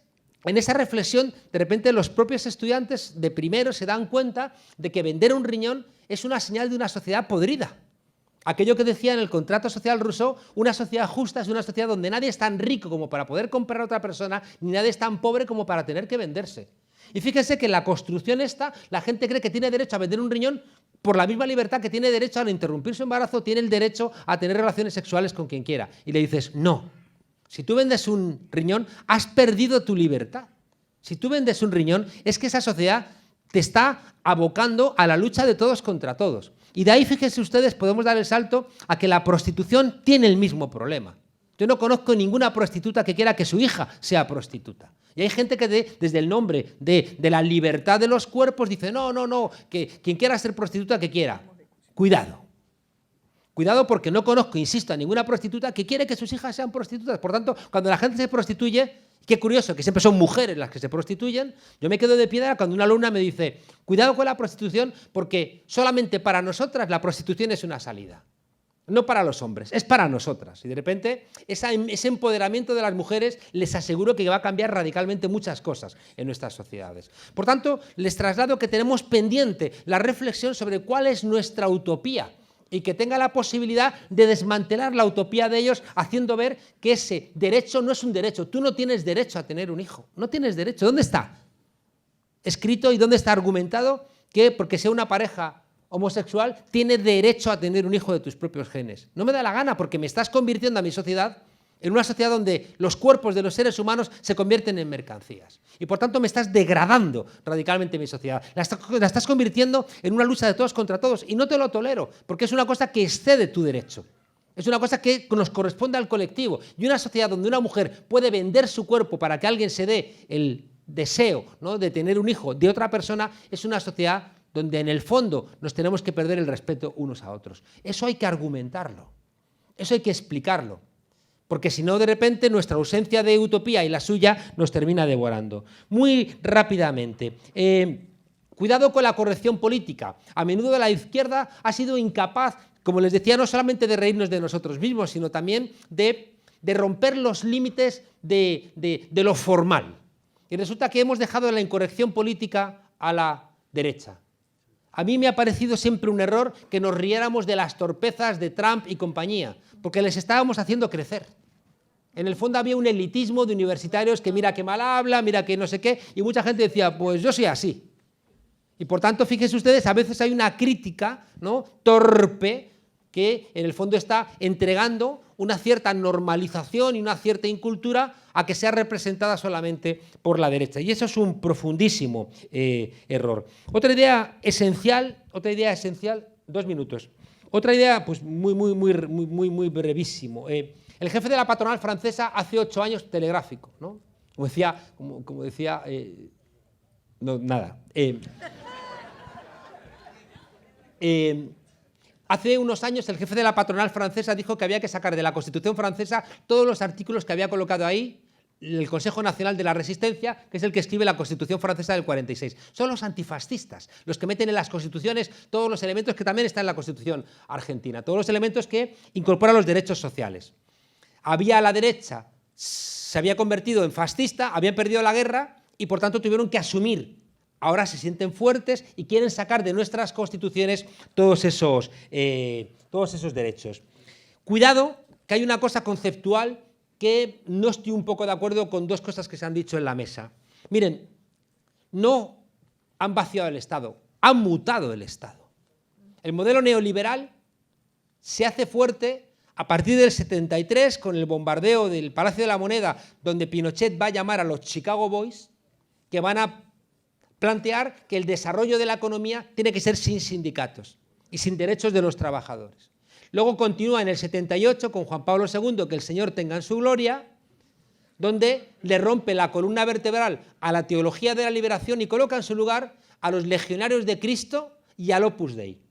en esa reflexión, de repente los propios estudiantes de primero se dan cuenta de que vender un riñón es una señal de una sociedad podrida. Aquello que decía en el contrato social Rousseau, una sociedad justa es una sociedad donde nadie es tan rico como para poder comprar a otra persona, ni nadie es tan pobre como para tener que venderse. Y fíjense que en la construcción esta, la gente cree que tiene derecho a vender un riñón por la misma libertad que tiene derecho a interrumpir su embarazo, tiene el derecho a tener relaciones sexuales con quien quiera. Y le dices, no. Si tú vendes un riñón, has perdido tu libertad. Si tú vendes un riñón, es que esa sociedad te está abocando a la lucha de todos contra todos. Y de ahí, fíjense ustedes, podemos dar el salto a que la prostitución tiene el mismo problema. Yo no conozco ninguna prostituta que quiera que su hija sea prostituta. Y hay gente que desde el nombre de la libertad de los cuerpos dice, no, que quien quiera ser prostituta, que quiera. Cuidado. Cuidado porque no conozco, insisto, a ninguna prostituta que quiere que sus hijas sean prostitutas. Por tanto, cuando la gente se prostituye, qué curioso, que siempre son mujeres las que se prostituyen, yo me quedo de piedra cuando una alumna me dice, cuidado con la prostitución porque solamente para nosotras la prostitución es una salida. No para los hombres, es para nosotras. Y de repente, ese empoderamiento de las mujeres les aseguro que va a cambiar radicalmente muchas cosas en nuestras sociedades. Por tanto, les traslado que tenemos pendiente la reflexión sobre cuál es nuestra utopía y que tenga la posibilidad de desmantelar la utopía de ellos haciendo ver que ese derecho no es un derecho. Tú no tienes derecho a tener un hijo, no tienes derecho. ¿Dónde está escrito y dónde está argumentado que porque sea una pareja homosexual tiene derecho a tener un hijo de tus propios genes? No me da la gana porque me estás convirtiendo a mi sociedad en una sociedad donde los cuerpos de los seres humanos se convierten en mercancías. Y por tanto me estás degradando radicalmente mi sociedad. La estás convirtiendo en una lucha de todos contra todos. Y no te lo tolero, porque es una cosa que excede tu derecho. Es una cosa que nos corresponde al colectivo. Y una sociedad donde una mujer puede vender su cuerpo para que alguien se dé el deseo, ¿no?, de tener un hijo de otra persona, es una sociedad donde en el fondo nos tenemos que perder el respeto unos a otros. Eso hay que argumentarlo. Eso hay que explicarlo. Porque si no, de repente, nuestra ausencia de utopía y la suya nos termina devorando. Muy rápidamente, cuidado con la corrección política. A menudo la izquierda ha sido incapaz, como les decía, no solamente de reírnos de nosotros mismos, sino también de romper los límites de lo formal. Y resulta que hemos dejado la incorrección política a la derecha. A mí me ha parecido siempre un error que nos riéramos de las torpezas de Trump y compañía, porque les estábamos haciendo crecer. En el fondo había un elitismo de universitarios que mira qué mal habla, mira que no sé qué, y mucha gente decía, pues yo soy así. Y por tanto, fíjense ustedes, a veces hay una crítica, ¿no?, torpe, que en el fondo está entregando una cierta normalización y una cierta incultura a que sea representada solamente por la derecha. Y eso es un profundísimo error. Otra idea esencial, 2 minutos. Otra idea, pues muy brevísimo. El jefe de la patronal francesa hace 8 años, telegráfico, ¿no? Como decía, no, nada. Hace unos años el jefe de la patronal francesa dijo que había que sacar de la Constitución francesa todos los artículos que había colocado ahí el Consejo Nacional de la Resistencia, que es el que escribe la Constitución francesa del 46. Son los antifascistas los que meten en las constituciones todos los elementos que también están en la Constitución argentina, todos los elementos que incorporan los derechos sociales. Había a la derecha, se había convertido en fascista, habían perdido la guerra y por tanto tuvieron que asumir. Ahora se sienten fuertes y quieren sacar de nuestras constituciones todos esos derechos. Cuidado, que hay una cosa conceptual que no estoy un poco de acuerdo con 2 cosas que se han dicho en la mesa. Miren, no han vaciado el Estado, han mutado el Estado. El modelo neoliberal se hace fuerte a partir del 73 con el bombardeo del Palacio de la Moneda, donde Pinochet va a llamar a los Chicago Boys, que van a plantear que el desarrollo de la economía tiene que ser sin sindicatos y sin derechos de los trabajadores. Luego continúa en el 78 con Juan Pablo II, que el Señor tenga en su gloria, donde le rompe la columna vertebral a la teología de la liberación y coloca en su lugar a los legionarios de Cristo y al Opus Dei.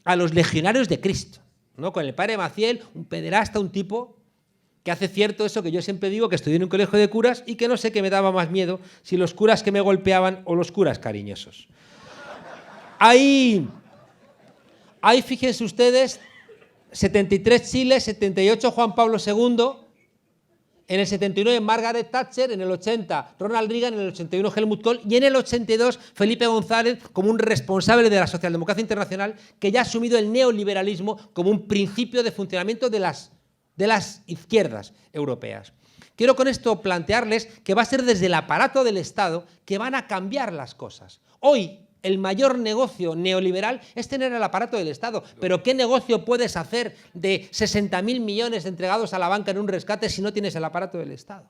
A los legionarios de Cristo, ¿no? Con el padre Maciel, un pederasta, un tipo que hace cierto eso que yo siempre digo, que estudié en un colegio de curas y que no sé qué me daba más miedo, si los curas que me golpeaban o los curas cariñosos. Ahí fíjense ustedes, 73 Chile, 78 Juan Pablo II, en el 79 Margaret Thatcher, en el 80 Ronald Reagan, en el 81 Helmut Kohl y en el 82 Felipe González como un responsable de la socialdemocracia internacional que ya ha asumido el neoliberalismo como un principio de funcionamiento de las izquierdas europeas. Quiero con esto plantearles que va a ser desde el aparato del Estado que van a cambiar las cosas. Hoy el mayor negocio neoliberal es tener el aparato del Estado. Pero ¿qué negocio puedes hacer de 60.000 millones entregados a la banca en un rescate si no tienes el aparato del Estado?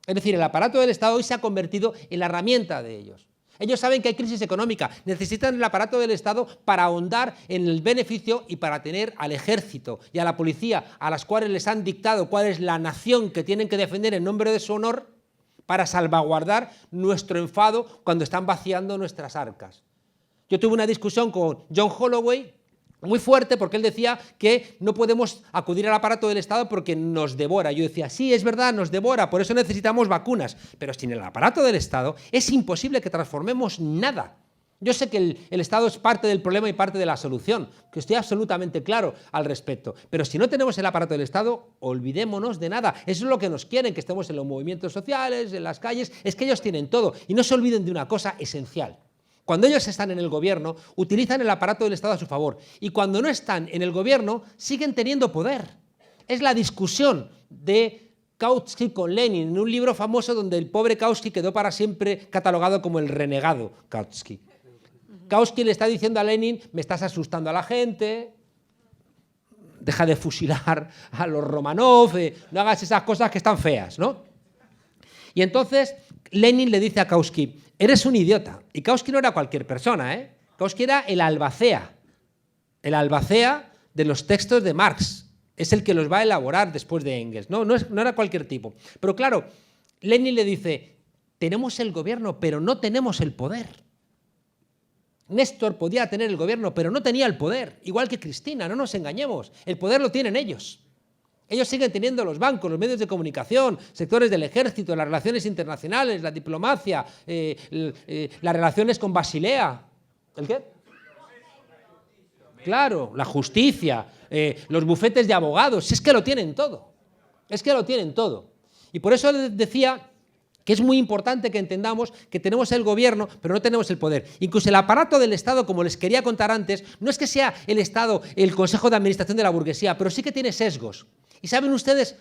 Es decir, el aparato del Estado hoy se ha convertido en la herramienta de ellos. Ellos saben que hay crisis económica, necesitan el aparato del Estado para ahondar en el beneficio y para tener al ejército y a la policía, a las cuales les han dictado cuál es la nación que tienen que defender en nombre de su honor, para salvaguardar nuestro enfado cuando están vaciando nuestras arcas. Yo tuve una discusión con John Holloway muy fuerte porque él decía que no podemos acudir al aparato del Estado porque nos devora. Yo decía, sí, es verdad, nos devora, por eso necesitamos vacunas, pero sin el aparato del Estado es imposible que transformemos nada. Yo sé que el Estado es parte del problema y parte de la solución, que estoy absolutamente claro al respecto. Pero si no tenemos el aparato del Estado, olvidémonos de nada. Eso es lo que nos quieren, que estemos en los movimientos sociales, en las calles. Es que ellos tienen todo. Y no se olviden de una cosa esencial. Cuando ellos están en el gobierno, utilizan el aparato del Estado a su favor. Y cuando no están en el gobierno, siguen teniendo poder. Es la discusión de Kautsky con Lenin, en un libro famoso donde el pobre Kautsky quedó para siempre catalogado como el renegado Kautsky. Kautsky le está diciendo a Lenin, me estás asustando a la gente, deja de fusilar a los Romanov, no hagas esas cosas que están feas, ¿no? Y entonces Lenin le dice a Kautsky, eres un idiota. Y Kautsky no era cualquier persona, ¿eh? Kautsky era el albacea de los textos de Marx. Es el que los va a elaborar después de Engels, no era cualquier tipo. Pero claro, Lenin le dice, tenemos el gobierno, pero no tenemos el poder. Néstor podía tener el gobierno, pero no tenía el poder, igual que Cristina, no nos engañemos, el poder lo tienen ellos. Ellos siguen teniendo los bancos, los medios de comunicación, sectores del ejército, las relaciones internacionales, la diplomacia, las relaciones con Basilea. ¿El qué? Claro, la justicia, los bufetes de abogados, es que lo tienen todo, es que lo tienen todo. Y por eso decía que es muy importante que entendamos que tenemos el gobierno, pero no tenemos el poder. Incluso el aparato del Estado, como les quería contar antes, no es que sea el Estado el Consejo de Administración de la burguesía, pero sí que tiene sesgos. ¿Y saben ustedes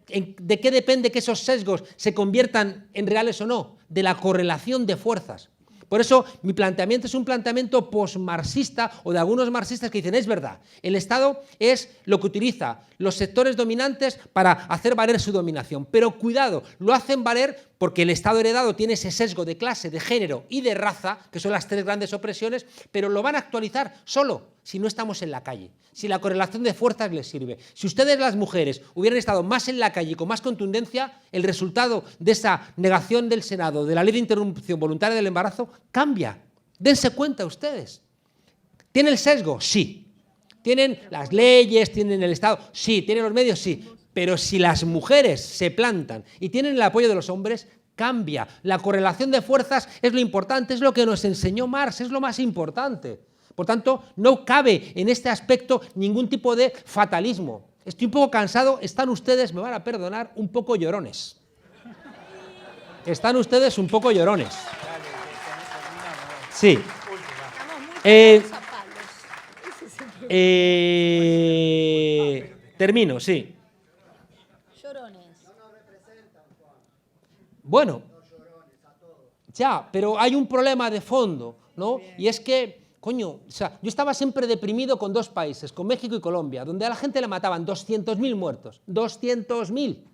de qué depende que esos sesgos se conviertan en reales o no? De la correlación de fuerzas. Por eso mi planteamiento es un planteamiento posmarxista o de algunos marxistas que dicen, es verdad, el Estado es lo que utiliza los sectores dominantes para hacer valer su dominación. Pero cuidado, lo hacen valer porque el Estado heredado tiene ese sesgo de clase, de género y de raza, que son las tres grandes opresiones, pero lo van a actualizar solo si no estamos en la calle, si la correlación de fuerzas les sirve. Si ustedes, las mujeres, hubieran estado más en la calle y con más contundencia, el resultado de esa negación del Senado de la ley de interrupción voluntaria del embarazo cambia. Dense cuenta ustedes. ¿Tiene el sesgo? Sí. ¿Tienen las leyes? ¿Tienen el Estado? Sí. ¿Tienen los medios? Sí. Pero si las mujeres se plantan y tienen el apoyo de los hombres, cambia. La correlación de fuerzas es lo importante, es lo que nos enseñó Marx, es lo más importante. Por tanto, no cabe en este aspecto ningún tipo de fatalismo. Estoy un poco cansado, están ustedes, me van a perdonar, un poco llorones. Están ustedes un poco llorones. Sí. Termino, sí. Bueno, ya, pero hay un problema de fondo, ¿no? Y es que, coño, o sea, yo estaba siempre deprimido con dos países, con México y Colombia, donde a la gente le mataban 200.000 muertos, 200.000.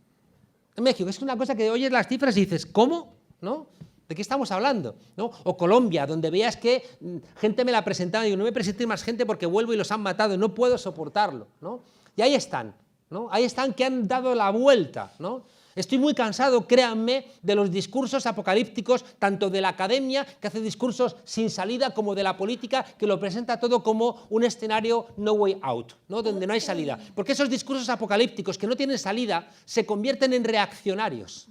En México, es una cosa que oyes las cifras y dices, ¿cómo? ¿No? ¿De qué estamos hablando? ¿No? O Colombia, donde veas que gente me la presentaba y digo, no me presenten más gente porque vuelvo y los han matado, no puedo soportarlo, ¿no? Y ahí están, ¿no? Ahí están que han dado la vuelta, ¿no? Estoy muy cansado, créanme, de los discursos apocalípticos, tanto de la academia, que hace discursos sin salida, como de la política, que lo presenta todo como un escenario no way out, ¿no? Donde no hay salida. Porque esos discursos apocalípticos que no tienen salida se convierten en reaccionarios.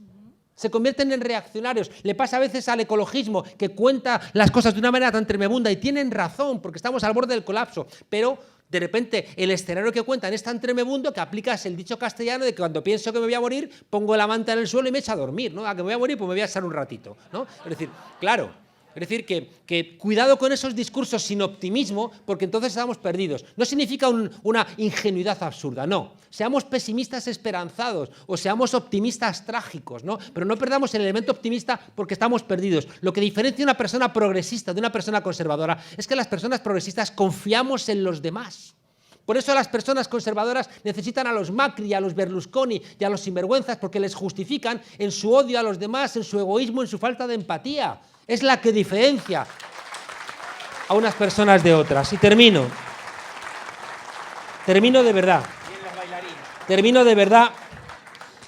Se convierten en reaccionarios. Le pasa a veces al ecologismo, que cuenta las cosas de una manera tan tremenda, y tienen razón, porque estamos al borde del colapso, pero de repente el escenario que cuentan es tan tremebundo que aplicas el dicho castellano de que cuando pienso que me voy a morir, pongo la manta en el suelo y me echo a dormir, ¿no? A que me voy a morir, pues me voy a echar un ratito, ¿no? Es decir, claro, Es decir, que cuidado con esos discursos sin optimismo, porque entonces estamos perdidos. No significa una ingenuidad absurda, no. Seamos pesimistas esperanzados o seamos optimistas trágicos, ¿no? Pero no perdamos el elemento optimista porque estamos perdidos. Lo que diferencia a una persona progresista de una persona conservadora es que las personas progresistas confiamos en los demás. Por eso las personas conservadoras necesitan a los Macri, a los Berlusconi y a los sinvergüenzas porque les justifican en su odio a los demás, en su egoísmo, en su falta de empatía. Es la que diferencia a unas personas de otras. Y termino de verdad. Termino de verdad.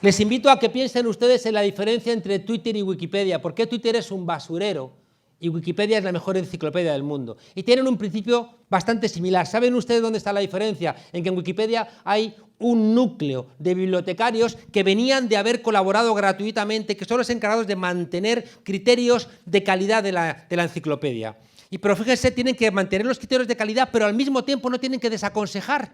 Les invito a que piensen ustedes en la diferencia entre Twitter y Wikipedia. ¿Por qué Twitter es un basurero y Wikipedia es la mejor enciclopedia del mundo? Y tienen un principio bastante similar. ¿Saben ustedes dónde está la diferencia? En que en Wikipedia hay un núcleo de bibliotecarios que venían de haber colaborado gratuitamente, que son los encargados de mantener criterios de calidad de la enciclopedia. Pero fíjense, tienen que mantener los criterios de calidad, pero al mismo tiempo no tienen que desaconsejar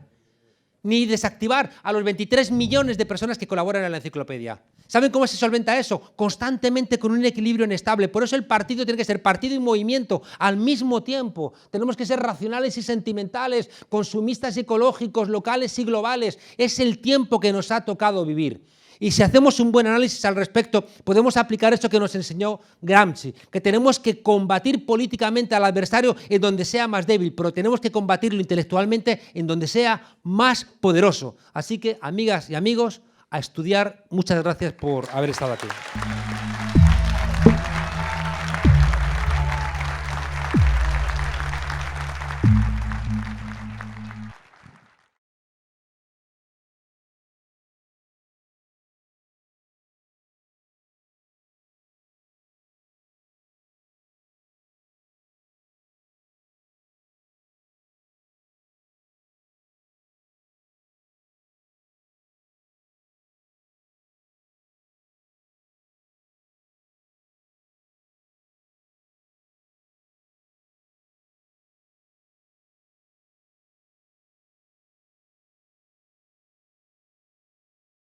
ni desactivar a los 23 millones de personas que colaboran en la enciclopedia. ¿Saben cómo se solventa eso? Constantemente con un equilibrio inestable. Por eso el partido tiene que ser partido y movimiento al mismo tiempo. Tenemos que ser racionales y sentimentales, consumistas y ecológicos, locales y globales. Es el tiempo que nos ha tocado vivir. Y si hacemos un buen análisis al respecto, podemos aplicar esto que nos enseñó Gramsci, que tenemos que combatir políticamente al adversario en donde sea más débil, pero tenemos que combatirlo intelectualmente en donde sea más poderoso. Así que, amigas y amigos, a estudiar. Muchas gracias por haber estado aquí.